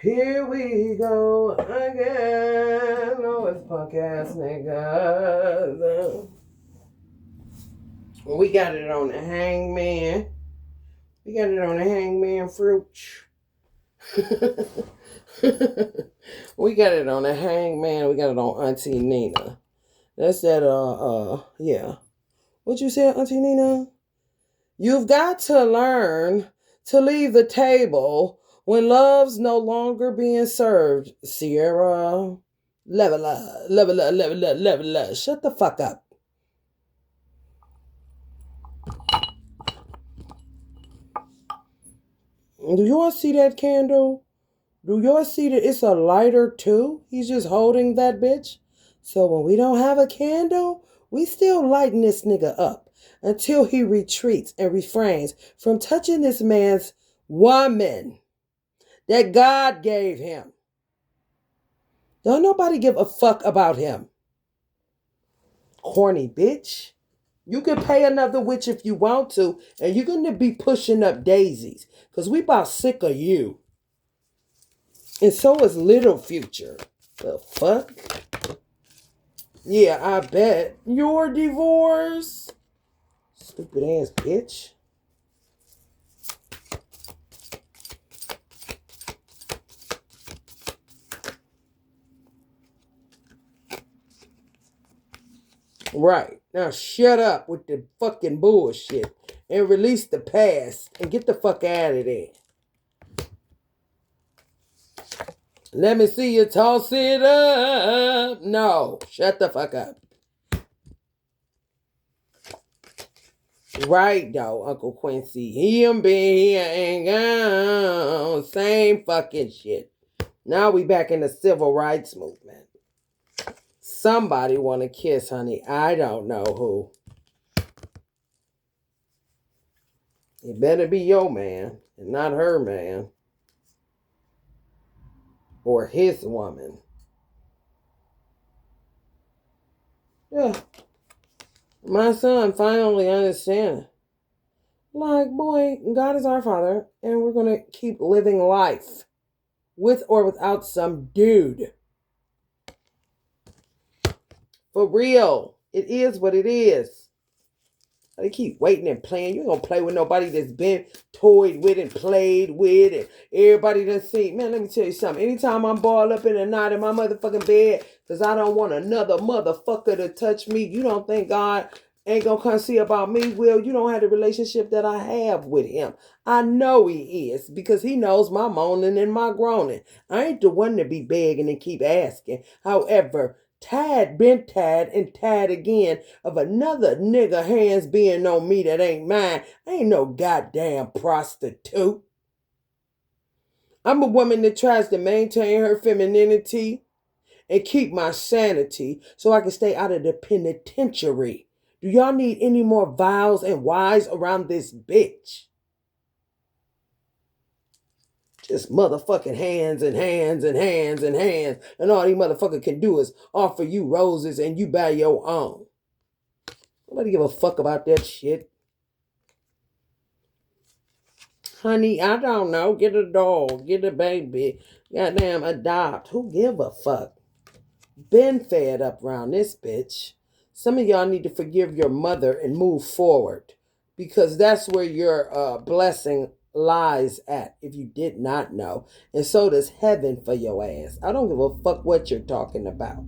Here we go again. Oh, it's punk ass niggas. We got it on the hangman. We got it on the hangman fruit. We got it on the hangman. We got it on Auntie Nina. That's that, yeah. What you said, Auntie Nina? You've got to learn to leave the table when love's no longer being served. Sierra, level up, level up, level up, level up. Shut the fuck up. Do y'all see that candle? Do y'all see that it's a lighter too? He's just holding that bitch. So when we don't have a candle, we still lighten this nigga up until he retreats and refrains from touching this man's woman that God gave him. Don't nobody give a fuck about him. Corny bitch. You can pay another witch if you want to, and you're going to be pushing up daisies because we about sick of you. And so is Little Future. The fuck? Yeah, I bet. Your divorce? Stupid ass bitch. Right. Now shut up with the fucking bullshit and release the past and get the fuck out of there. Let me see you toss it up. No, shut the fuck up. Right though, Uncle Quincy. Him being here and gone. Same fucking shit. Now we back in the civil rights movement. Somebody want to kiss, honey. I don't know who. It better be your man and not her man. Or his woman. Yeah. My son finally understands. Like, boy, God is our father, and we're going to keep living life. With or without some dude. For real. It is what it is. They keep waiting and playing. You ain't gonna play with nobody that's been toyed with and played with and everybody done seen. Man, let me tell you something. Anytime I'm balled up in the night in my motherfucking bed because I don't want another motherfucker to touch me, you don't think God ain't gonna come see about me? Will, you don't have the relationship that I have with him. I know he is because he knows my moaning and my groaning. I ain't the one to be begging and keep asking. However, been tied and tied again of another nigga hands being on me that ain't mine. I ain't no goddamn prostitute. I'm a woman that tries to maintain her femininity and keep my sanity so I can stay out of the penitentiary. Do y'all need any more vows and whys around this bitch? Just motherfucking hands and hands and hands and hands. And all these motherfuckers can do is offer you roses and you buy your own. Nobody give a fuck about that shit. Honey, I don't know. Get a dog. Get a baby. Goddamn, adopt. Who give a fuck? Been fed up around this bitch. Some of y'all need to forgive your mother and move forward. Because that's where your blessing lies at, if you did not know. And so does heaven for your ass. I don't give a fuck what you're talking about.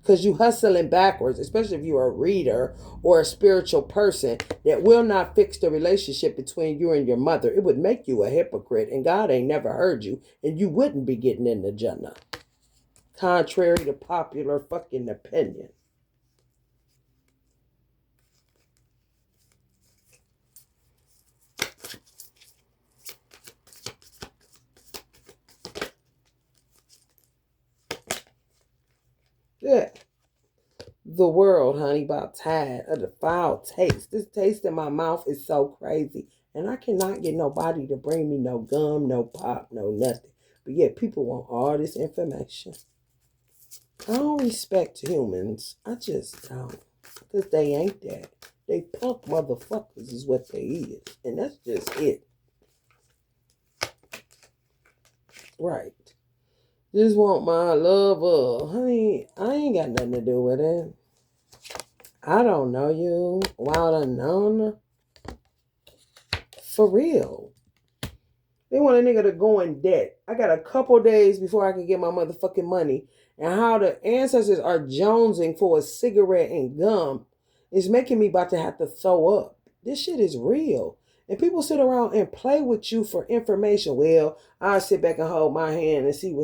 Because you hustling backwards, especially if you're a reader or a spiritual person, that will not fix the relationship between you and your mother. It would make you a hypocrite, and God ain't never heard you, and you wouldn't be getting in the Jannah. Contrary to popular fucking opinion. Yeah. The world, honey, about tired of the foul taste. This taste in my mouth is so crazy. And I cannot get nobody to bring me no gum, no pop, no nothing. But yet people want all this information. I don't respect humans. I just don't. Because they ain't that. They punk motherfuckers is what they is. And that's just it. Right. Just want my lover. Honey, I ain't got nothing to do with it. I don't know you. Wild unknown. For real. They want a nigga to go in debt. I got a couple days before I can get my motherfucking money. And how the ancestors are jonesing for a cigarette and gum is making me about to have to throw up. This shit is real. And people sit around and play with you for information. Well, I'll sit back and hold my hand and see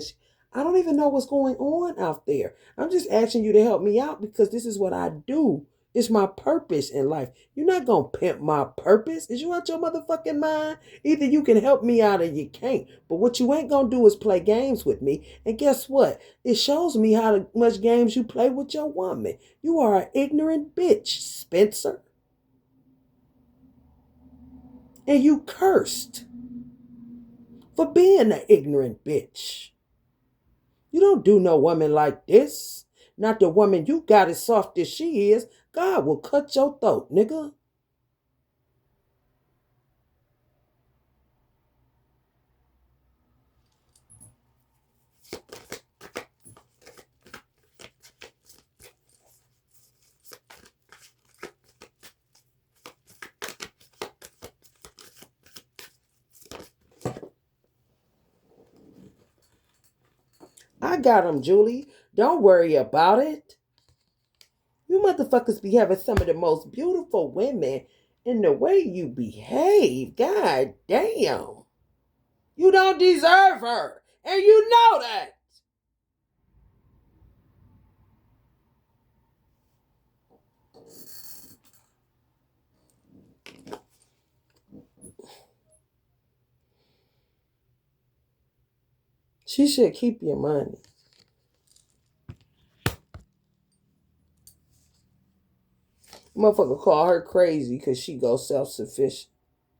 I don't even know what's going on out there. I'm just asking you to help me out because this is what I do. It's my purpose in life. You're not going to pimp my purpose. Is you out your motherfucking mind? Either you can help me out or you can't. But what you ain't going to do is play games with me. And guess what? It shows me how much games you play with your woman. You are an ignorant bitch, Spencer. And you cursed for being an ignorant bitch. You don't do no woman like this. Not the woman you got as soft as she is. God will cut your throat, nigga. I got him, Julie. Don't worry about it. You motherfuckers be having some of the most beautiful women in the way you behave. God damn. You don't deserve her. And you know that. She should keep your money. Motherfucker call her crazy because she goes self-sufficient.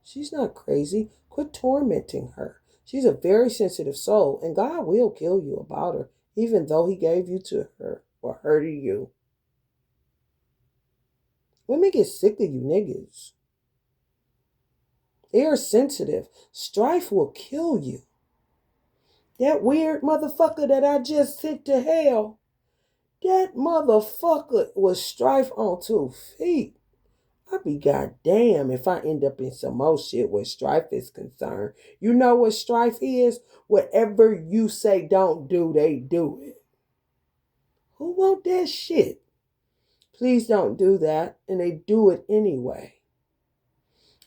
She's not crazy. Quit tormenting her. She's a very sensitive soul, and God will kill you about her, even though he gave you to her or her to you. Women get sick of you niggas. They are sensitive. Strife will kill you. That weird motherfucker that I just sent to hell, that motherfucker was Strife on 2 feet. I'd be goddamn if I end up in some more shit where Strife is concerned. You know what Strife is? Whatever you say don't do, they do it. Who want that shit? Please don't do that, and they do it anyway.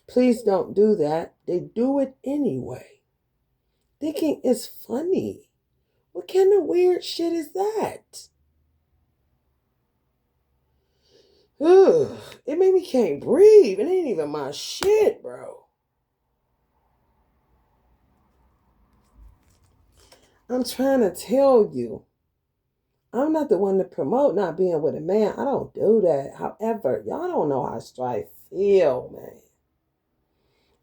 Please don't do that. They do it anyway. Thinking it's funny. What kind of weird shit is that? Ugh, it made me can't breathe. It ain't even my shit, bro. I'm trying to tell you. I'm not the one to promote not being with a man. I don't do that. However, y'all don't know how Strife feel, man.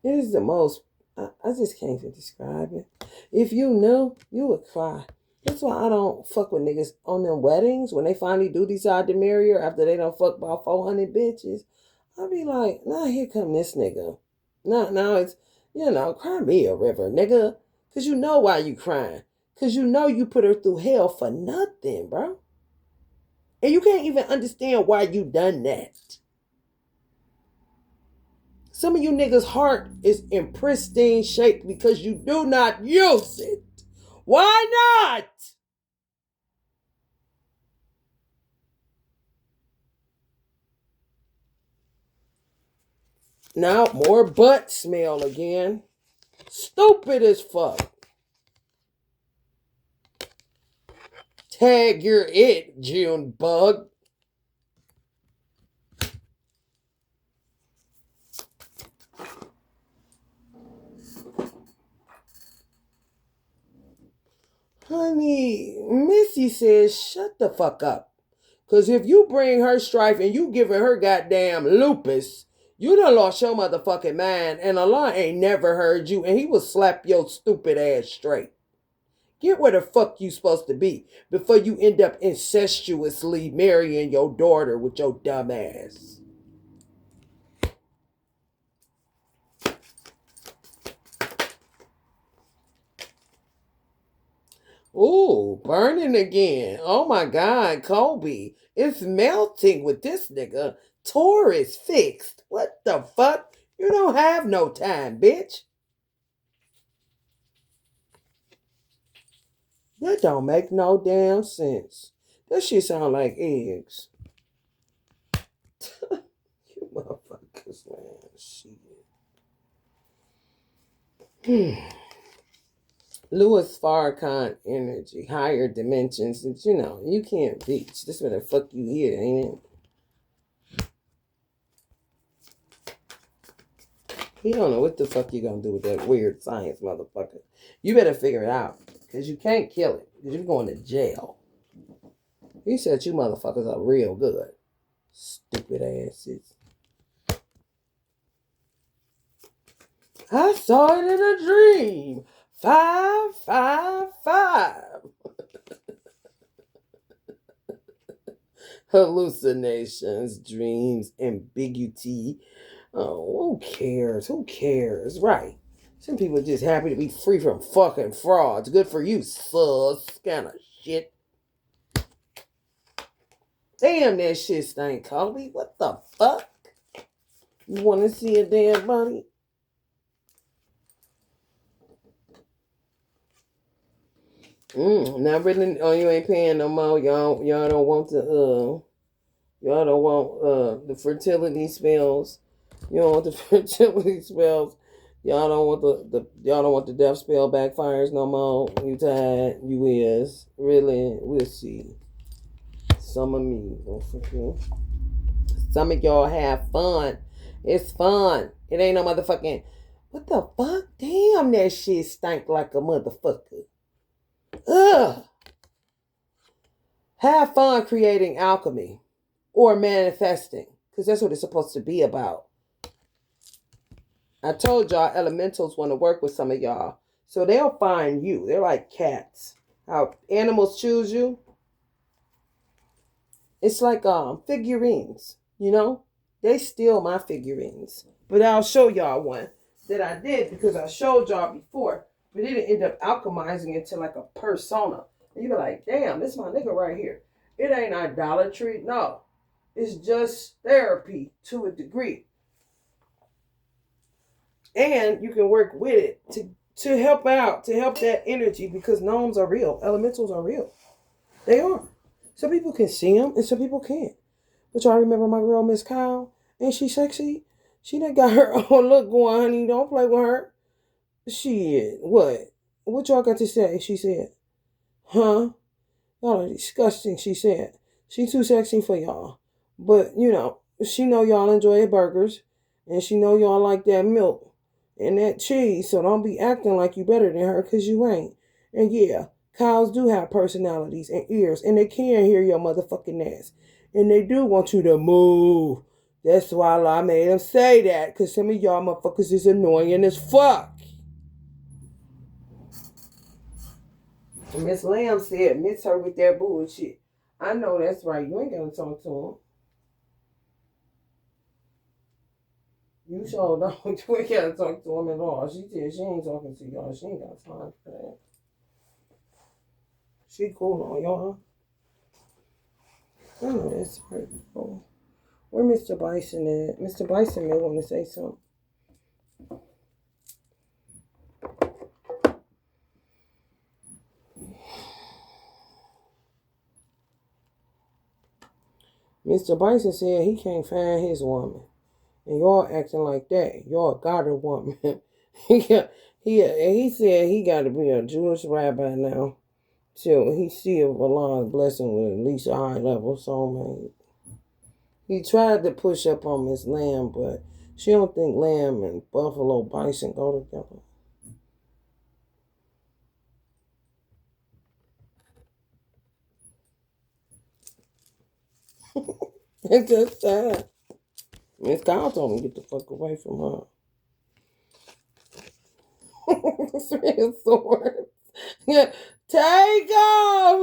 It is the most, I just can't even describe it. If you knew, you would cry. That's why I don't fuck with niggas on them weddings. When they finally do decide to marry her after they done fuck about 400 bitches, I'll be like, nah, here come this nigga. Now it's, cry me a river, nigga. Because you know why you crying. Because you know you put her through hell for nothing, bro. And you can't even understand why you done that. Some of you niggas' heart is in pristine shape because you do not use it. Why not? Now, more butt smell again. Stupid as fuck. Tag your it, June bug. Honey, Missy says, shut the fuck up. Because if you bring her Strife and you giving her goddamn lupus, you done lost your motherfucking mind, and Allah ain't never heard you, and he will slap your stupid ass straight. Get where the fuck you supposed to be before you end up incestuously marrying your daughter with your dumb ass. Ooh, burning again. Oh my God, Kobe. It's melting with this nigga. Taurus fixed. What the fuck? You don't have no time, bitch. That don't make no damn sense. That shit sound like eggs. You motherfuckers, man. Shit. Louis Farrakhan energy, higher dimensions that you can't reach. This is where the fuck you here, ain't it? He don't know what the fuck you gonna do with that weird science, motherfucker. You better figure it out. Because you can't kill it. Because you're going to jail. He said you motherfuckers are real good. Stupid asses. I saw it in a dream. 555. Hallucinations, dreams, ambiguity. Oh, who cares? Who cares? Right. Some people are just happy to be free from fucking frauds. Good for you, sus. Kind of shit. Damn, that shit stank, Colby. What the fuck? You want to see a dead body? Not really. Oh, you ain't paying no more. Y'all don't want the fertility spells. You don't want the fertility spells. Y'all don't want the death spell backfires no more. You tired? You is. Really? We'll see. Some of me. Some of y'all have fun. It's fun. It ain't no motherfucking. What the fuck? Damn, that shit stank like a motherfucker. Ugh. Have fun creating alchemy or manifesting, because that's what it's supposed to be about. I told y'all elementals want to work with some of y'all, so they'll find you. They're like cats. How animals choose you. It's like figurines, you know? They steal my figurines. But I'll show y'all one that I did because I showed y'all before. But it didn't end up alchemizing into like a persona. And you be like, damn, this is my nigga right here. It ain't idolatry. No. It's just therapy to a degree. And you can work with it to help out, to help that energy, because gnomes are real. Elementals are real. They are. Some people can see them and some people can't. But y'all remember my girl, Miss Kyle? Ain't she sexy? She done got her own look going, honey. Don't play with her. Shit. What? What y'all got to say? She said. Huh? Y'all are disgusting, she said. She too sexy for y'all. But, you know, she know y'all enjoy burgers. And she know y'all like that milk and that cheese. So don't be acting like you better than her, because you ain't. And yeah, cows do have personalities and ears. And they can hear your motherfucking ass. And they do want you to move. That's why I made them say that. Because some of y'all motherfuckers is annoying as fuck. Miss Lamb said, miss her with that bullshit. I know that's right. You ain't gonna talk to him. You sure don't. You ain't gotta talk to him at all. She said she ain't talking to y'all. She ain't got time for that. She cool on y'all. I know that's right. Oh. Where Mr. Bison at? Mr. Bison may want to say something. Mr. Bison said he can't find his woman. And y'all acting like that. Y'all got a woman. he said he got to be a Jewish rabbi now till he see Allah's blessing with at least a high level soulmate. He tried to push up on Miss Lamb, but she don't think lamb and buffalo bison go together. It's just sad. Miss Kyle told me to get the fuck away from her. Three swords. Yeah. Take off!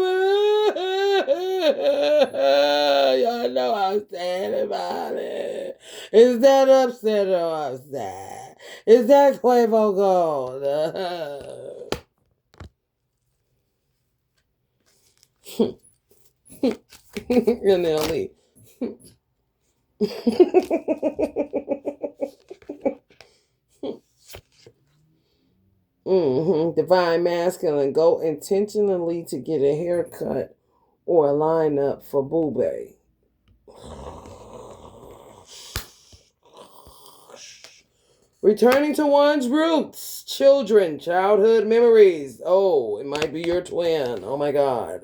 Y'all know I'm sad about it. Is that upset or upset? Is that Quavo Gold? And they'll leave. Divine masculine. Go intentionally to get a haircut or a lineup for boobay. Returning to one's roots. Children. Childhood memories. Oh, it might be your twin. Oh my God.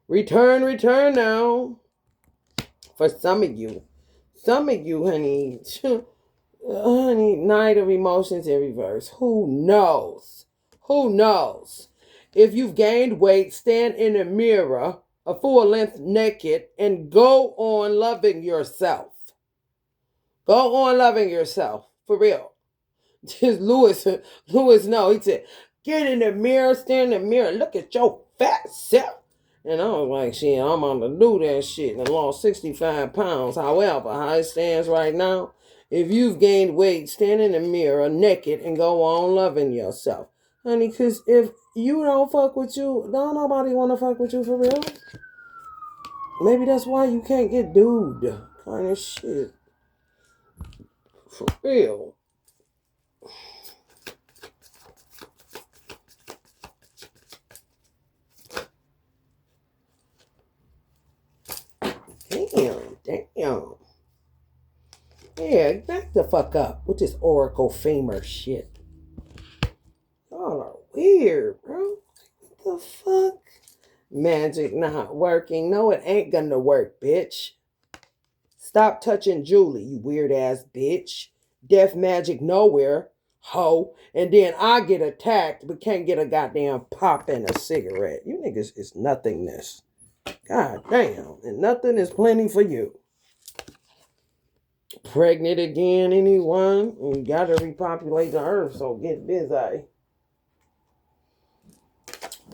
Return now. For some of you. Some of you, honey. Honey, Knight of Emotions in reverse. Who knows? Who knows? If you've gained weight, stand in a mirror, a full length naked, and go on loving yourself. Go on loving yourself. For real. Just Lewis, no. He said, get in the mirror, stand in the mirror, look at your fat self. And I was like, shit, I'm gonna do that shit and lost 65 pounds. However, how it stands right now, if you've gained weight, stand in the mirror naked and go on loving yourself. Honey, because if you don't fuck with you, don't nobody want to fuck with you for real. Maybe that's why you can't get dude kind of shit. For real. Damn. Yeah, back the fuck up with this Oracle Famer shit. Y'all are weird, bro. What the fuck? Magic not working. No, it ain't gonna work, bitch. Stop touching Julie, you weird ass bitch. Death magic nowhere, ho. And then I get attacked, but can't get a goddamn pop and a cigarette. You niggas is nothingness. God damn. And nothing is plenty for you. Pregnant again, anyone? You gotta repopulate the earth, so get busy.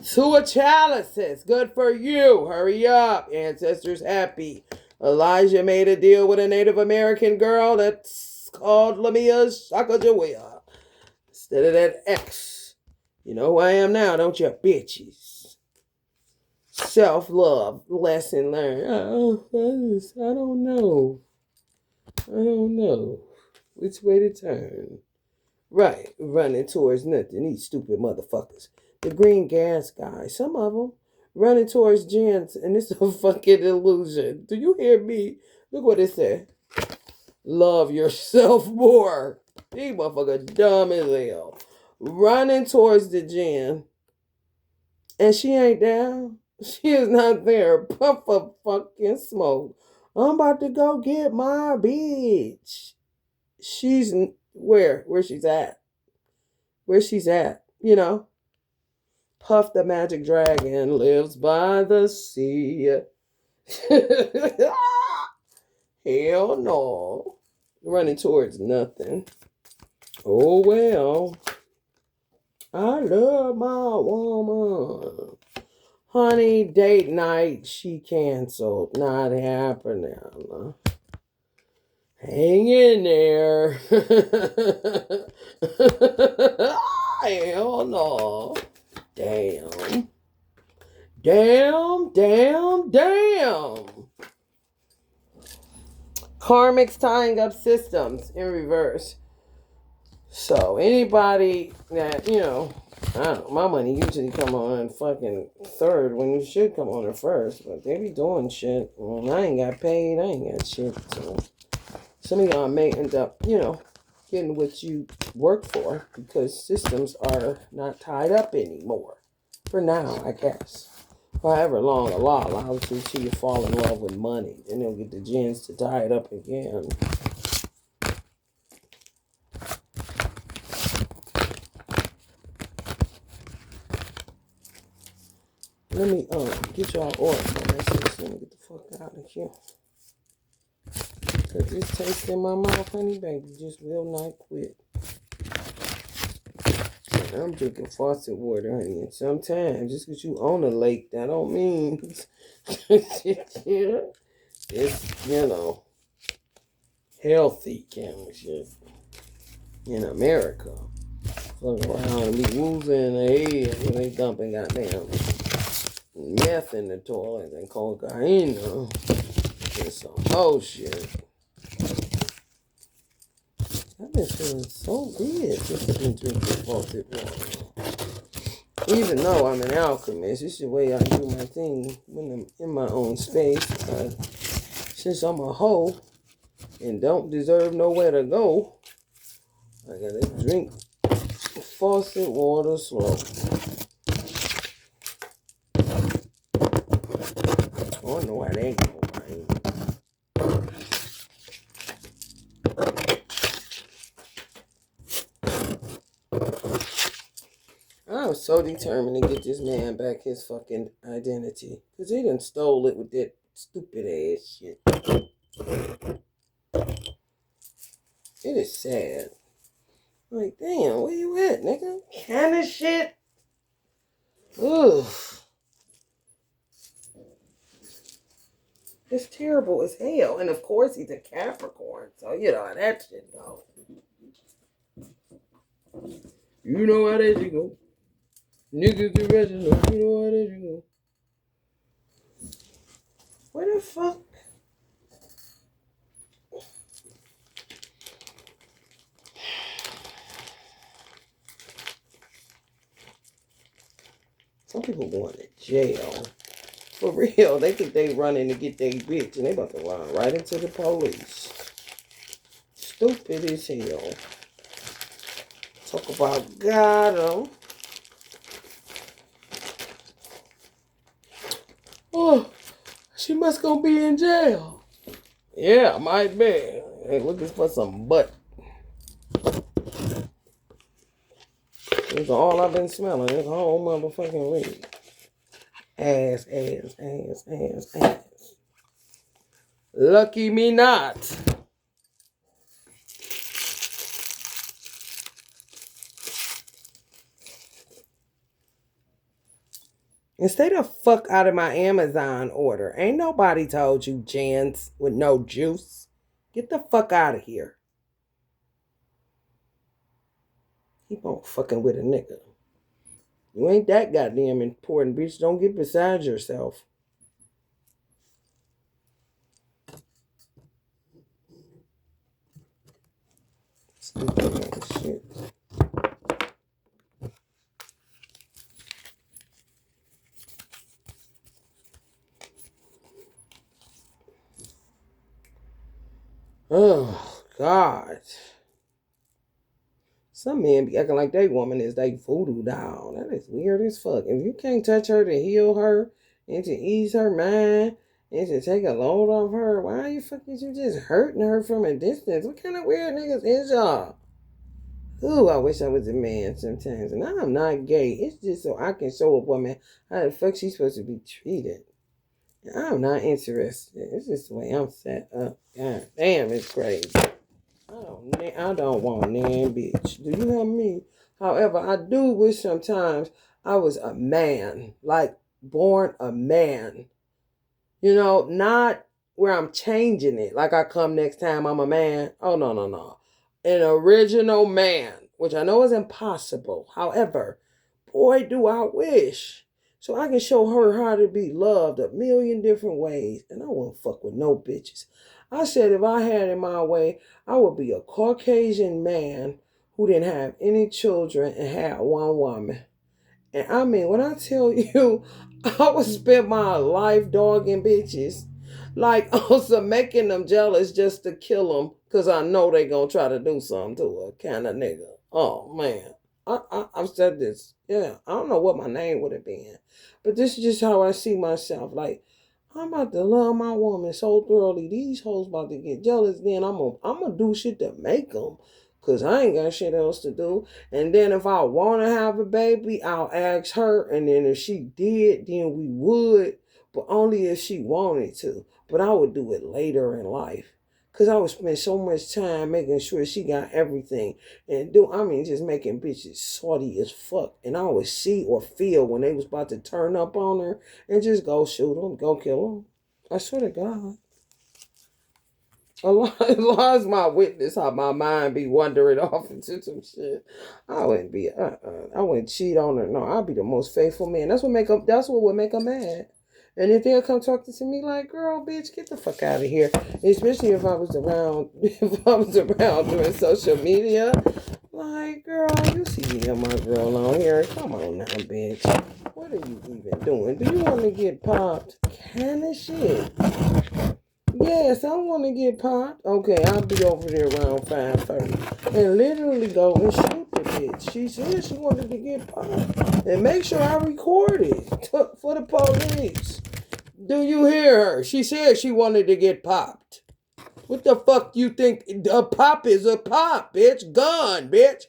Two of chalices. Good for you. Hurry up. Ancestors happy. Elijah made a deal with a Native American girl that's called Lamia Sacagawea. Instead of that X. You know who I am now, don't you, bitches? Self-love. Lesson learned. I don't know. Which way to turn? Right. Running towards nothing. These stupid motherfuckers. The green gas guys. Some of them. Running towards gents. And it's a fucking illusion. Do you hear me? Look what it said. Love yourself more. These motherfuckers dumb as hell. Running towards the gin. And she ain't down. She is not there. Puff of fucking smoke. I'm about to go get my bitch. She's where? Where she's at? Where she's at? You know? Puff the magic dragon lives by the sea. Hell no. Running towards nothing. Oh well. I love my woman. Honey, date night, she canceled. Not happening. Hang in there. Hell no. Damn. Karmic's tying up systems in reverse. So anybody that, I don't know, my money usually come on fucking third when you should come on the first, but they be doing shit. Well, I ain't got paid, I ain't got shit. So some of y'all may end up, getting what you work for because systems are not tied up anymore. For now, I guess. However long Allah allows you till you fall in love with money. Then they'll get the jinns to tie it up again. Let me get y'all oracle message. Let me get the fuck out of here. Cause this taste in my mouth, honey, baby, just will not quit. And I'm drinking faucet water, honey. And sometimes, just because you own a lake, that don't mean it's, healthy kind of shit. In America. Fuck around and be woozing in the head when they dumping goddamn meth in the toilet and cocaine. Just some bullshit. I've been feeling so good since I've been drinking faucet water. Even though I'm an alchemist, it's the way I do my thing when I'm in my own space. Since I'm a hoe and don't deserve nowhere to go, I gotta drink faucet water slow. I don't know why they go, right? so determined to get this man back his fucking identity. Because he done stole it with that stupid ass shit. It is sad. Like, damn, where you at, nigga? Kind of shit. Ugh. It's terrible as hell. And of course, he's a Capricorn. So, you know how that shit goes. You know how that shit go. Niggas the original. You know how that shit go. Where the fuck? Some people going to jail. For real. They think they running to get their bitch. And they about to run right into the police. Stupid as hell. Talk about got 'em. Oh, she must gonna be in jail. Yeah, might be. Hey, looking for some butt. That's all I've been smelling this whole motherfucking week. Ass, ass, ass, ass, ass. Lucky me not. And stay the fuck out of my Amazon order. Ain't nobody told you Jans with no juice. Get the fuck out of here. Keep on fucking with a nigga. You ain't that goddamn important, bitch. Don't get beside yourself. Stupid ass shit. Oh, God. Some men be acting like they woman is they voodoo doll. That is weird as fuck. If you can't touch her to heal her and to ease her mind and to take a load off her, why are you fucking you just hurting her from a distance? What kind of weird niggas is y'all? Ooh, I wish I was a man sometimes. And I'm not gay. It's just so I can show a woman how the fuck she's supposed to be treated. I'm not interested. It's just the way I'm set up. God damn, it's crazy. I don't want nan bitch. Do you hear me? However, I do wish sometimes I was a man. Like, born a man. You know, not where I'm changing it. Like I come next time I'm a man. Oh, no. An original man. Which I know is impossible. However, boy, do I wish. So I can show her how to be loved a million different ways. And I won't fuck with no bitches. I said if I had it my way, I would be a Caucasian man who didn't have any children and had one woman. And I mean, when I tell you, I would spend my life dogging bitches. Like, also making them jealous just to kill them. Because I know they going to try to do something to her kind of nigga. Oh, man. I've said this. Yeah, I don't know what my name would have been. But this is just how I see myself. Like, I'm about to love my woman so thoroughly. These hoes about to get jealous. Then I'm gonna do shit to make them. Because I ain't got shit else to do. And then if I want to have a baby, I'll ask her. And then if she did, then we would. But only if she wanted to. But I would do it later in life. Because I would spend so much time making sure she got everything. And just making bitches salty as fuck. And I would see or feel when they was about to turn up on her. And just go shoot them, go kill them. I swear to God. Allah's my witness how my mind be wandering off into some shit. I wouldn't be, I wouldn't cheat on her. No, I'd be the most faithful man. That's what would make her mad. And if they'll come talking to me like, girl, bitch, get the fuck out of here. Especially if I was around doing social media. Like, girl, you see me and my girl on here. Come on now, bitch. What are you even doing? Do you want to get popped? Kind of shit. Yes, I want to get popped. Okay, I'll be over there around 5:30 and literally go and shoot the bitch. She said she wanted to get popped. And make sure I record it for the police. Do you hear her? She said she wanted to get popped. What the fuck you think? A pop is a pop, bitch. Gun, bitch.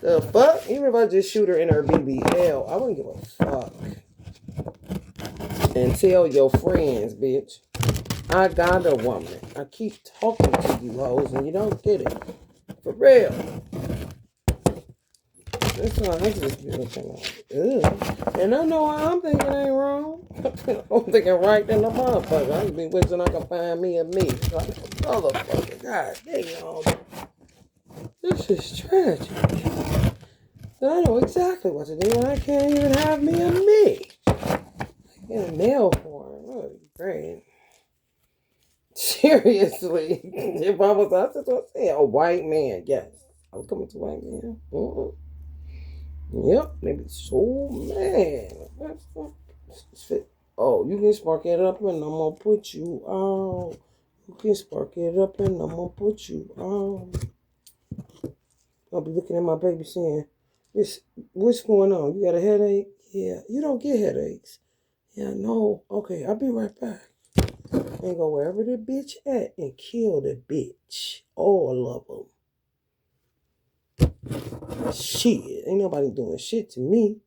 The fuck? Even if I just shoot her in her BBL, I wouldn't give a fuck. And tell your friends, bitch, I got a woman. I keep talking to you hoes and you don't get it. For real. That's why I just be looking like, ugh. And I know what I'm thinking ain't wrong. I'm thinking right in the motherfucker. I be wishing I could find me a me. Like, motherfucker, god damn. This is tragic. And I know exactly what to do, and I can't even have me a me. Get a nail porn. That would be great. Seriously. If I was, I was going to say a white man, yes. I was coming to white man. Mm-mm. Yep, maybe so man. Oh, you can spark it up and I'm gonna put you out. You can spark it up and I'm gonna put you out. I'll be looking at my baby saying, what's going on? You got a headache? Yeah, you don't get headaches. Yeah, no. Okay, I'll be right back. And go wherever the bitch at and kill the bitch. All of them. Shit, ain't nobody doing shit to me.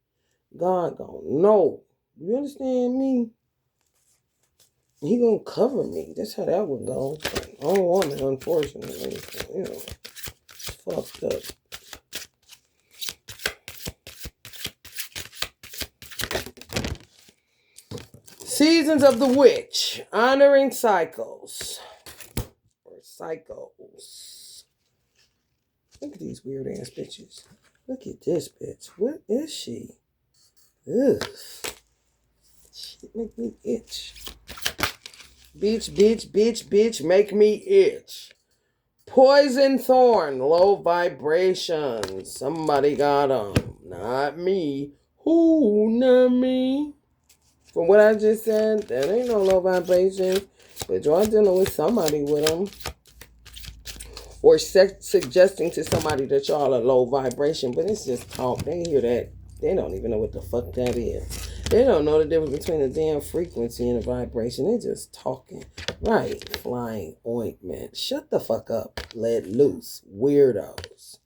God gonna know. You understand me? He gonna cover me. That's how that would go. I don't want it, unfortunately. You know, it's fucked up. Seasons of the Witch. Honoring cycles. Or cycles. Look at these weird ass bitches. Look at this bitch. What is she? Ugh. Shit make me itch. Bitch, make me itch. Poison thorn, low vibration. Somebody got them. Not me. Who, not me? From what I just said, that ain't no low vibration. But y'all dealing with somebody with them. Or suggesting to somebody that y'all are low vibration. But it's just talk. They hear that. They don't even know what the fuck that is. They don't know the difference between a damn frequency and a vibration. They just talking. Right. Flying ointment. Shut the fuck up. Let loose. Weirdos.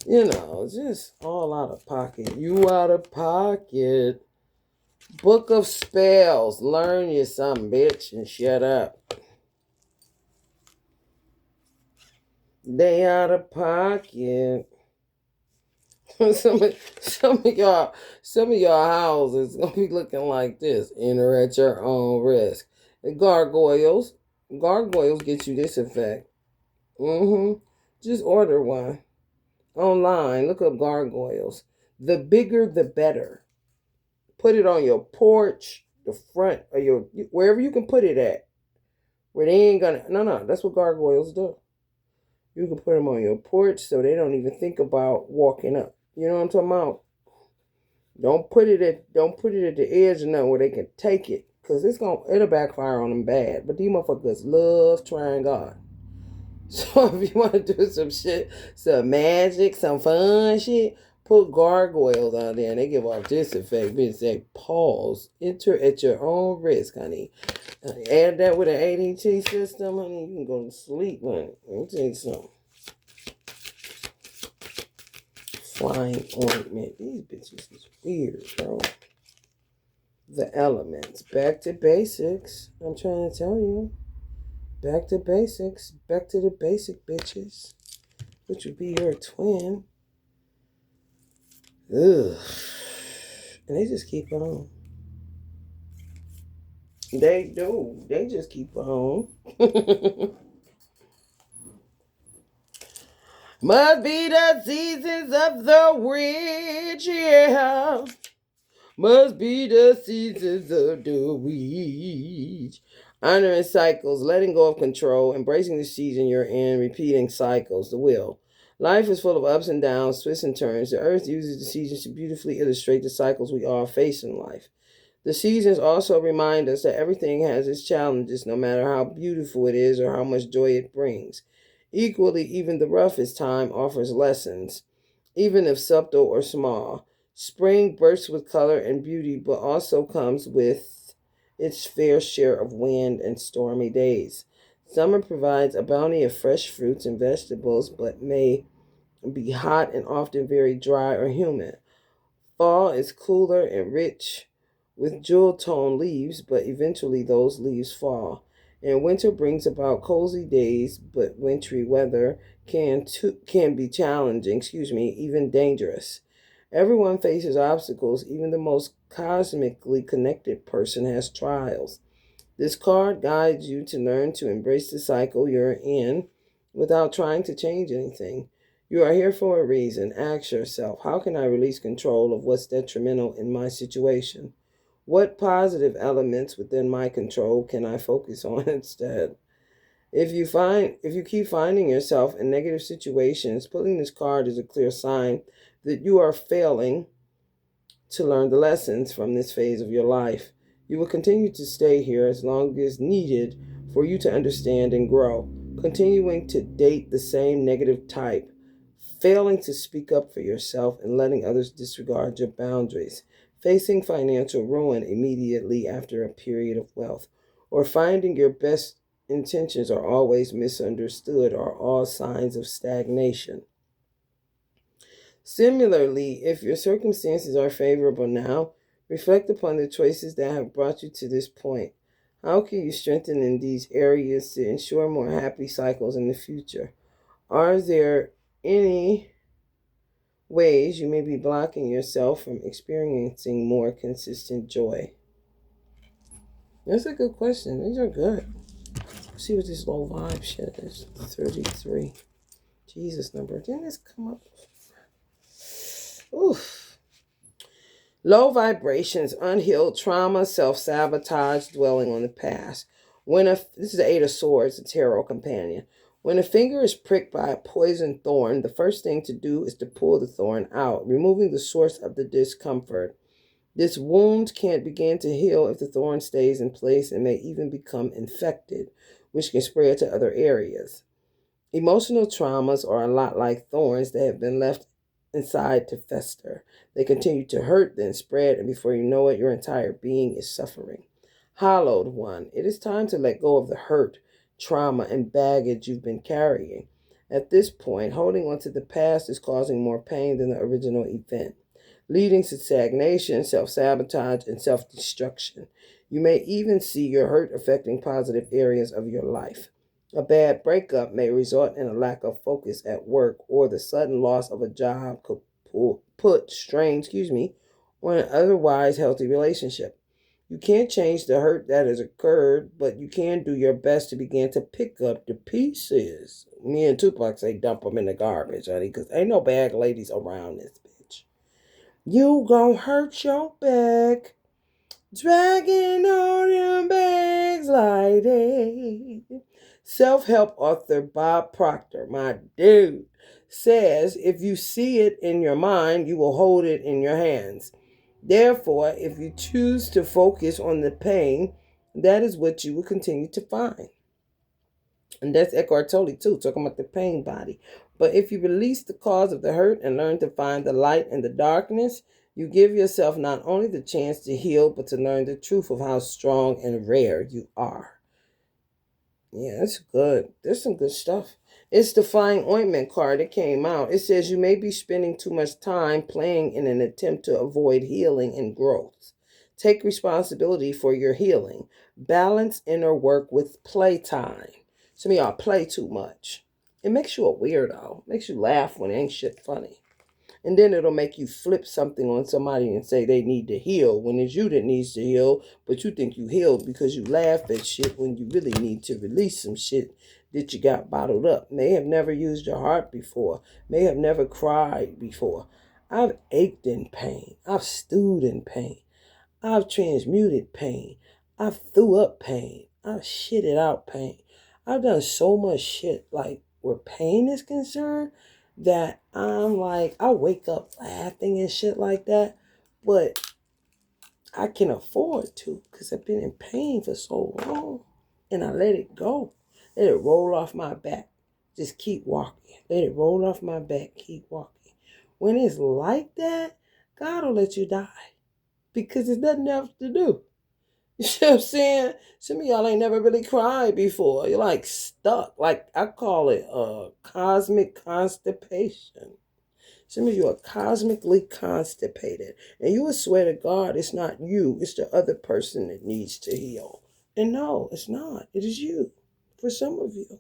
You know, just all out of pocket. You out of pocket. Book of Spells. Learn you something, bitch, and shut up. They out of pocket. some of y'all houses gonna be looking like this. Enter at your own risk. The gargoyles get you this effect. Just order one online. Look up gargoyles. The bigger, the better. Put it on your porch, the front, or your wherever you can put it at. Where they ain't gonna. No. That's what gargoyles do. You can put them on your porch so they don't even think about walking up. You know what I'm talking about? Don't put it at the edge or nothing where they can take it. Cause it'll backfire on them bad. But these motherfuckers love trying God. So if you want to do some shit, some magic, some fun shit, put gargoyles on there and they give off this effect. Bitch, say pause. Enter at your own risk, honey. Add that with an ADT system, honey. You can go to sleep, honey. Let me tell you something. Flying ointment. These bitches is weird, bro. The elements. Back to basics. I'm trying to tell you. Back to basics. Back to the basic bitches. Which would be your twin. Ugh. And they just keep on. They do. They just keep on. Must be the seasons of the witch, yeah. Must be the seasons of the witch. Honoring cycles, letting go of control, embracing the season you're in, repeating cycles, the wheel. Life is full of ups and downs, twists and turns. The earth uses the seasons to beautifully illustrate the cycles we all face in life. The seasons also remind us that everything has its challenges, no matter how beautiful it is or how much joy it brings. Equally, even the roughest time offers lessons, even if subtle or small. Spring bursts with color and beauty, but also comes with its fair share of wind and stormy days. Summer provides a bounty of fresh fruits and vegetables, but may be hot and often very dry or humid. Fall is cooler and rich with jewel tone leaves, but eventually those leaves fall. And winter brings about cozy days, but wintry weather can be challenging, even dangerous. Everyone faces obstacles, even the most cosmically connected person has trials. This card guides you to learn to embrace the cycle you're in without trying to change anything. You are here for a reason. Ask yourself, how can I release control of what's detrimental in my situation? What positive elements within my control can I focus on instead? If you keep finding yourself in negative situations, pulling this card is a clear sign that you are failing to learn the lessons from this phase of your life. You will continue to stay here as long as needed for you to understand and grow, continuing to date the same negative type, failing to speak up for yourself and letting others disregard your boundaries, facing financial ruin immediately after a period of wealth, or finding your best intentions are always misunderstood are all signs of stagnation. Similarly, if your circumstances are favorable now, reflect upon the choices that have brought you to this point. How can you strengthen in these areas to ensure more happy cycles in the future? Are there any ways you may be blocking yourself from experiencing more consistent joy? That's a good question. These are good. Let's see what this low vibe shit is. 33. Jesus number. Didn't this come up? Oof. Low vibrations, unhealed trauma, self-sabotage, dwelling on the past. This is the Eight of Swords, a tarot companion. When a finger is pricked by a poison thorn, the first thing to do is to pull the thorn out, removing the source of the discomfort. This wound can't begin to heal if the thorn stays in place and may even become infected, which can spread to other areas. Emotional traumas are a lot like thorns that have been left inside to fester. They continue to hurt, then spread, and before you know it, your entire being is suffering. Hollowed one, it is time to let go of the hurt, trauma, and baggage you've been carrying. At this point, holding on to the past is causing more pain than the original event, leading to stagnation, self-sabotage, and self-destruction. You may even see your hurt affecting positive areas of your life. A bad breakup may result in a lack of focus at work, or the sudden loss of a job could put strain, on an otherwise healthy relationship. You can't change the hurt that has occurred, but you can do your best to begin to pick up the pieces. Me and Tupac say dump them in the garbage, honey, because ain't no bad ladies around this bitch. You gon' hurt your back, dragging all them bags like that. Self-help author Bob Proctor, my dude, says if you see it in your mind, you will hold it in your hands. Therefore, if you choose to focus on the pain, that is what you will continue to find. And that's Eckhart Tolle too, talking about the pain body. But if you release the cause of the hurt and learn to find the light in the darkness, you give yourself not only the chance to heal, but to learn the truth of how strong and rare you are. Yeah, that's good. There's some good stuff. It's the Fine Ointment card that came out. It says you may be spending too much time playing in an attempt to avoid healing and growth. Take responsibility for your healing. Balance inner work with playtime. Some of y'all play too much. It makes you a weirdo. It makes you laugh when it ain't shit funny. And then it'll make you flip something on somebody and say they need to heal when it's you that needs to heal, but you think you healed because you laugh at shit when you really need to release some shit that you got bottled up. May have never used your heart before, may have never cried before. I've ached in pain. I've stewed in pain. I've transmuted pain. I've threw up pain. I've shitted out pain. I've done so much shit like where pain is concerned that I'm like, I wake up laughing and shit like that, but I can afford to because I've been in pain for so long and I let it go. Let it roll off my back. Just keep walking. Let it roll off my back. Keep walking. When it's like that, God will let you die because there's nothing else to do. You see what I'm saying? Some of y'all ain't never really cried before. You're like stuck. Like I call it cosmic constipation. Some of you are cosmically constipated. And you would swear to God it's not you, it's the other person that needs to heal. And no, it's not. It is you. For some of you.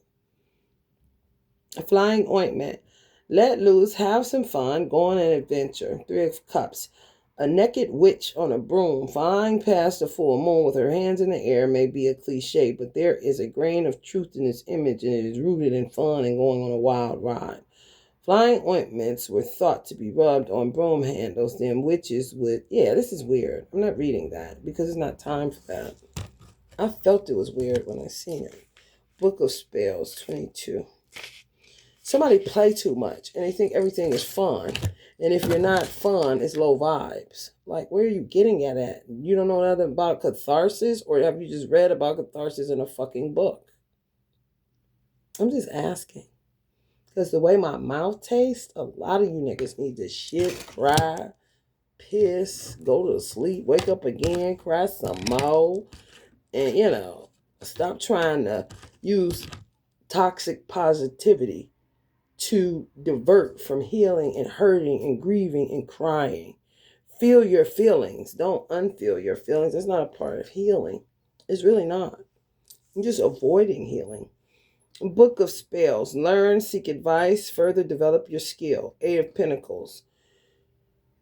A flying ointment. Let loose, have some fun, go on an adventure. Three of Cups. A naked witch on a broom flying past the full moon with her hands in the air may be a cliche, but there is a grain of truth in this image, and it is rooted in fun and going on a wild ride. Flying ointments were thought to be rubbed on broom handles. Then witches would... Yeah, this is weird. I'm not reading that because it's not time for that. I felt it was weird when I seen it. Book of Spells, 22. Somebody play too much and they think everything is fun. And if you're not fun, it's low vibes. Like, where are you getting at? You don't know nothing about catharsis? Or have you just read about catharsis in a fucking book? I'm just asking. Because the way my mouth tastes, a lot of you niggas need to shit, cry, piss, go to sleep, wake up again, cry some more. And, stop trying to use toxic positivity to divert from healing and hurting and grieving and crying. Feel your feelings. Don't unfeel your feelings. That's not a part of healing. It's really not. You're just avoiding healing. Book of Spells. Learn, seek advice, further develop your skill. Eight of Pentacles.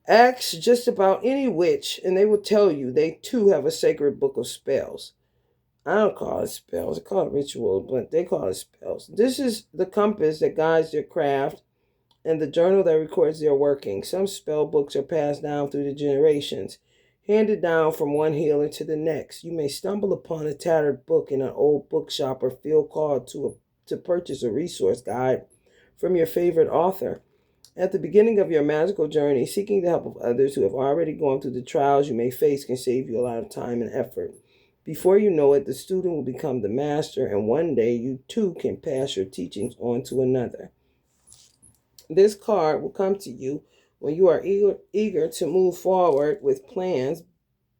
Ask just about any witch and they will tell you they too have a sacred book of spells. I don't call it spells. I call it ritual, but they call it spells. This is the compass that guides their craft and the journal that records their working. Some spell books are passed down through the generations, handed down from one healer to the next. You may stumble upon a tattered book in an old bookshop or feel called to purchase a resource guide from your favorite author. At the beginning of your magical journey, seeking the help of others who have already gone through the trials you may face can save you a lot of time and effort. Before you know it, the student will become the master, and one day you too can pass your teachings on to another. This card will come to you when you are eager to move forward with plans,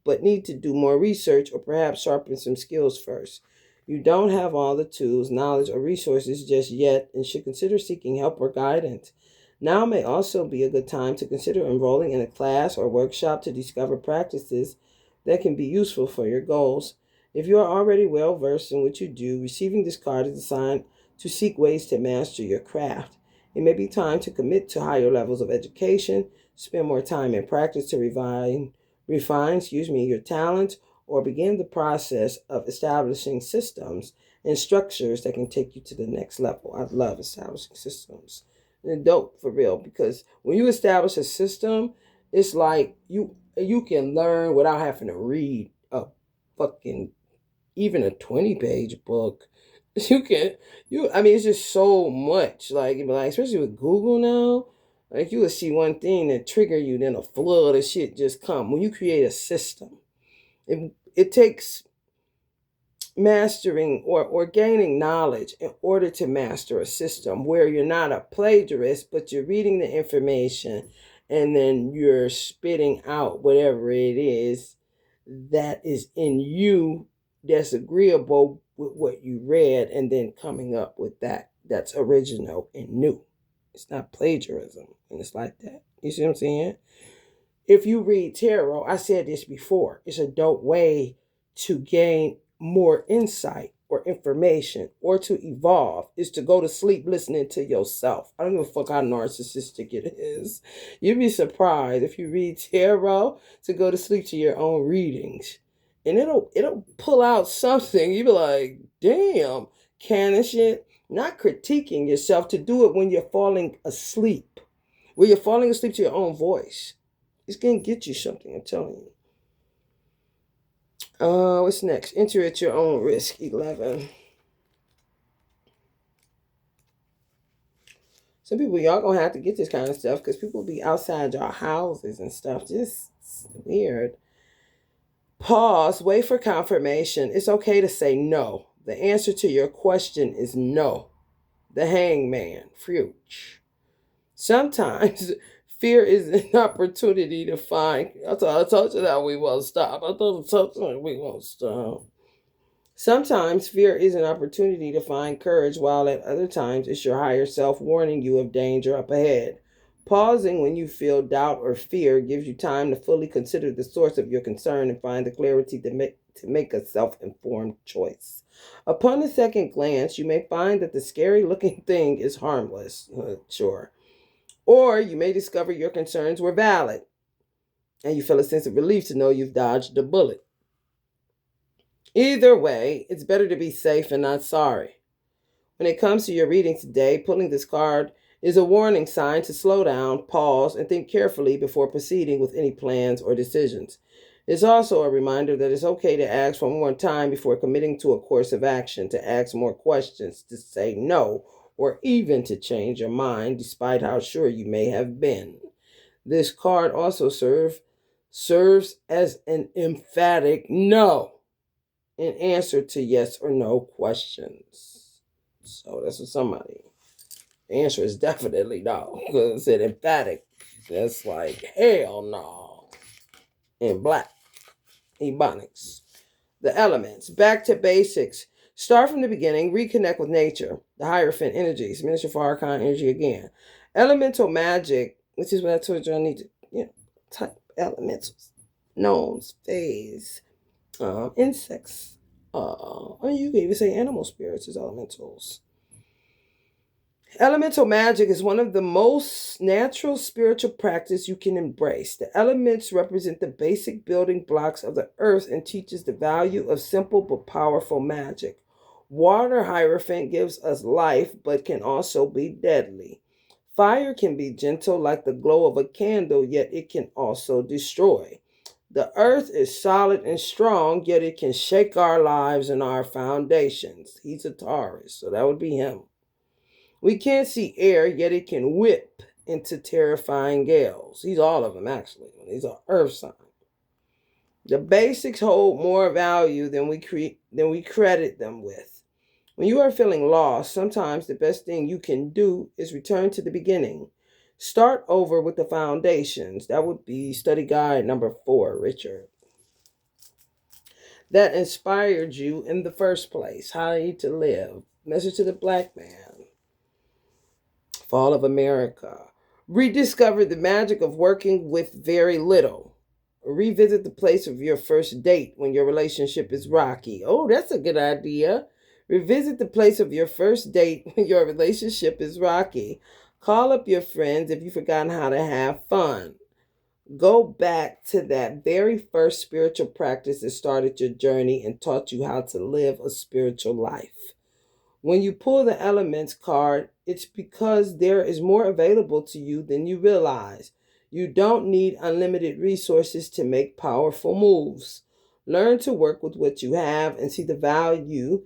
but need to do more research or perhaps sharpen some skills first. You don't have all the tools, knowledge, or resources just yet and should consider seeking help or guidance. Now may also be a good time to consider enrolling in a class or workshop to discover practices that can be useful for your goals. If you are already well versed in what you do, receiving this card is a sign to seek ways to master your craft. It may be time to commit to higher levels of education, spend more time in practice to refine your talents, or begin the process of establishing systems and structures that can take you to the next level. I love establishing systems. They're dope for real, because when you establish a system, it's like you can learn without having to read a fucking even a 20-page book. It's just so much. Like especially with Google now, like you would see one thing that trigger you, then a flood of shit just come. When you create a system, it takes mastering or gaining knowledge in order to master a system where you're not a plagiarist, but you're reading the information and then you're spitting out whatever it is that is in you that's agreeable with what you read, and then coming up with that's original and new. It's not plagiarism, and it's like that. You see what I'm saying? If you read tarot, I said this before, it's a dope way to gain more insight or information or to evolve is to go to sleep listening to yourself. I don't give a fuck how narcissistic it is. You'd be surprised if you read tarot to go to sleep to your own readings. And it'll pull out something. You be like, damn, canon shit. Not critiquing yourself, to do it when you're falling asleep. When you're falling asleep to your own voice. It's going to get you something, I'm telling you. What's next? Enter at your own risk, 11. Some people, y'all going to have to get this kind of stuff because people be outside your houses and stuff. Just weird. Pause. Wait for confirmation. It's okay to say no. The answer to your question is no. The Hangman. Fuge. Sometimes Fear is an opportunity to find. I told you that we won't stop. I told you we won't stop. Sometimes fear is an opportunity to find courage, while at other times it's your higher self warning you of danger up ahead. Pausing when you feel doubt or fear gives you time to fully consider the source of your concern and find the clarity to make a self informed choice. Upon a second glance, you may find that the scary looking thing is harmless, sure. Or you may discover your concerns were valid and you feel a sense of relief to know you've dodged a bullet. Either way, it's better to be safe and not sorry. When it comes to your reading today, pulling this card is a warning sign to slow down, pause, and think carefully before proceeding with any plans or decisions. It's also a reminder that it's okay to ask for more time before committing to a course of action, to ask more questions, to say no, or even to change your mind despite how sure you may have been. This card also serves as an emphatic no in answer to yes or no questions. So that's for somebody. The answer is definitely no, because it said emphatic. That's like hell no. In black, Ebonics. The elements. Back to basics. Start from the beginning. Reconnect with nature. The Hierophant energies. Minister for Archon energy again. Elemental magic, which is what I told you I need to, type elementals. Gnomes, phase, insects. Or you can even say animal spirits as elementals. Elemental magic is one of the most natural spiritual practice you can embrace. The elements represent the basic building blocks of the earth and teaches the value of simple but powerful magic. Water Hierophant gives us life but can also be deadly. Fire can be gentle like the glow of a candle, yet it can also destroy. The earth is solid and strong, yet it can shake our lives and our foundations. He's a Taurus, so that would be him. We can't see air, yet it can whip into terrifying gales. He's all of them, actually. He's an earth sign. The basics hold more value than we credit them with. When you are feeling lost, sometimes the best thing you can do is return to the beginning. Start over with the foundations. That would be study guide number 4, Richard. That inspired you in the first place. How to live. Message to the black man. Fall of America. Rediscover the magic of working with very little. Revisit the place of your first date when your relationship is rocky. Oh, that's a good idea. Revisit the place of your first date when your relationship is rocky. Call up your friends if you've forgotten how to have fun. Go back to that very first spiritual practice that started your journey and taught you how to live a spiritual life. When you pull the elements card, it's because there is more available to you than you realize. You don't need unlimited resources to make powerful moves. Learn to work with what you have and see the value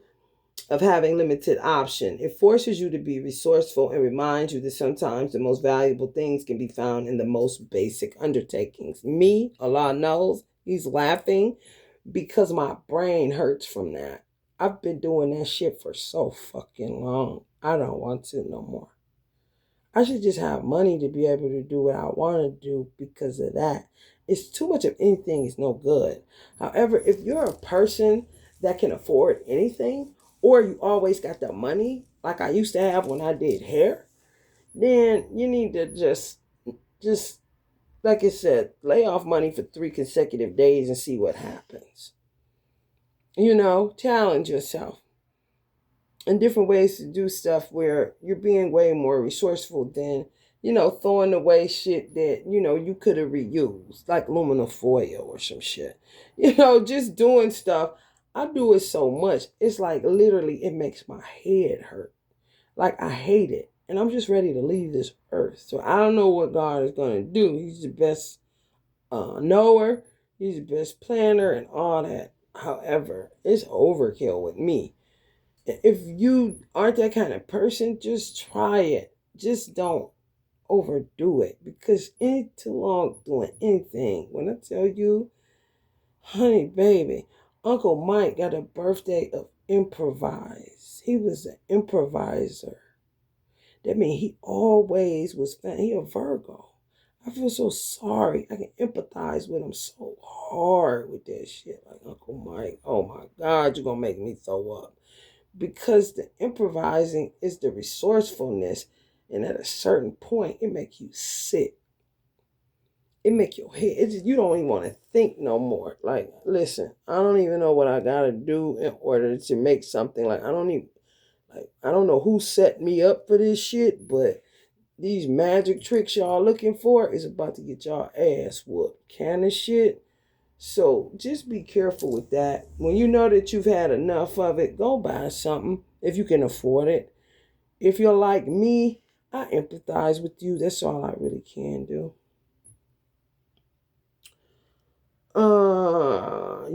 of having limited option. It forces you to be resourceful and reminds you that sometimes the most valuable things can be found in the most basic undertakings. Me, Allah knows, he's laughing because my brain hurts from that. I've been doing that shit for so fucking long. I don't want to no more. I should just have money to be able to do what I want to do because of that. It's too much of anything is no good. However, if you're a person that can afford anything, or you always got the money, like I used to have when I did hair, then you need to just like I said, lay off money for 3 consecutive days and see what happens. Challenge yourself in different ways to do stuff where you're being way more resourceful than, throwing away shit that, you could have reused, like aluminum foil or some shit. Just doing stuff. I do it so much. It's like literally it makes my head hurt. Like I hate it. And I'm just ready to leave this earth. So I don't know what God is going to do. He's the best knower. He's the best planner and all that. However, it's overkill with me. If you aren't that kind of person, just try it. Just don't overdo it, because it ain't too long doing anything. When I tell you, honey, baby, Uncle Mike got a birthday of improvise. He was an improviser. That means he always was, he a Virgo. I feel so sorry. I can empathize with him so hard with that shit. Like, Uncle Mike, oh my God, you're going to make me throw up. Because the improvising is the resourcefulness. And at a certain point, it make you sick. It make your head, you don't even want to think no more. Like, listen, I don't even know what I got to do in order to make something. Like, I don't know who set me up for this shit, but these magic tricks y'all looking for is about to get y'all ass whooped. Kind of shit. So just be careful with that. When you know that you've had enough of it, go buy something if you can afford it. If you're like me, I empathize with you. That's all I really can do.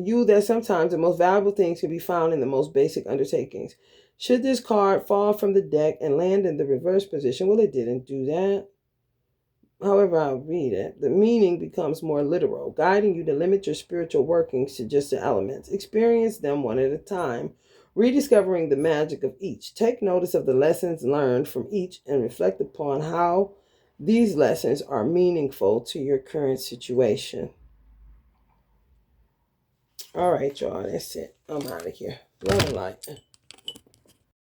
You that sometimes the most valuable things can be found in the most basic undertakings. Should this card fall from the deck and land in the reverse position? Well, it didn't do that. However I read it, the meaning becomes more literal, guiding you to limit your spiritual workings to just the elements. Experience them one at a time, rediscovering the magic of each. Take notice of the lessons learned from each and reflect upon how these lessons are meaningful to your current situation. All right, y'all, that's it. I'm out of here. Love and light.